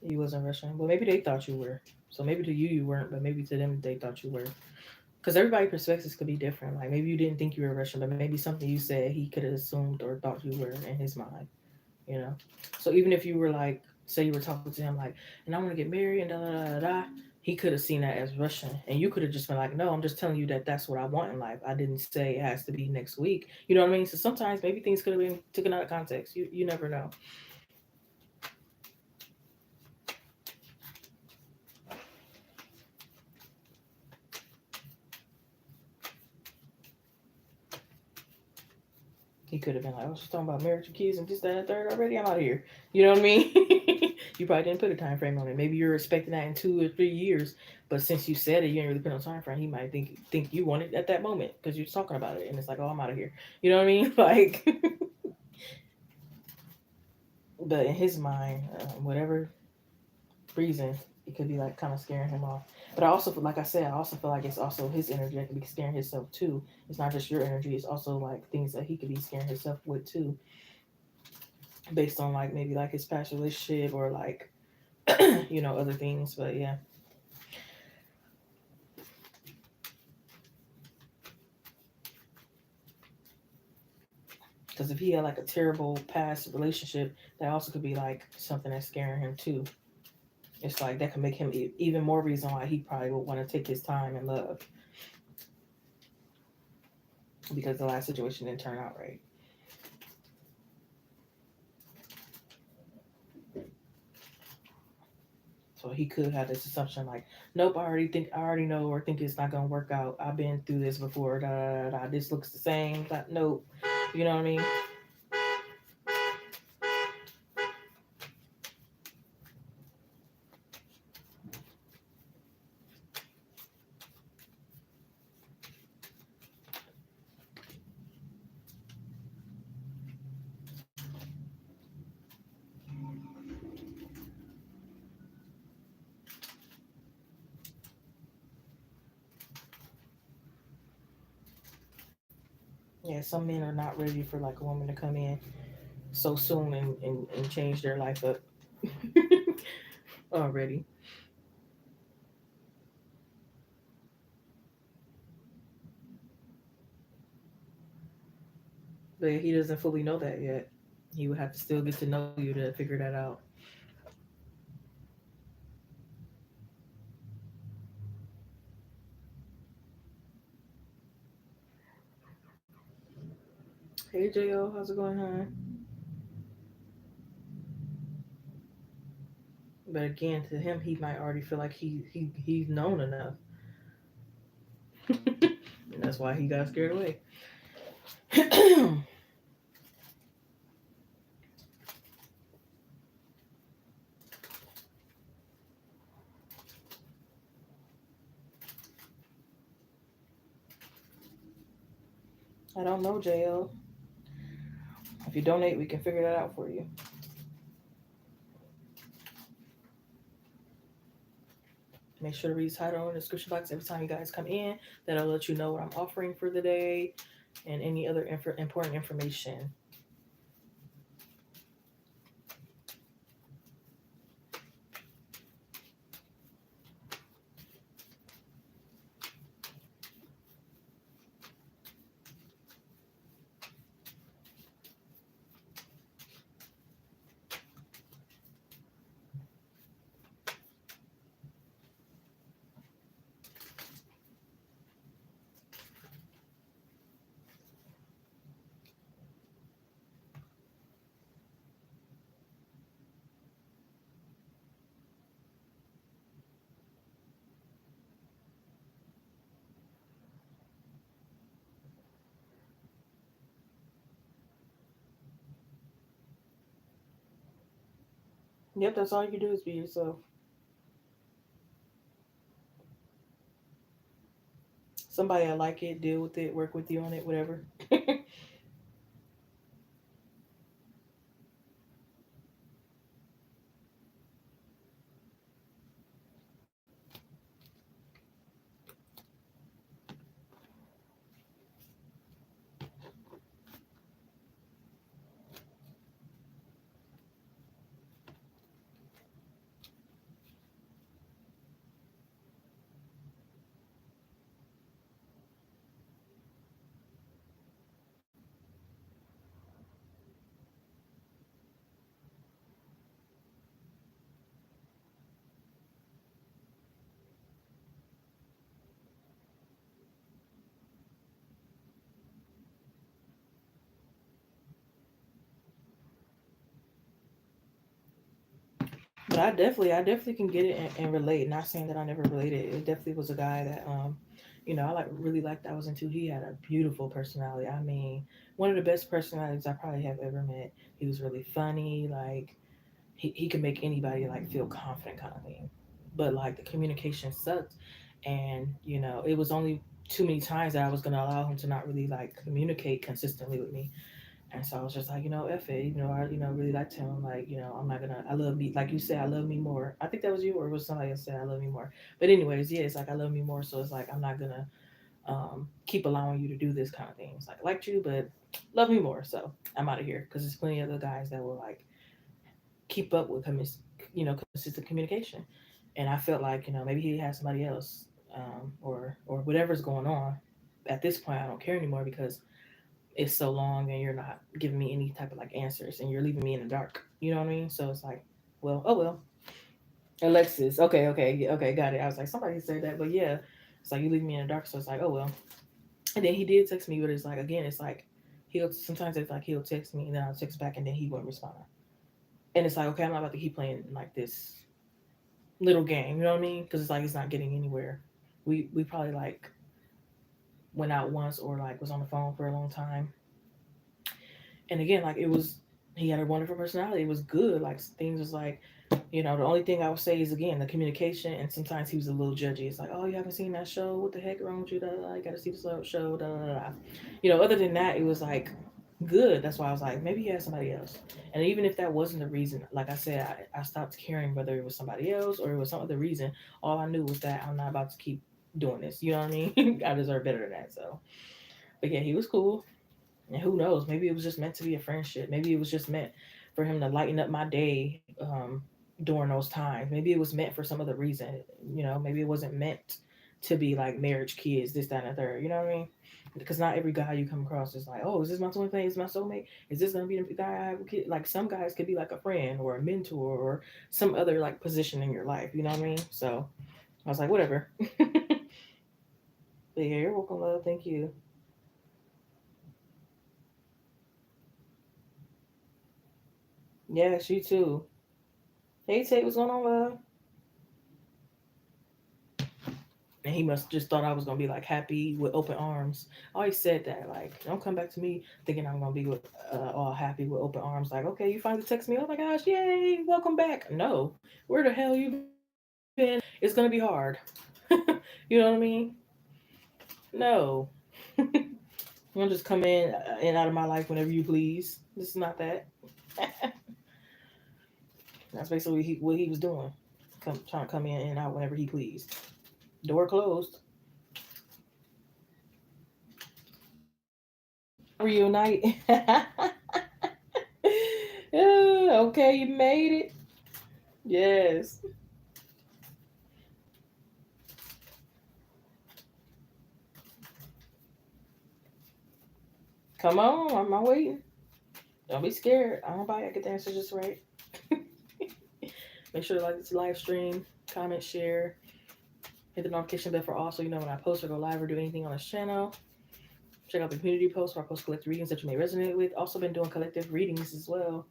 you wasn't rushing. Well, maybe they thought you were. So maybe to you weren't, but maybe to them they thought you were. Because everybody's perspectives could be different. Like maybe you didn't think you were Russian, but maybe something you said he could have assumed or thought you were in his mind. You know. So even if you were like, say you were talking to him like, and I want to get married and da da da da, da, he could have seen that as Russian, and you could have just been like, no, I'm just telling you that that's what I want in life. I didn't say it has to be next week. You know what I mean? So sometimes maybe things could have been taken out of context. You never know. He could have been like, I was just talking about marriage and kids and this, that, and the third already. I'm out of here. You know what I mean? You probably didn't put a time frame on it. Maybe you're expecting that in 2 or 3 years, but since you said it, you didn't really put no time frame. He might think you want it at that moment because you're talking about it, and it's like, oh, I'm out of here. You know what I mean? Like, but in his mind, whatever reason, it could be like kind of scaring him off. But I also, like I said, I also feel like it's also his energy that could be scaring himself too. It's not just your energy; it's also like things that he could be scaring himself with too, based on like maybe like his past relationship or like other things. But yeah, because if he had like a terrible past relationship, that also could be like something that's scaring him too. It's like that could make him even more reason why he probably would want to take his time and love, because the last situation didn't turn out right. So he could have this assumption like, nope, I already know or think it's not gonna work out. I've been through this before. Da da da da. This looks the same. Nope. You know what I mean? Yeah, some men are not ready for like a woman to come in so soon and change their life up already. But he doesn't fully know that yet. He would have to still get to know you to figure that out. Hey Jo, how's it going, hon? But again, to him, he might already feel like he's known enough, and that's why he got scared away. I don't know, Jo. If you donate, we can figure that out for you. Make sure to read the title in the description box every time you guys come in. That'll let you know what I'm offering for the day and any other important information. Yep, that's all you can do is be yourself. Somebody I like it, deal with it, work with you on it, whatever. But I definitely can get it and relate. Not saying that I never related. It definitely was a guy that, I like really liked. I was into. He had a beautiful personality. I mean, one of the best personalities I probably have ever met. He was really funny. Like he could make anybody like feel confident, kind of thing. But like the communication sucked, and it was only too many times that I was gonna allow him to not really like communicate consistently with me. And so I was just like, F it. I really liked him. Like, I'm not gonna. I love me. Like you said, I love me more. I think that was you, or was somebody else said I love me more. But anyways, yeah, it's like I love me more. So it's like I'm not gonna keep allowing you to do this kind of thing. It's like I liked you, but love me more. So I'm out of here because there's plenty of other guys that will like keep up with consistent communication. And I felt like maybe he has somebody else, or whatever's going on. At this point, I don't care anymore because it's so long and you're not giving me any type of like answers and you're leaving me in the dark. You know what I mean? So it's like, well, oh well. Alexis, okay, okay, yeah, okay, got it. I was like, somebody said that, but yeah, it's like you leave me in the dark. So it's like, oh well. And then he did text me, but it's like again, it's like he'll sometimes it's like he'll text me and then I'll text back and then he won't respond. And it's like, okay, I'm not about to keep playing like this little game. You know what I mean? Because it's like it's not getting anywhere. We probably like went out once or like was on the phone for a long time. And again, like it was, he had a wonderful personality. It was good. Like things was like, the only thing I would say is again the communication. And sometimes he was a little judgy. It's like, oh, you haven't seen that show? What the heck wrong with you? Da, da, da. You got to see this show. Da, da, da. Other than that, it was like good. That's why I was like, maybe he had somebody else. And even if that wasn't the reason, like I said, I stopped caring whether it was somebody else or it was some other reason. All I knew was that I'm not about to keep doing this. You know what I mean? I deserve better than that. So, but yeah, he was cool. And who knows? Maybe it was just meant to be a friendship. Maybe it was just meant for him to lighten up my day during those times. Maybe it was meant for some other reason. Maybe it wasn't meant to be like marriage, kids, this, that, and the third. You know what I mean? Because not every guy you come across is like, oh, is this my twin flame? Is this my soulmate? Is this gonna be the guy I have a kid? Like some guys could be like a friend or a mentor or some other like position in your life. You know what I mean? So I was like, whatever. But yeah, you're welcome, love. Thank you. Yeah, she too. Hey, Tate, what's going on, love? And he must just thought I was gonna be like happy with open arms. I always said that, like, don't come back to me thinking I'm gonna be all happy with open arms. Like, okay, you finally text me. Oh my gosh, yay, welcome back. No, where the hell you been? It's gonna be hard. You know what I mean? No, you don't just come in and out of my life whenever you please. This is not that. That's basically what he was doing. Trying to come in and out whenever he pleased. Door closed. Reunite. Okay, you made it. Yes. Come on, I'm waiting. Don't be scared. I don't bite. I get the answer just right. Make sure to like this live stream, comment, share, hit the notification bell for all so you know when I post or go live or do anything on this channel. Check out the community post where I post collective readings that you may resonate with. Also been doing collective readings as well.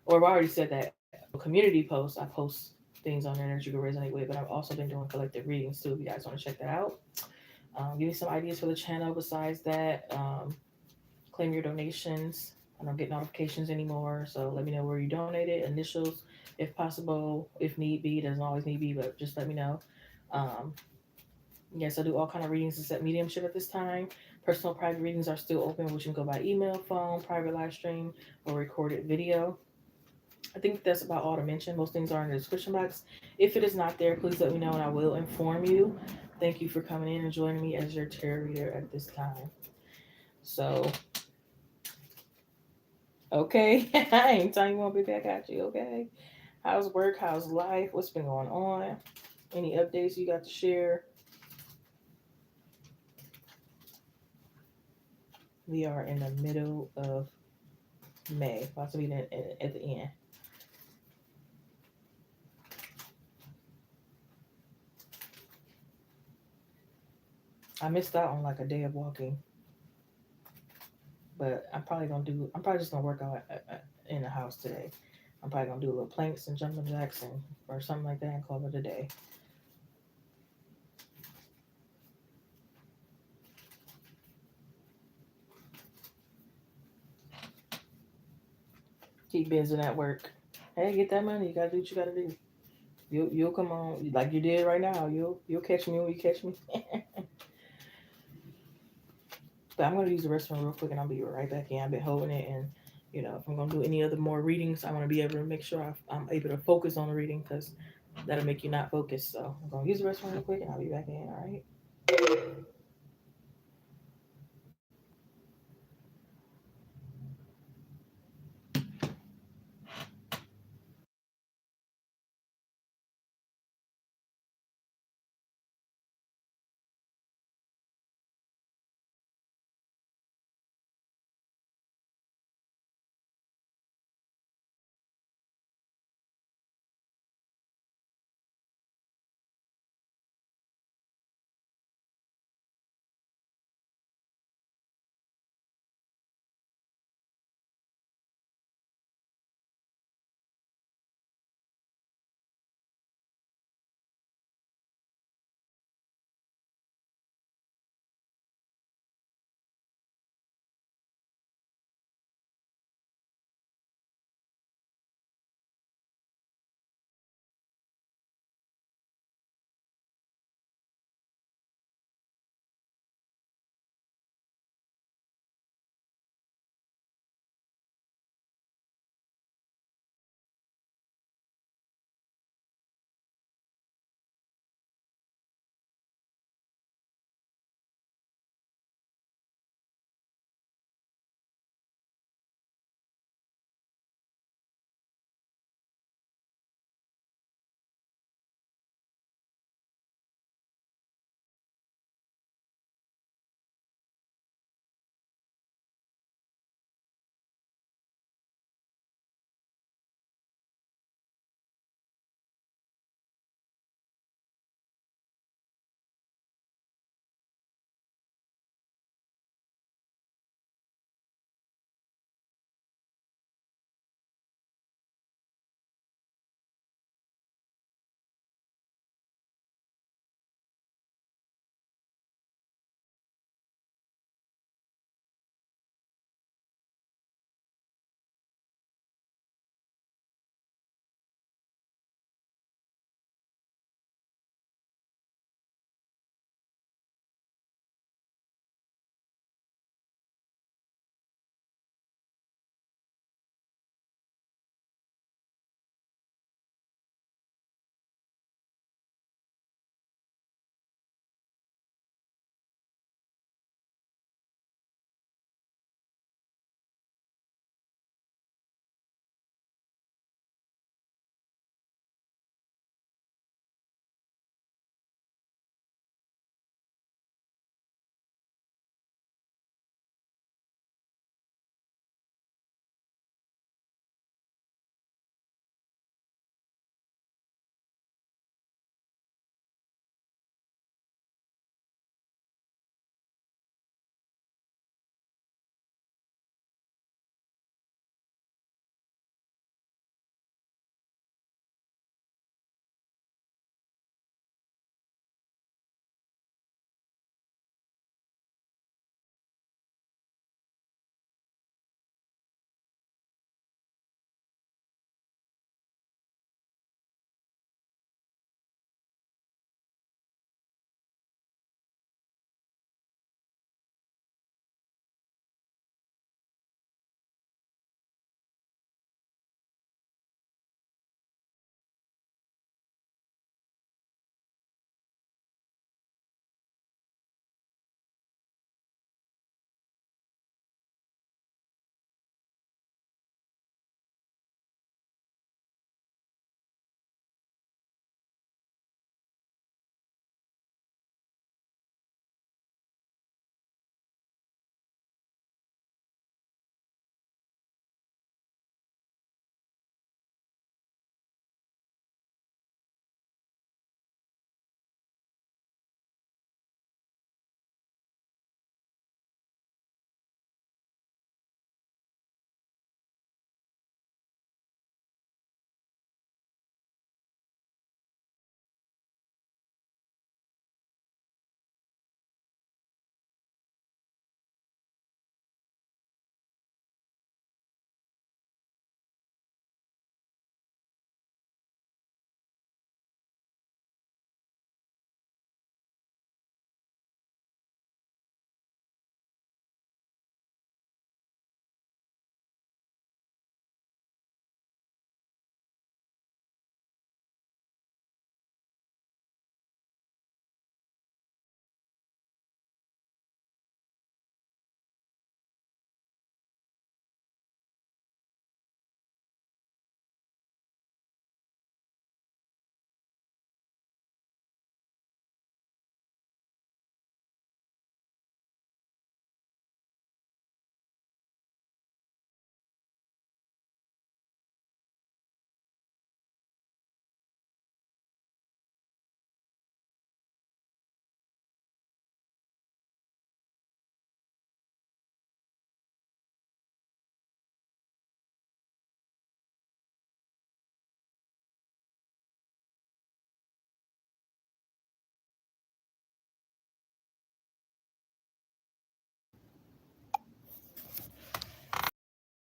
Or I've already said that. Community posts, I post things on there that you can resonate with, but I've also been doing collective readings too if you guys want to check that out. Give me some ideas for the channel besides that. Claim your donations. I don't get notifications anymore, so let me know where you donated, initials, if possible, if need be. Doesn't always need be, but just let me know. Um, yes, I do all kind of readings except mediumship at this time. Personal private readings are still open, which can go by email, phone, private live stream, or recorded video. I think that's about all to mention. Most things are in the description box. If it is not there, please let me know and I will inform you. Thank you for coming in and joining me as your tarot reader at this time. So, okay. Anytime you want to be back at you, okay? How's work? How's life? What's been going on? Any updates you got to share? We are in the middle of May, about to be at the end. I missed out on like a day of walking, but I'm probably just gonna work out in the house today. I'm probably gonna do a little planks and jumping jacks or something like that and call it a day. Keep busy at work. Hey, get that money. You gotta do what you gotta do. You'll come on like you did right now. You'll catch me when you catch me. But I'm gonna use the restroom real quick and I'll be right back in. I've been holding it and if I'm gonna do any other more readings, I want to be able to make sure I'm able to focus on the reading because that'll make you not focus. So I'm gonna use the restroom real quick and I'll be back in. All right.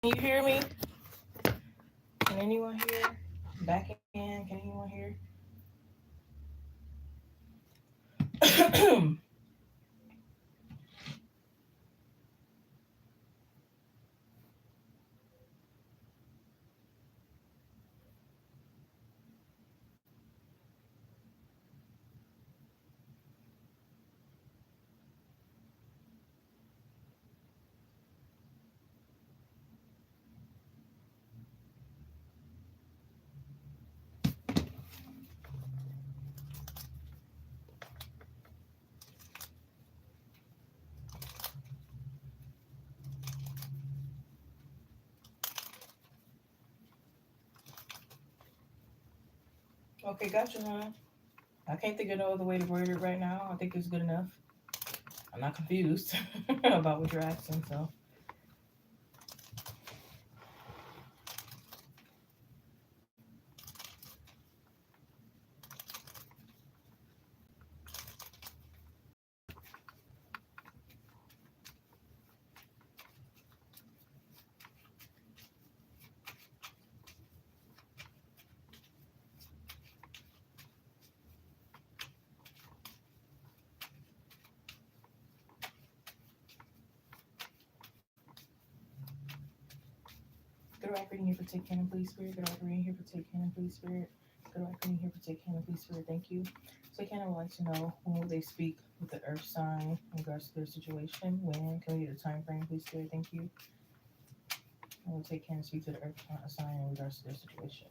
Can you hear me? Can anyone hear? Back in. Can anyone hear? Okay, gotcha, huh? I can't think of no other way to word it right now. I think it's good enough. I'm not confused about what you're asking, so good right reading here for take hand and please spirit. Good right reading here for take hand and please spirit. Good right reading here for take hand and please spirit. Thank you. Take hand would like to know when will they speak with the earth sign in regards to their situation. When can we get a time frame, please spirit? Thank you. And we'll take hand and speak to the earth sign in regards to their situation.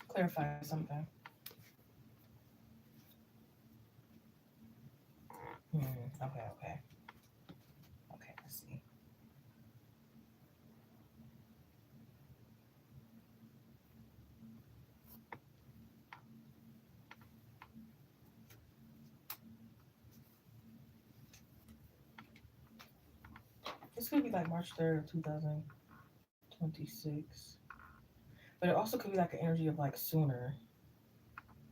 Clarify something. Okay, okay, okay. I see. This could be like March 3rd of 2026. But it also could be like an energy of like sooner.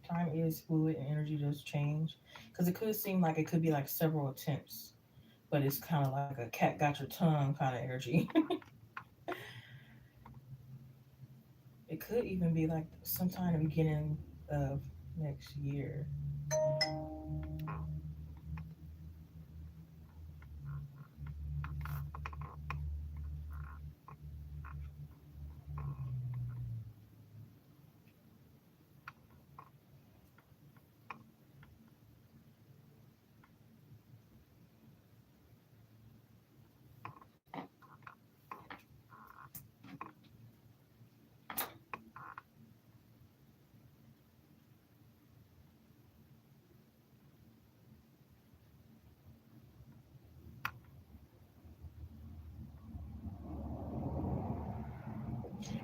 Time is fluid and energy does change. Because it could seem like it could be like several attempts, but it's kind of like a cat got your tongue kind of energy. It could even be like sometime in the beginning of next year.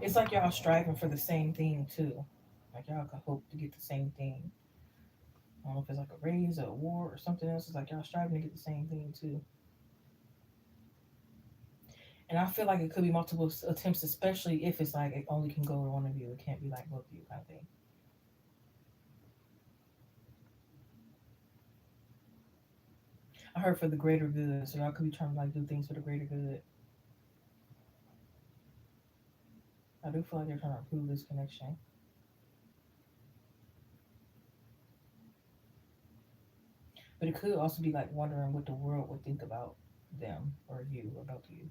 It's like y'all striving for the same thing too. Like y'all can hope to get the same thing. I don't know if it's like a raise or a war or something else. It's like y'all striving to get the same thing too. And I feel like it could be multiple attempts, especially if it's like it only can go to one of you. It can't be like both of you kind of thing. I heard for the greater good, so y'all could be trying to like do things for the greater good. I do feel like they're trying to improve this connection, but it could also be like wondering what the world would think about them or you about you,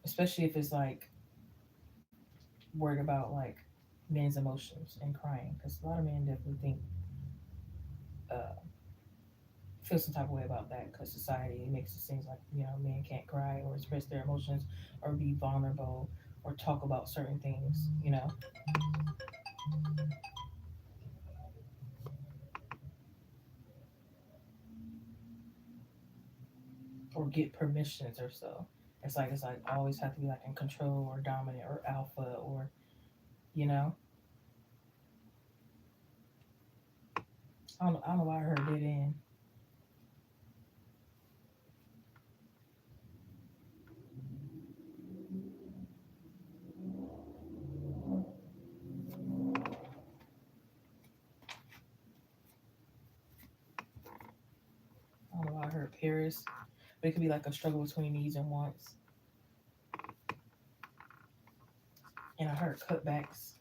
especially if it's like worried about like men's emotions and crying, because a lot of men definitely think uh, feel some type of way about that because society makes it seem like men can't cry or express their emotions or be vulnerable or talk about certain things. or get permissions or so. It's like always have to be like in control or dominant or alpha or you know. I don't know why I heard it in. I don't know why I heard Paris, but it could be like a struggle between needs and wants. And I heard cutbacks.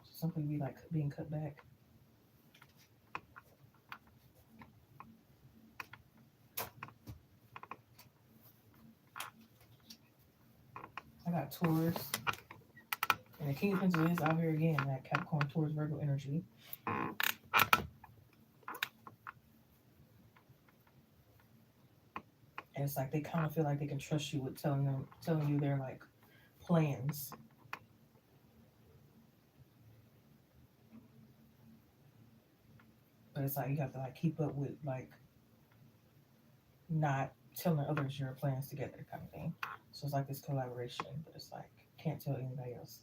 Something be like being cut back. I got Taurus. And the King of Pentacles is out here again, that Capricorn, Taurus, Virgo energy. And it's like they kind of feel like they can trust you with telling you their like plans. But it's like you have to like keep up with like not telling others your plans together kind of thing. So it's like this collaboration, but it's like can't tell anybody else.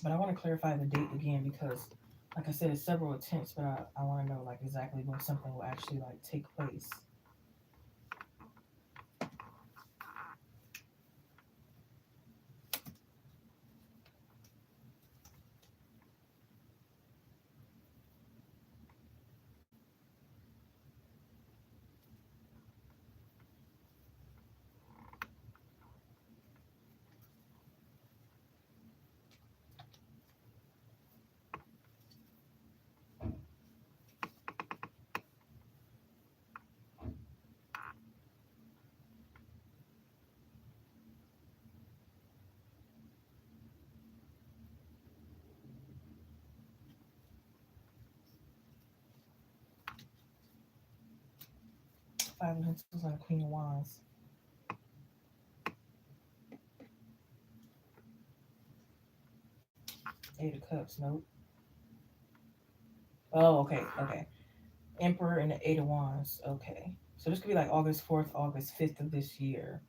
But I want to clarify the date again because like I said, it's several attempts, but I want to know like exactly when something will actually like take place. 5 of Pentacles and the Queen of Wands. Eight of Cups, nope. Oh, okay, okay. Emperor and the Eight of Wands, okay. So this could be like August 4th, August 5th of this year.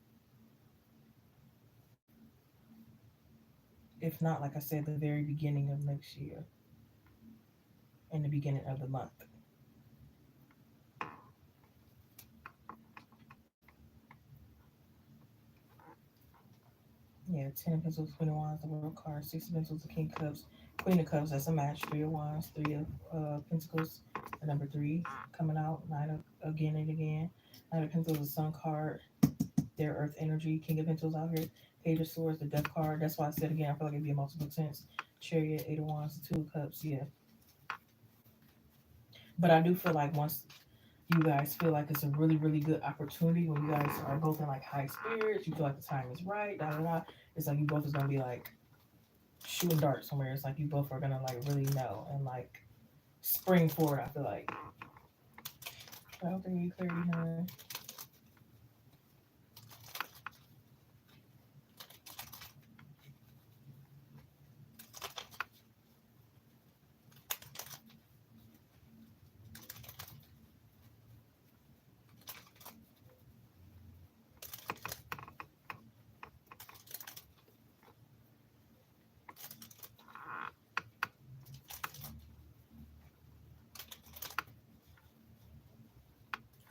If not, like I said, the very beginning of next year. In the beginning of the month. Yeah, Ten of Pentacles, Queen of Wands, the World card, Six of Pentacles, the King of Cups, Queen of Cups, that's a match. Three of Wands, Three of Pentacles, the number three coming out. Nine of again and again. Nine of Pentacles, the Sun card, their Earth energy. King of Pentacles out here. Page of Swords, the Death card. That's why I said again, I feel like it'd be a multiple sense. Chariot, Eight of Wands, the Two of Cups, yeah. But I do feel like once you guys feel like it's a really, really good opportunity when you guys are both in like high spirits, you feel like the time is right, da da da. It's like you both is gonna be like shooting darts somewhere. It's like you both are gonna like really know and like spring forward. I feel like. I don't think you clarity, honey.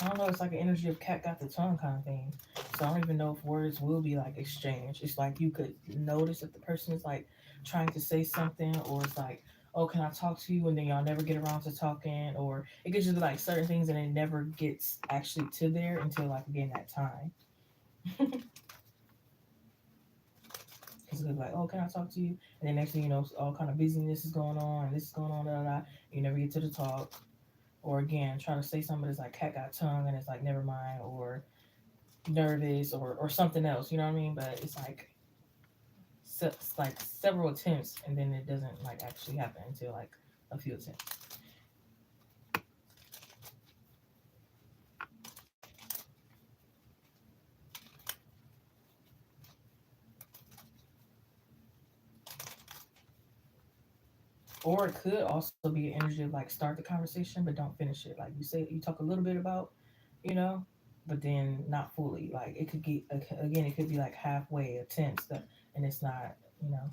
I don't know. It's like an energy of cat got the tongue kind of thing. So I don't even know if words will be like exchanged. It's like you could notice if the person is like trying to say something, or it's like, oh, can I talk to you? And then y'all never get around to talking, or it could just be like certain things and it never gets actually to there until like again that time. Because it could be like, oh, can I talk to you? And then next thing you know, all kind of busyness is going on, and this is going on, da da da. You never get to the talk. Or again, try to say something that's like cat got tongue, and it's like never mind, or nervous, or something else. You know what I mean? But it's like several attempts, and then it doesn't like actually happen until like a few attempts. Or it could also be an energy of like start the conversation but don't finish it. Like you talk a little bit about, you know, but then not fully. Like it could get again, it could be like halfway attempts that, and it's not, you know.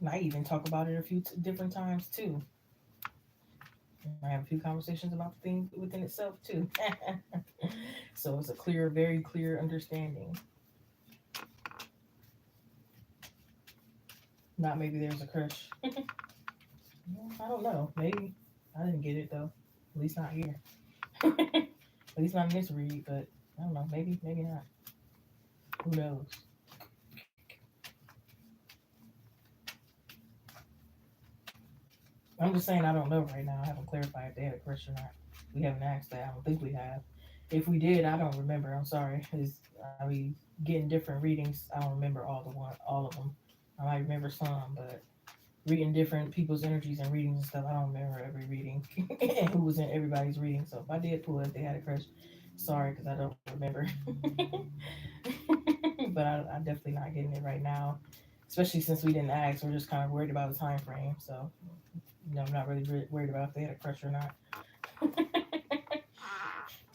Might even talk about it a few different times too. I have a few conversations about the thing within itself too. So it's a clear, very clear understanding. Not maybe there's a crush. I don't know. Maybe I didn't get it though. At least not here. At least not in this read. But I don't know. Maybe, maybe not. Who knows? I'm just saying I don't know right now. I haven't clarified if they had a crush or not. We haven't asked that. I don't think we have. If we did, I don't remember. I'm sorry. I mean, getting different readings. I don't remember all of them. I might remember some, but reading different people's energies and readings and stuff, I don't remember every reading and who was in everybody's reading. So if I did pull it, they had a crush. Sorry, because I don't remember. But I'm definitely not getting it right now, especially since we didn't ask. We're just kind of worried about the time frame. So I'm not really worried about if they had a crush or not.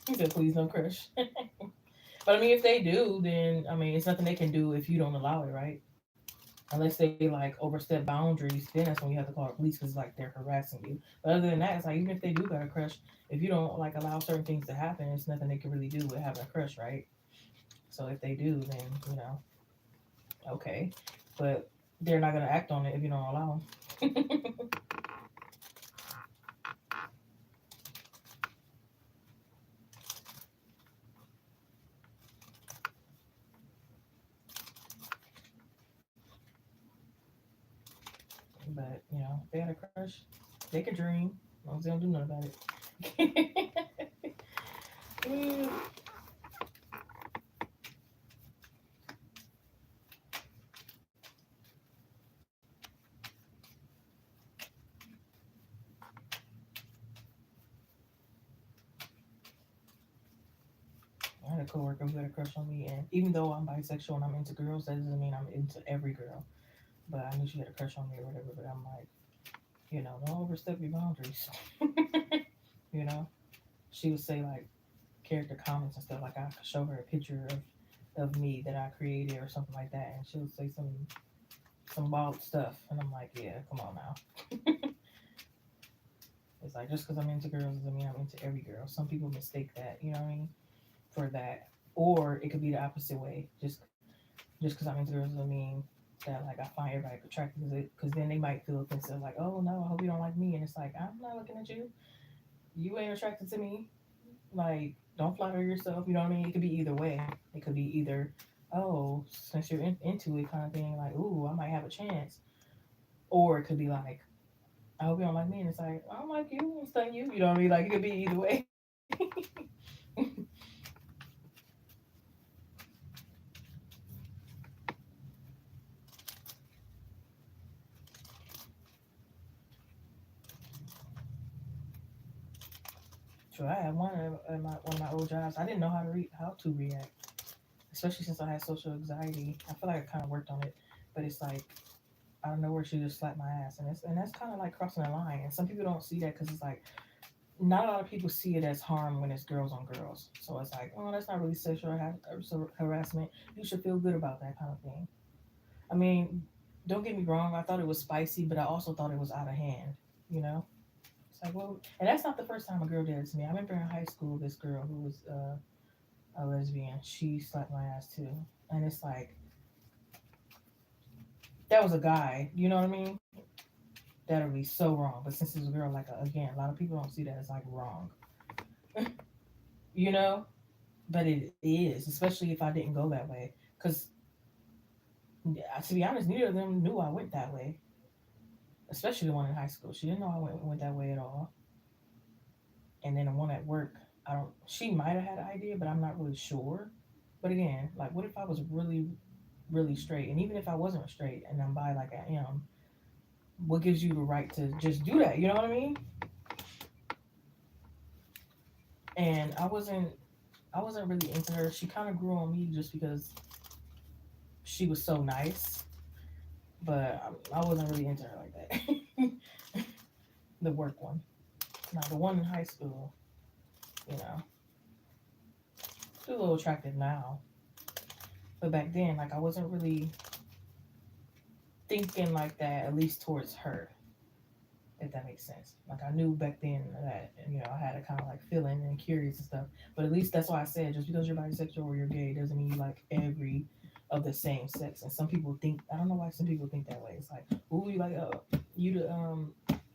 He said, please no crush. But I mean, if they do, then I mean, it's nothing they can do if you don't allow it, right? Unless they like overstep boundaries, then that's when you have to call the police because like they're harassing you. But other than that, it's like even if they do got a crush, if you don't like allow certain things to happen, it's nothing they can really do with having a crush, right? So if they do, then okay, but they're not gonna act on it if you don't allow them. But if they had a crush, they could dream as long as they don't do nothing about it. I had a coworker who had a crush on me, and even though I'm bisexual and I'm into girls, that doesn't mean I'm into every girl. But I knew she had a crush on me or whatever. But I'm like, don't overstep your boundaries. you know, she would say like character comments and stuff. Like I could show her a picture of me that I created or something like that, and she would say some wild stuff, and I'm like, yeah, come on now. It's like just because I'm into girls doesn't mean I'm into every girl. Some people mistake that, you know what I mean, for that. Or it could be the opposite way. Just because I'm into girls doesn't mean that like I find everybody attractive. Because then they might feel offensive, like, oh no, I hope you don't like me. And it's like I'm not looking at you. You ain't attracted to me. Like don't flatter yourself. You know what I mean? It could be either way. It could be either oh since you're into it kind of thing, like ooh I might have a chance. Or it could be like I hope you don't like me, and it's like I don't like you, I'm studying you. You know what I mean? Like it could be either way. So I had one of my old jobs. I didn't know how to react, especially since I had social anxiety. I feel like I kind of worked on it, but it's like I don't know where she just slapped my ass, and that's kind of like crossing the line. And some people don't see that because it's like not a lot of people see it as harm when it's girls on girls. So it's like, oh, that's not really sexual harassment. You should feel good about that kind of thing. I mean, don't get me wrong. I thought it was spicy, but I also thought it was out of hand. You know, it's like, well, and that's not the first time a girl did it to me. I remember in high school, this girl who was a lesbian, she slapped my ass too, and it's like that was a guy. You know what I mean? That would be so wrong. But since it's a girl, like again, a lot of people don't see that as like wrong. you know, but it is, especially if I didn't go that way, because Yeah, to be honest, neither of them knew I went that way, especially the one in high school. She didn't know I went that way at all. And then the one at work, I don't. She might have had an idea, but I'm not really sure. But again, like, what if I was really, really straight? And even if I wasn't straight and I'm bi like I am, what gives you the right to just do that? You know what I mean? And I wasn't really into her. She kind of grew on me just because she was so nice, but I wasn't really into her like that. The work one. Now the one in high school, you know, she's a little attractive now, but back then, like I wasn't really thinking like that, at least towards her, if that makes sense. Like I knew back then that I had a kind of like feeling and curious and stuff. But at least that's why I said just because you're bisexual or you're gay doesn't mean you like every of the same sex. And some people think I don't know why some people think that way. It's like, ooh, you like you to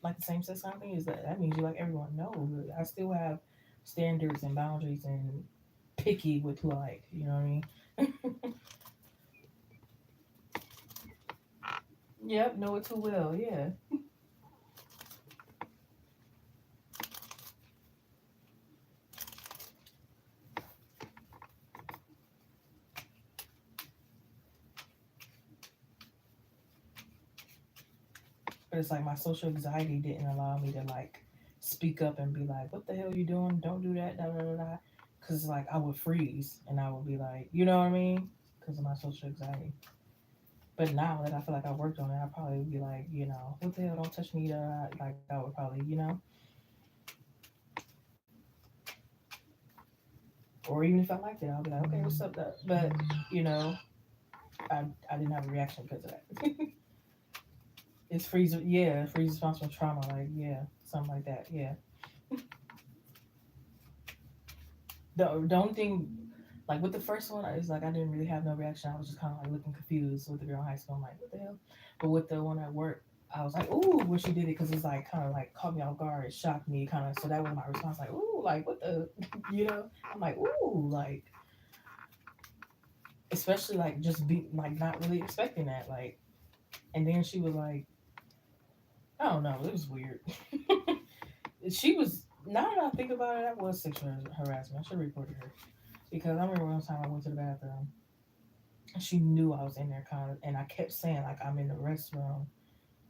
like the same sex kind of thing. Is that means you like everyone? No, I still have standards and boundaries and picky with who I like. You know what I mean? Yep, know it too well. Yeah. But it's like my social anxiety didn't allow me to like speak up and be like, "What the hell you doing? Don't do that." Da da da da. Because like I would freeze and I would be like, you know what I mean? Because of my social anxiety. But now that I feel like I worked on it, I probably would be like, what the hell? Don't touch me. Da, da, da. Like I would probably, or even if I liked it, I'll be like, okay, what's up? That? But you know, I didn't have a reaction because of that. It's freeze. Yeah, freeze response from trauma. Like yeah, something like that. Yeah. The only thing, like with the first one, is like I didn't really have no reaction. I was just kind of like looking confused with the girl in high school. I'm like, what the hell? But with the one at work, I was like, ooh, when she did it, because it's like kind of like caught me off guard. It shocked me, kind of. So that was my response, like, ooh, like what the, I'm like, ooh, like especially like just be like not really expecting that, like. And then she was like, I don't know, it was weird. She was. Now that I think about it, that was sexual harassment. I should have reported her because I remember one time I went to the bathroom. She knew I was in there kind of, and I kept saying like I'm in the restroom,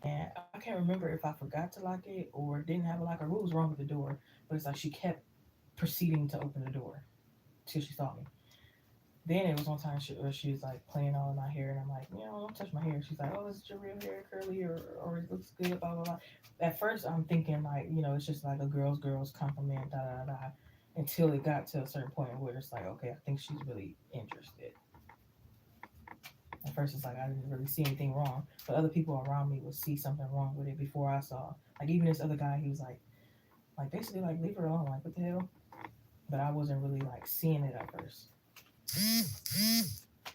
and I can't remember if I forgot to lock it or didn't have a lock or what was wrong with the door. But it's like she kept proceeding to open the door till she saw me. Then it was one time where she was like playing all in my hair, and I'm like, don't touch my hair. She's like, oh, is it your real hair, curly, or it looks good, blah blah blah. At first, I'm thinking like, it's just like a girl's compliment, da da da. Until it got to a certain point where it's like, okay, I think she's really interested. At first, it's like I didn't really see anything wrong, but other people around me would see something wrong with it before I saw. Like even this other guy, he was like basically like leave her alone, like what the hell? But I wasn't really like seeing it at first.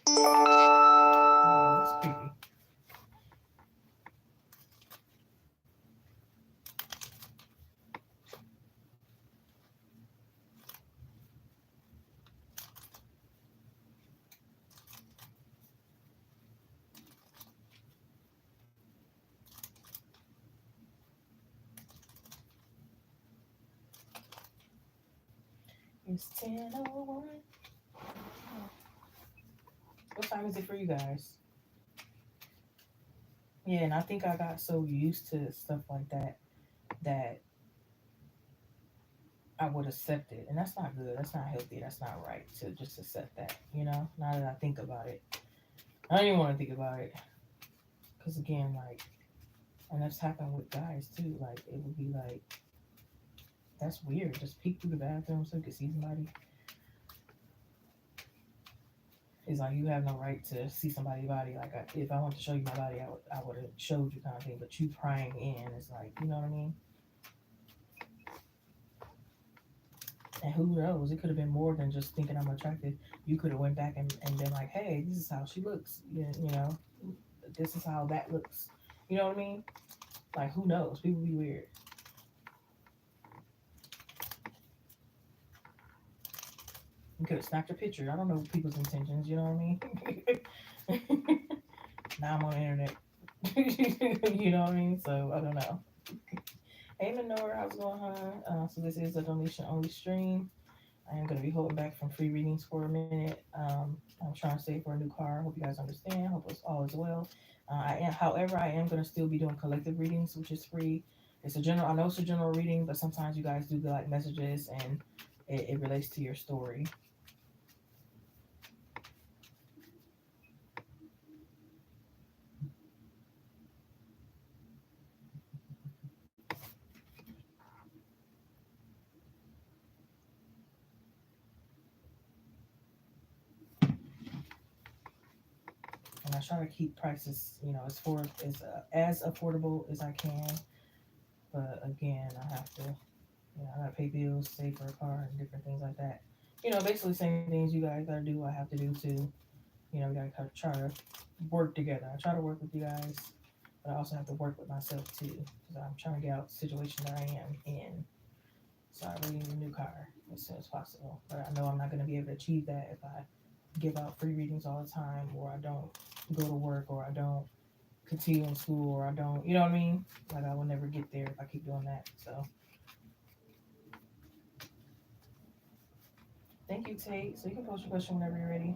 Oh, that's creepy. It's 10:01. What time is it for you guys? Yeah, and I think I got so used to stuff like that that I would accept it, and that's not good. That's not healthy. That's not right to just accept that. Now that I think about it, I don't even want to think about it because again, like, and that's happened with guys too. Like, it would be like, that's weird. Just peek through the bathroom so you can see somebody. It's like you have no right to see somebody's body. Like, if I want to show you my body, I would have showed you kind of thing. But you prying in, it's like, you know what I mean? And who knows? It could have been more than just thinking I'm attractive. You could have went back and been like, hey, this is how she looks. This is how that looks. You know what I mean? Like, who knows? People be weird. You could have snapped a picture. I don't know people's intentions. You know what I mean? Now I'm on the internet. You know what I mean? So I don't know. Hey Menor, how's it going, hon? So this is a donation only stream. I am going to be holding back from free readings for a minute. I'm trying to save for a new car. Hope you guys understand. Hope it's all is well. However, I am going to still be doing collective readings, which is free. It's a general. I know it's a general reading, but sometimes you guys do get like messages, and it relates to your story. And I try to keep prices, as affordable as I can. But again, I have to, I gotta pay bills, save for a car, and different things like that. Basically same things you guys gotta do. I have to do too. We gotta kind of try to work together. I try to work with you guys, but I also have to work with myself too, because I'm trying to get out the situation that I am in. So I really need a new car as soon as possible. But I know I'm not going to be able to achieve that if I give out free readings all the time, or I don't go to work, or I don't continue in school, or I don't, you know what I mean? Like I will never get there if I keep doing that. So thank you, Tate. So you can post your question whenever you're ready.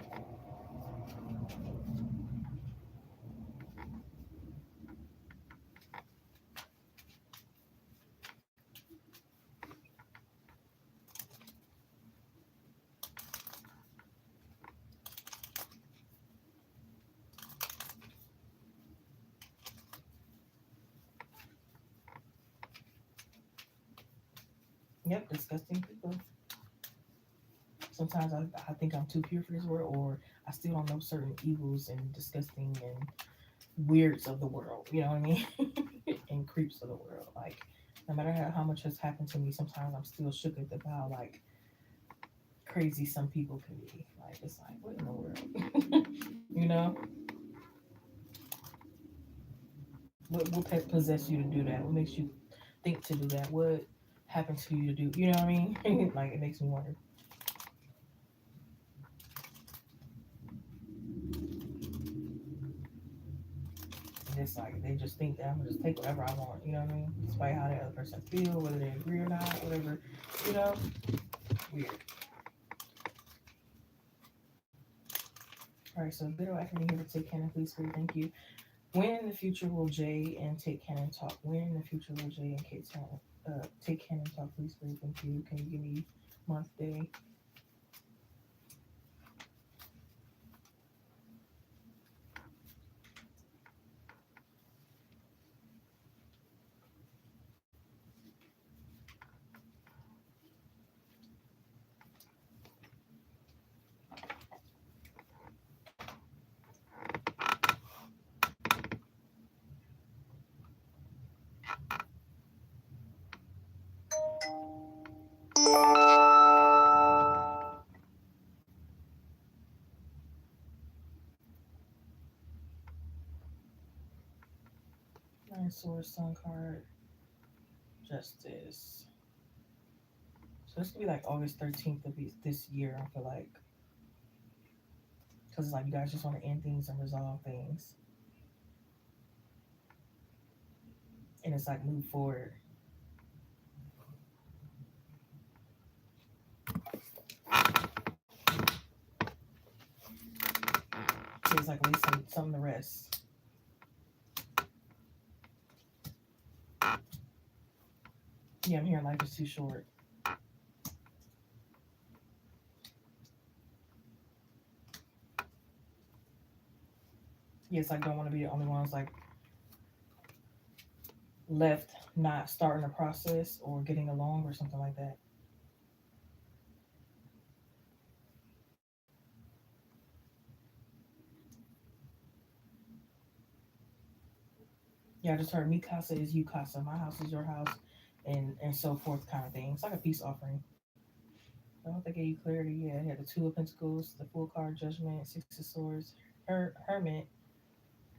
Yep, disgusting people. Sometimes I think I'm too pure for this world, or I still don't know certain evils and disgusting and weirds of the world. You know what I mean? And creeps of the world. Like no matter how much has happened to me, sometimes I'm still shook at how like crazy some people can be. Like it's like what in the world? you know? What possessed you to do that? What makes you think to do that? What happened to you to do? You know what I mean? Like it makes me wonder. And it's like they just think that I'm gonna just take whatever I want. You know what I mean? Despite how the other person feel, whether they agree or not, whatever. You know? Weird. All right, so Bitter Academy here to take Cannon, please, please, thank you. When in the future will Jay and Take Cannon talk? When in the future will Jay and Take Cannon talk? Please, please, thank you. Can you give me month, day? Nine Swords, Sun card, Justice. So this could be like August 13th of this year. I feel like because it's like you guys just want to end things and resolve things, and it's like move forward. So it's like at least something to rest. Yeah, I'm hearing life is too short. Yeah, it's like don't want to be the only ones like left not starting a process or getting along or something like that. Yeah, I just heard Mikasa is you casa, my house is your house, and so forth kind of thing. It's like a peace offering. I don't think I gave you clarity. Yeah, it had the Two of Pentacles, the Full Card, Judgment, Six of Swords, Hermit.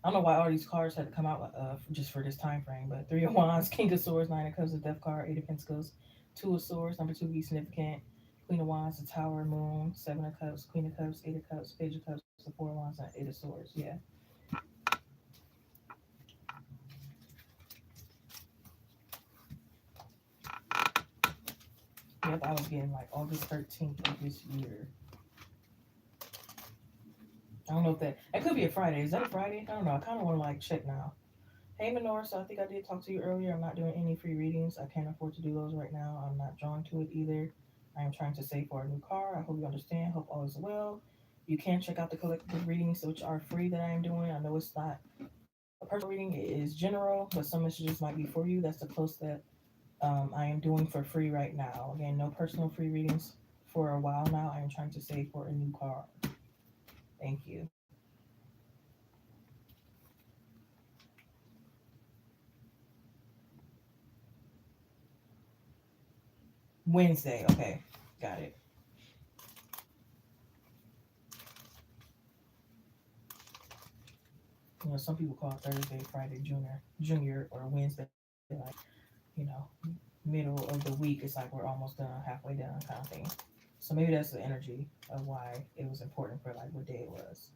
I don't know why all these cards had to come out just for this time frame, but Three of Wands, King of Swords, Nine of Cups, the Death card, Eight of Pentacles, Two of Swords, number two be significant, Queen of Wands, the Tower, Moon, Seven of Cups, Queen of Cups, Eight of Cups, Page of Cups, the Four of Wands, and Eight of Swords. Yeah. I thought I was getting like August 13th of this year. I don't know if that could be a Friday. Is that a Friday? I don't know. I kind of want to like check now. Hey Menor, so I think I did talk to you earlier. I'm not doing any free readings. I can't afford to do those right now. I'm not drawn to it either. I am trying to save for a new car. I hope you understand. Hope all is well. You can check out the collective readings which are free that I am doing. I know it's not a personal reading, it is general, but some messages might be for you. That's the post that I am doing for free right now. Again, no personal free readings for a while now. I am trying to save for a new car. Thank you. Wednesday. Okay, got it. Some people call it Thursday, Friday, Junior, or Wednesday, like you know, middle of the week. It's like we're almost done, halfway done, kind of thing. So maybe that's the energy of why it was important for like what day it was.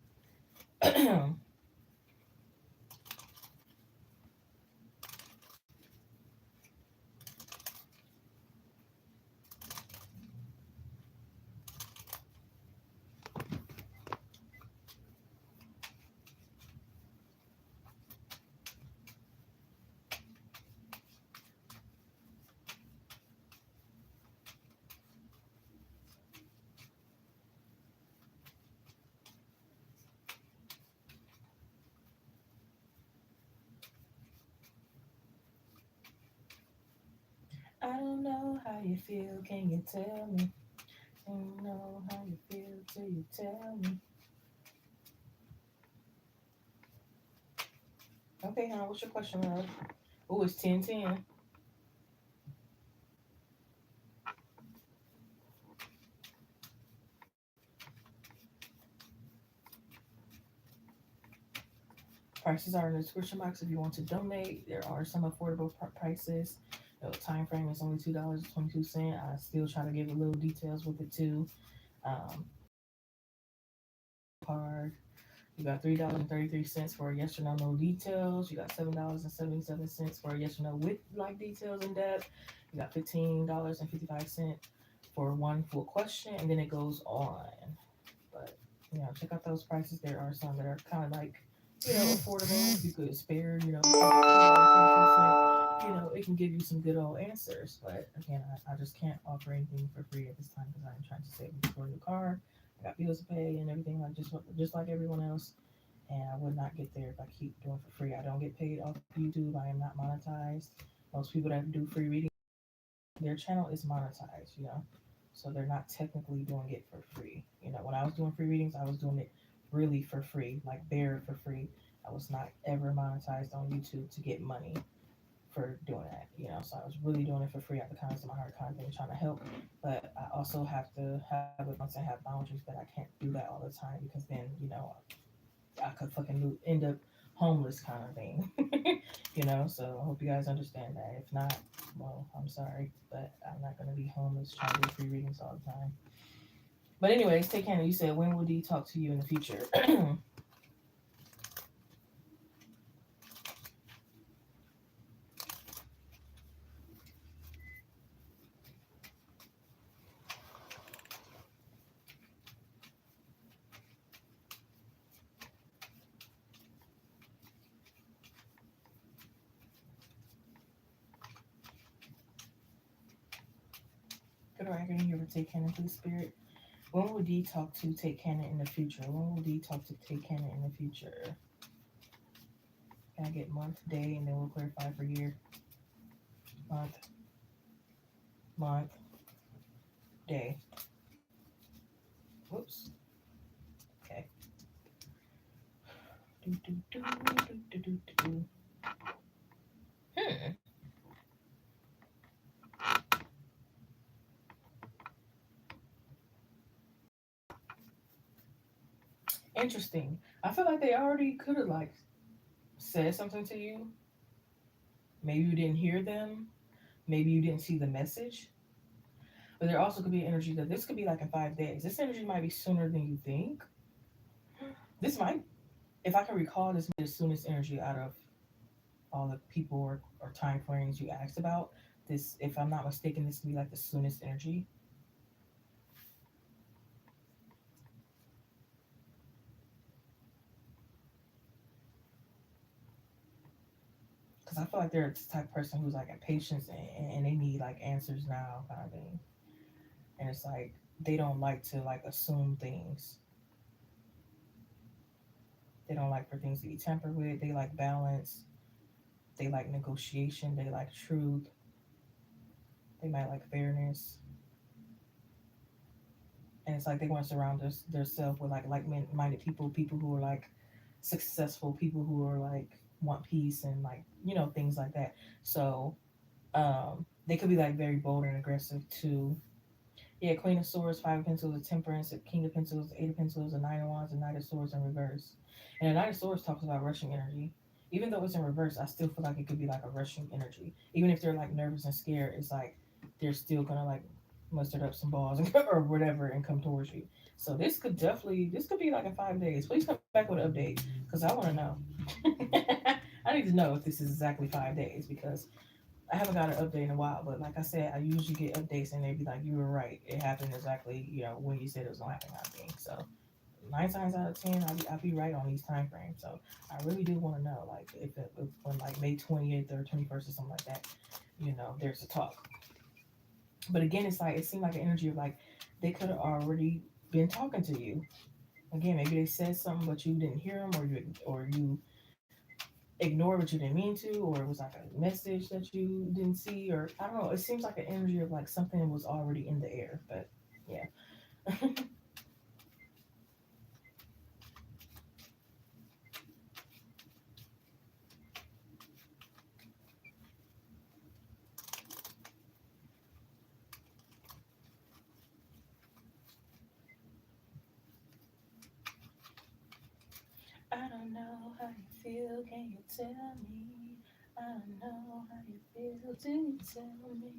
I don't know how you feel. Can you tell me? Don't know how you feel till you tell me. Okay, Hannah, what's your question, love? Oh, it's 10:10. Prices are in the description box if you want to donate. There are some affordable prices. The time frame is only $2.22. I still try to give a little details with it too. Card. You got $3.33 for a yes or no, no details. You got $7.77 for a yes or no with like details in depth. You got $15.55 for one full question, and then it goes on. But check out those prices. There are some that are kind of like affordable. If you could spare $2.22, it can give you some good old answers. But again, I just can't offer anything for free at this time because I'm trying to save for a new car. I got bills to pay and everything like just like everyone else. And I would not get there if I keep doing for free. I don't get paid off YouTube. I am not monetized. Most people that do free reading, their channel is monetized. So they're not technically doing it for free. When I was doing free readings, I was doing it really for free, like bare for free. I was not ever monetized on YouTube to get money for doing that. So I was really doing it for free out the kindness of my heart, kind of thing, trying to help. But I also have to have a balance and have boundaries that I can't do that all the time because then, I could fucking end up homeless kind of thing. So I hope you guys understand that. If not, well, I'm sorry, but I'm not gonna be homeless trying to do free readings all the time. But anyways, take Hannah. You said when will D talk to you in the future? Good right here for take Hannah to the spirit. When will D talk to take Hannah in the future? When will D talk to take Hannah in the future? Can I get month, day, and then we'll clarify for year? Month, month, day. Whoops. Okay. Do, do, do, do, do, do, do. Hmm. Interesting. I feel like they already could have like said something to you. Maybe you didn't hear them. Maybe you didn't see the message. But there also could be energy that this could be like in 5 days. This energy might be sooner than you think. This might, if I can recall, this might be the soonest energy out of all the people or time frames you asked about. This, if I'm not mistaken, this could be like the soonest energy. Because I feel like they're the type of person who's like impatient, and they need like answers now kind of thing. And it's like they don't like to like assume things. They don't like for things to be tampered with. They like balance. They like negotiation. They like truth. They might like fairness. And it's like they want to surround themselves with like minded people, people who are like successful, people who are like want peace and like things like that. So they could be like very bold and aggressive too. Yeah, Queen of Swords, Five of Pentacles, a Temperance, a King of Pentacles, Eight of Pentacles, a Nine of Wands, a Knight of Swords in reverse. And a Knight of Swords talks about rushing energy. Even though it's in reverse, I still feel like it could be like a rushing energy. Even if they're like nervous and scared, it's like they're still gonna like muster up some balls or whatever and come towards you. So this could be like in 5 days. Please come back with an update because I want to know. I need to know if this is exactly 5 days because I haven't got an update in a while, but like I said, I usually get updates and they be like, "You were right. It happened exactly, when you said it was gonna happen." I think so. 9 times out of 10, I'll be right on these time frames. So I really do want to know, like, if when like May 28th or 21st or something like that, there's a talk. But again, it's like it seemed like an energy of like they could have already been talking to you. Again, maybe they said something but you didn't hear them, or you ignored what you didn't mean to, or it was like a message that you didn't see, or I don't know. It seems like an energy of like something was already in the air, but yeah. I don't know how you feel, can you tell me? I don't know how you feel, do you tell me?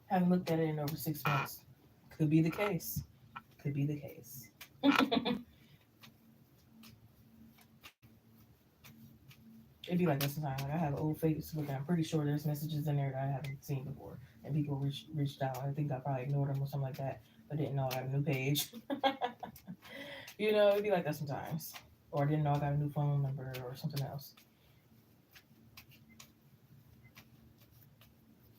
Haven't looked at it in over 6 months. Could be the case. Could be the case. It'd be like that sometimes. Like I have an old Facebook, and I'm pretty sure there's messages in there that I haven't seen before, and people reached out. I think I probably ignored them or something like that, but didn't know I got a new page. It'd be like that sometimes, or didn't know I got a new phone number or something else,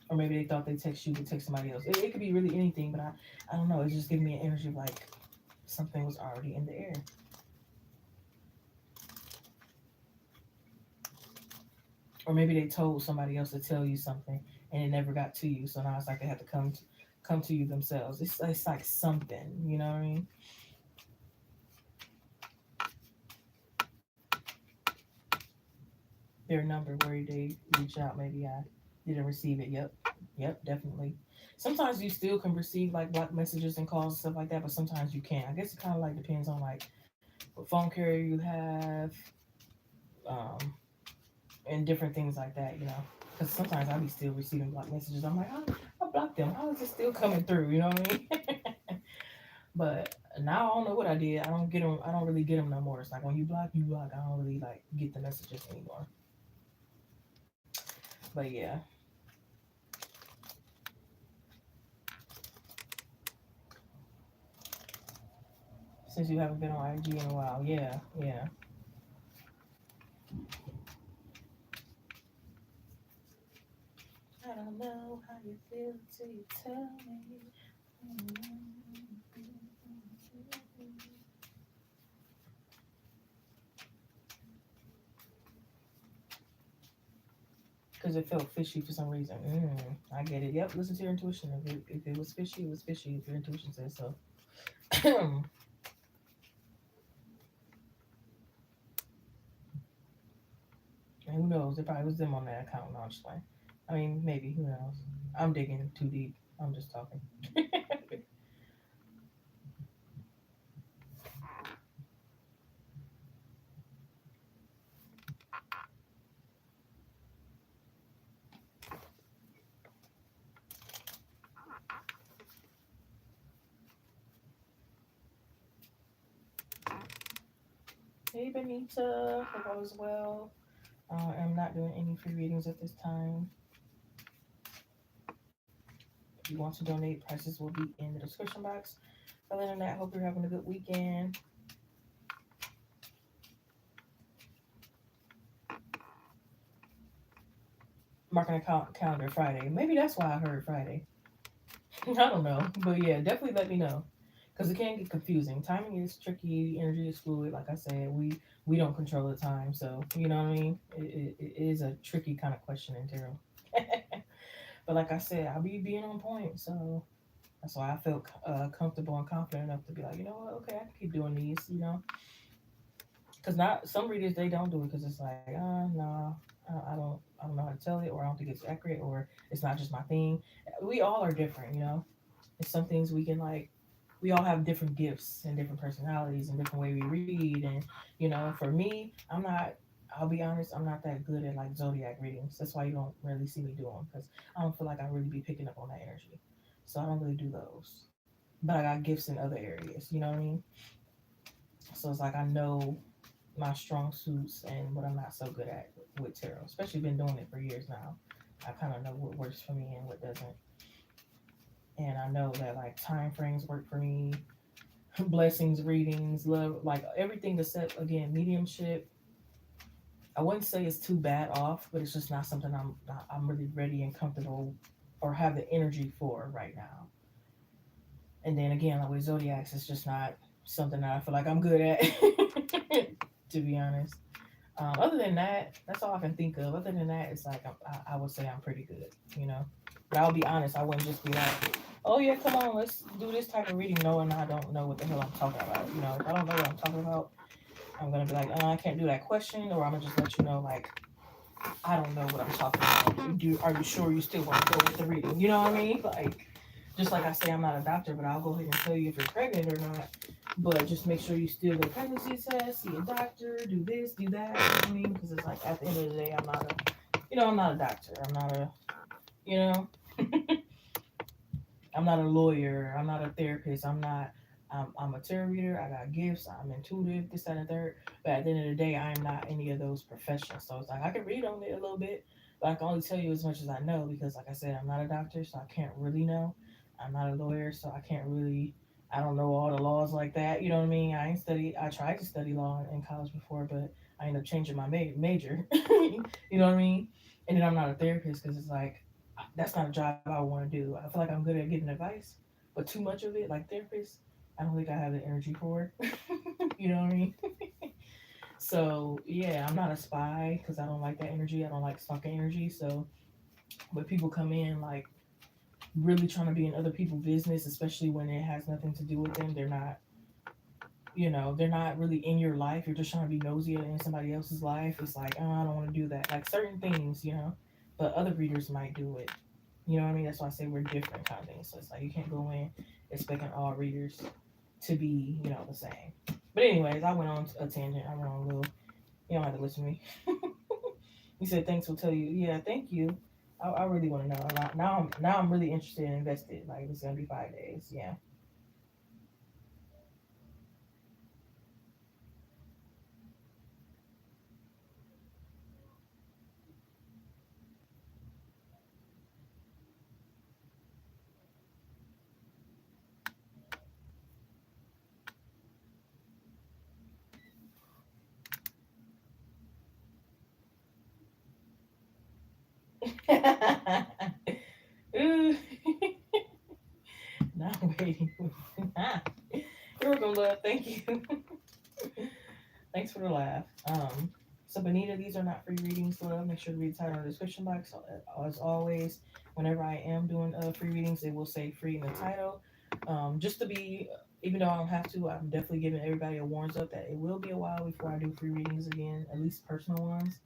or maybe they thought they text you to text somebody else. It could be really anything, but I don't know. It's just giving me an energy of like something was already in the air, or maybe they told somebody else to tell you something and it never got to you. So now it's like they have to come to you themselves. It's like something, you know what I mean? Their number where they reach out. Maybe I didn't receive it. Yep, definitely. Sometimes you still can receive like block messages and calls and stuff like that, but sometimes you can't. I guess it kind of like depends on like what phone carrier you have, um, and different things like that. Because sometimes I'll be still receiving block messages. I'm like, I blocked them. How is it still coming through? You know what I mean? But now I don't know what I did. I don't get them. I don't really get them no more. It's like when you block, you block. I don't really like get the messages anymore. But yeah, since you haven't been on IG in a while, yeah, yeah. I don't know how you feel till you tell me. Because it felt fishy for some reason. I get it. Yep, listen to your intuition. If it was fishy, it was fishy. If your intuition says so. And who knows? It probably was them on that account. No, I'm just playing. I mean, maybe. Who knows? I'm digging too deep. I'm just talking. Hey, Benita. Hope all is well. I'm not doing any free readings at this time. If you want to donate, prices will be in the description box. Other than that, hope you're having a good weekend. Marking a calendar Friday. Maybe that's why I heard Friday. I don't know. But yeah, definitely let me know. Because it can get confusing. Timing is tricky. Energy is fluid. Like I said, we don't control the time. So, you know what I mean? It is a tricky kind of question in tarot. But like I said, I'll be being on point. So that's why I felt comfortable and confident enough to be like, you know what? Okay, I can keep doing these, you know? Because not some readers, they don't do it because it's like, no, I don't know how to tell it, or I don't think it's accurate, or it's not just my thing. We all are different, you know. It's some things we can like. We all have different gifts and different personalities and different way we read, and you know, for me, I'm not. I'll be honest, I'm not that good at like zodiac readings. That's why you don't really see me do them because I don't feel like I really be picking up on that energy. So I don't really do those. But I got gifts in other areas. You know what I mean? So it's like I know my strong suits and what I'm not so good at with tarot. Especially been doing it for years now. I kind of know what works for me and what doesn't. And I know that like time frames work for me, blessings, readings, love, like everything to set again, mediumship. I wouldn't say it's too bad off, but it's just not something I'm really ready and comfortable or have the energy for right now. And then again, like with zodiacs, it's just not something that I feel like I'm good at, to be honest. Other than that, that's all I can think of. Other than that, it's like I would say I'm pretty good, you know. But I'll be honest, I wouldn't just be like, oh yeah, come on, let's do this type of reading, knowing I don't know what the hell I'm talking about. You know, if I don't know what I'm talking about, I'm gonna be like, I can't do that question, or I'm gonna just let you know, like, I don't know what I'm talking about. Are you sure you still want to go with the reading? You know what I mean? Like, just like I say, I'm not a doctor, but I'll go ahead and tell you if you're pregnant or not. But just make sure you still get a pregnancy test, see a doctor, do this, do that. You know what I mean? Because it's like at the end of the day, I'm not I'm not a doctor. I'm not a, you know, I'm not a lawyer. I'm not a therapist. I'm a tarot reader. I got gifts. I'm intuitive, this, that, and the third. But at the end of the day, I am not any of those professions. So it's like I can read on it a little bit, but I can only tell you as much as I know because, like I said, I'm not a doctor, so I can't really know. I'm not a lawyer, so I can't really. I don't know all the laws like that. You know what I mean? I ain't study. I tried to study law in college before, but I ended up changing my major. You know what I mean? And then I'm not a therapist because it's like that's not a job I want to do. I feel like I'm good at giving advice, but too much of it, like therapists, I don't think I have the energy for it. You know what I mean? So yeah, I'm not a spy because I don't like that energy. I don't like stalking energy. So when people come in like really trying to be in other people's business, especially when it has nothing to do with them, they're not. They're not really in your life. You're just trying to be nosy in somebody else's life. It's like, oh, I don't want to do that. Like certain things, but other readers might do it. You know what I mean? That's why I say we're different kind of things. So it's like you can't go in expecting all readers to be, the same. But anyways, I went on a tangent. I went on a little. You don't have to listen to me. You said thanks will tell you. Yeah, thank you. I really want to know. Now I'm really interested and invested. Like it's gonna be 5 days. Yeah. Ooh. Now I'm waiting. You're welcome, love. Thank you. Thanks for the laugh. So Benita, these are not free readings, love. Make sure to read the title in the description box. As always, whenever I am doing free readings, it will say free in the title. Just to be Even though I don't have to, I'm definitely giving everybody a warns up that it will be a while before I do free readings again, at least personal ones.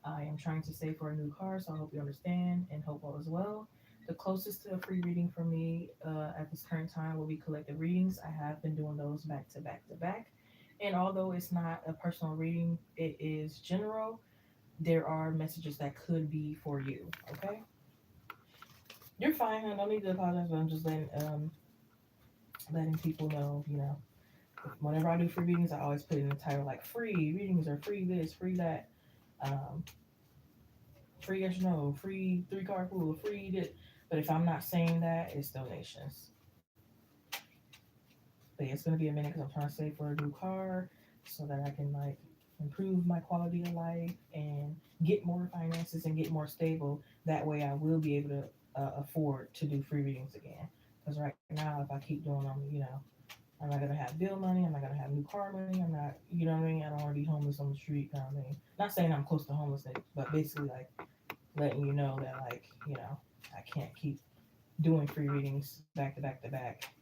I am trying to save for a new car, so I hope you understand and hope all is well. The closest to a free reading for me at this current time will be collective readings. I have been doing those back to back to back. And although it's not a personal reading, it is general. There are messages that could be for you. Okay, you're fine, hon. Don't need to apologize. But I'm just letting people know. Whenever I do free readings, I always put in the title like free readings or free this, free that. Um, Free yes or no, free three card pool, free this. But if I'm not saying that, it's donations. But yeah, it's gonna be a minute because I'm trying to save for a new car so that I can like improve my quality of life and get more finances and get more stable. That way, I will be able to afford to do free readings again. Because right now, if I keep doing them, I'm not gonna have bill money. I'm not gonna have new car money. I'm not, you know what I mean. I don't want to be homeless on the street, kind of thing. Not saying I'm close to homelessness, but basically like letting you know that I can't keep doing free readings back to back to back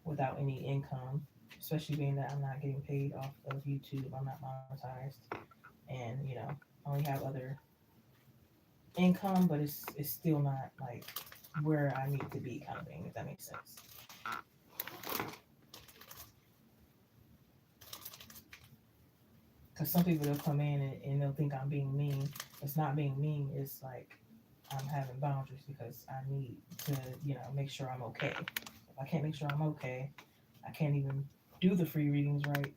without any income, especially being that I'm not getting paid off of YouTube. I'm not monetized, and I only have other income, but it's still not like where I need to be, kind of thing. If that makes sense. Because some people they'll come in and they'll think I'm being mean. It's not being mean. It's like I'm having boundaries because I need to, make sure I'm okay. If I can't make sure I'm okay, I can't even do the free readings right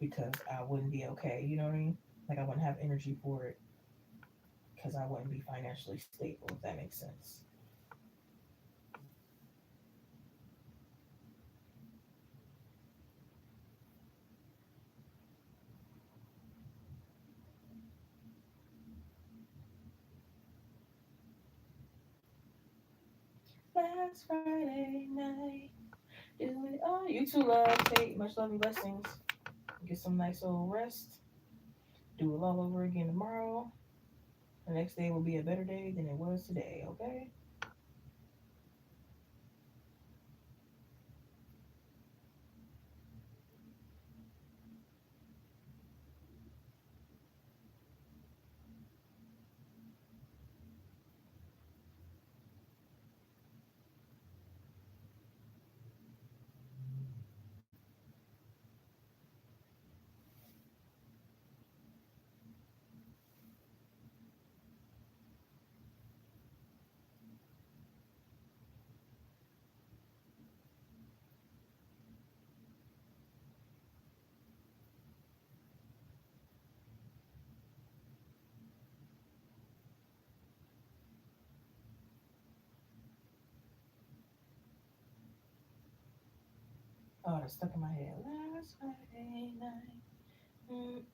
because I wouldn't be okay. You know what I mean? Like I wouldn't have energy for it because I wouldn't be financially stable. If that makes sense. Last Friday night, do it all. You too, love. Take much love and blessings. Get some nice old rest. Do it all over again tomorrow. The next day will be a better day than it was today. Okay. Oh, that's stuck in my head. Last Friday night. Mm-mm.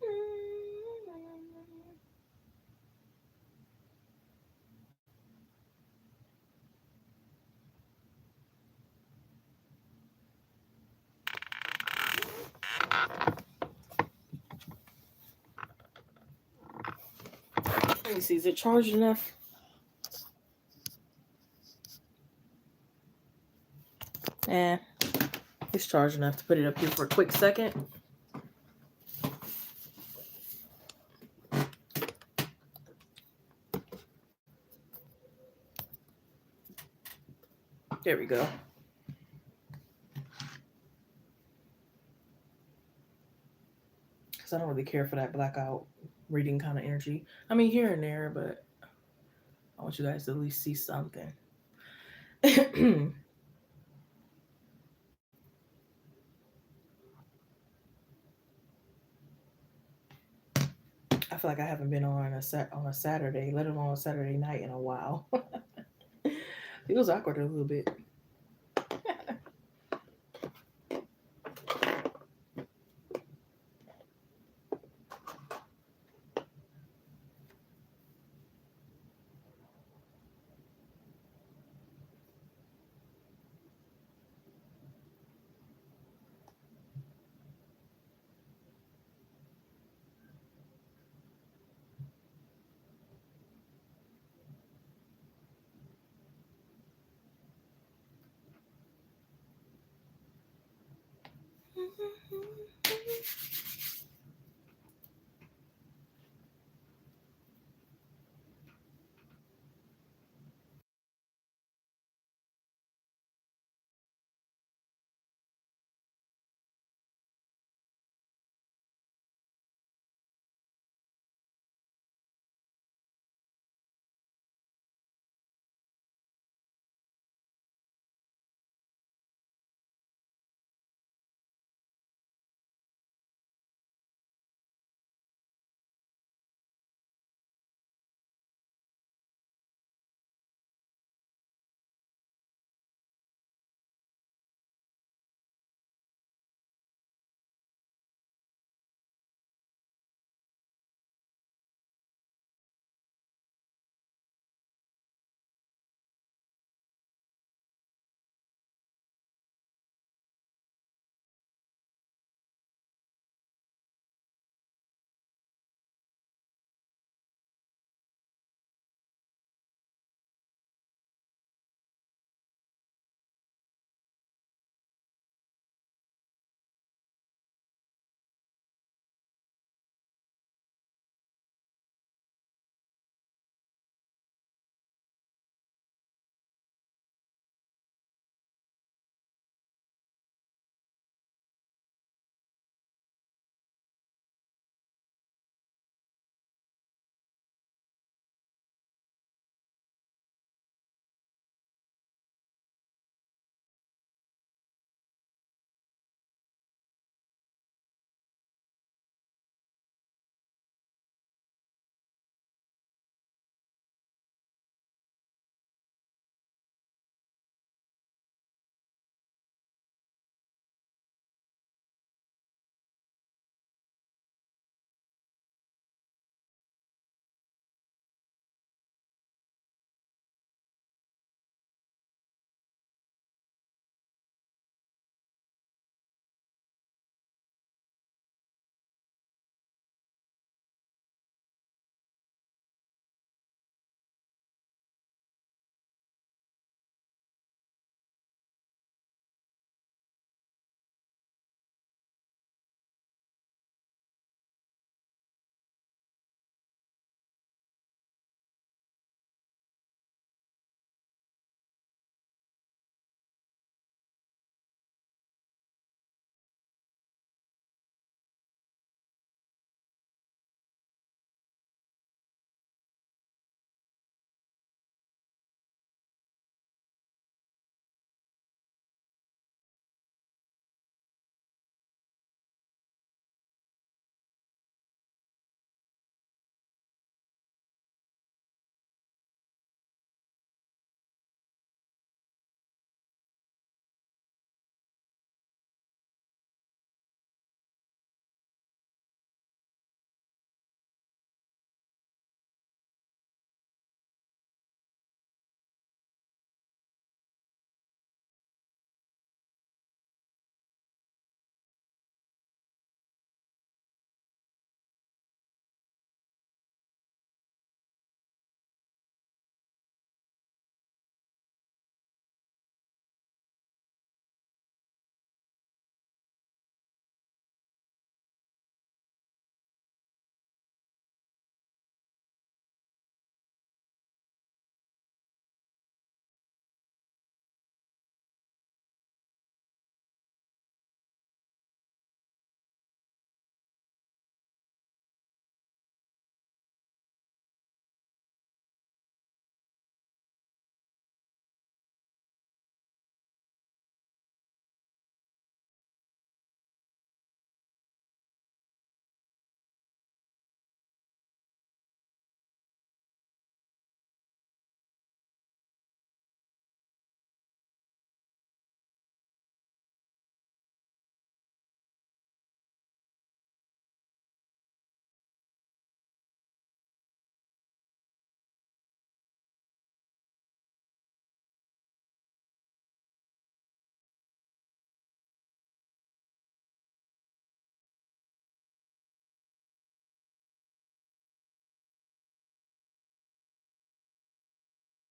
Let me see. Is it charged enough? Eh, it's charged enough to put it up here for a quick second. There we go. Because I don't really care for that blackout reading kind of energy. I mean, here and there, but I want you guys to at least see something. I feel like I haven't been on a Saturday, let alone a Saturday night in a while. Feels awkward a little bit.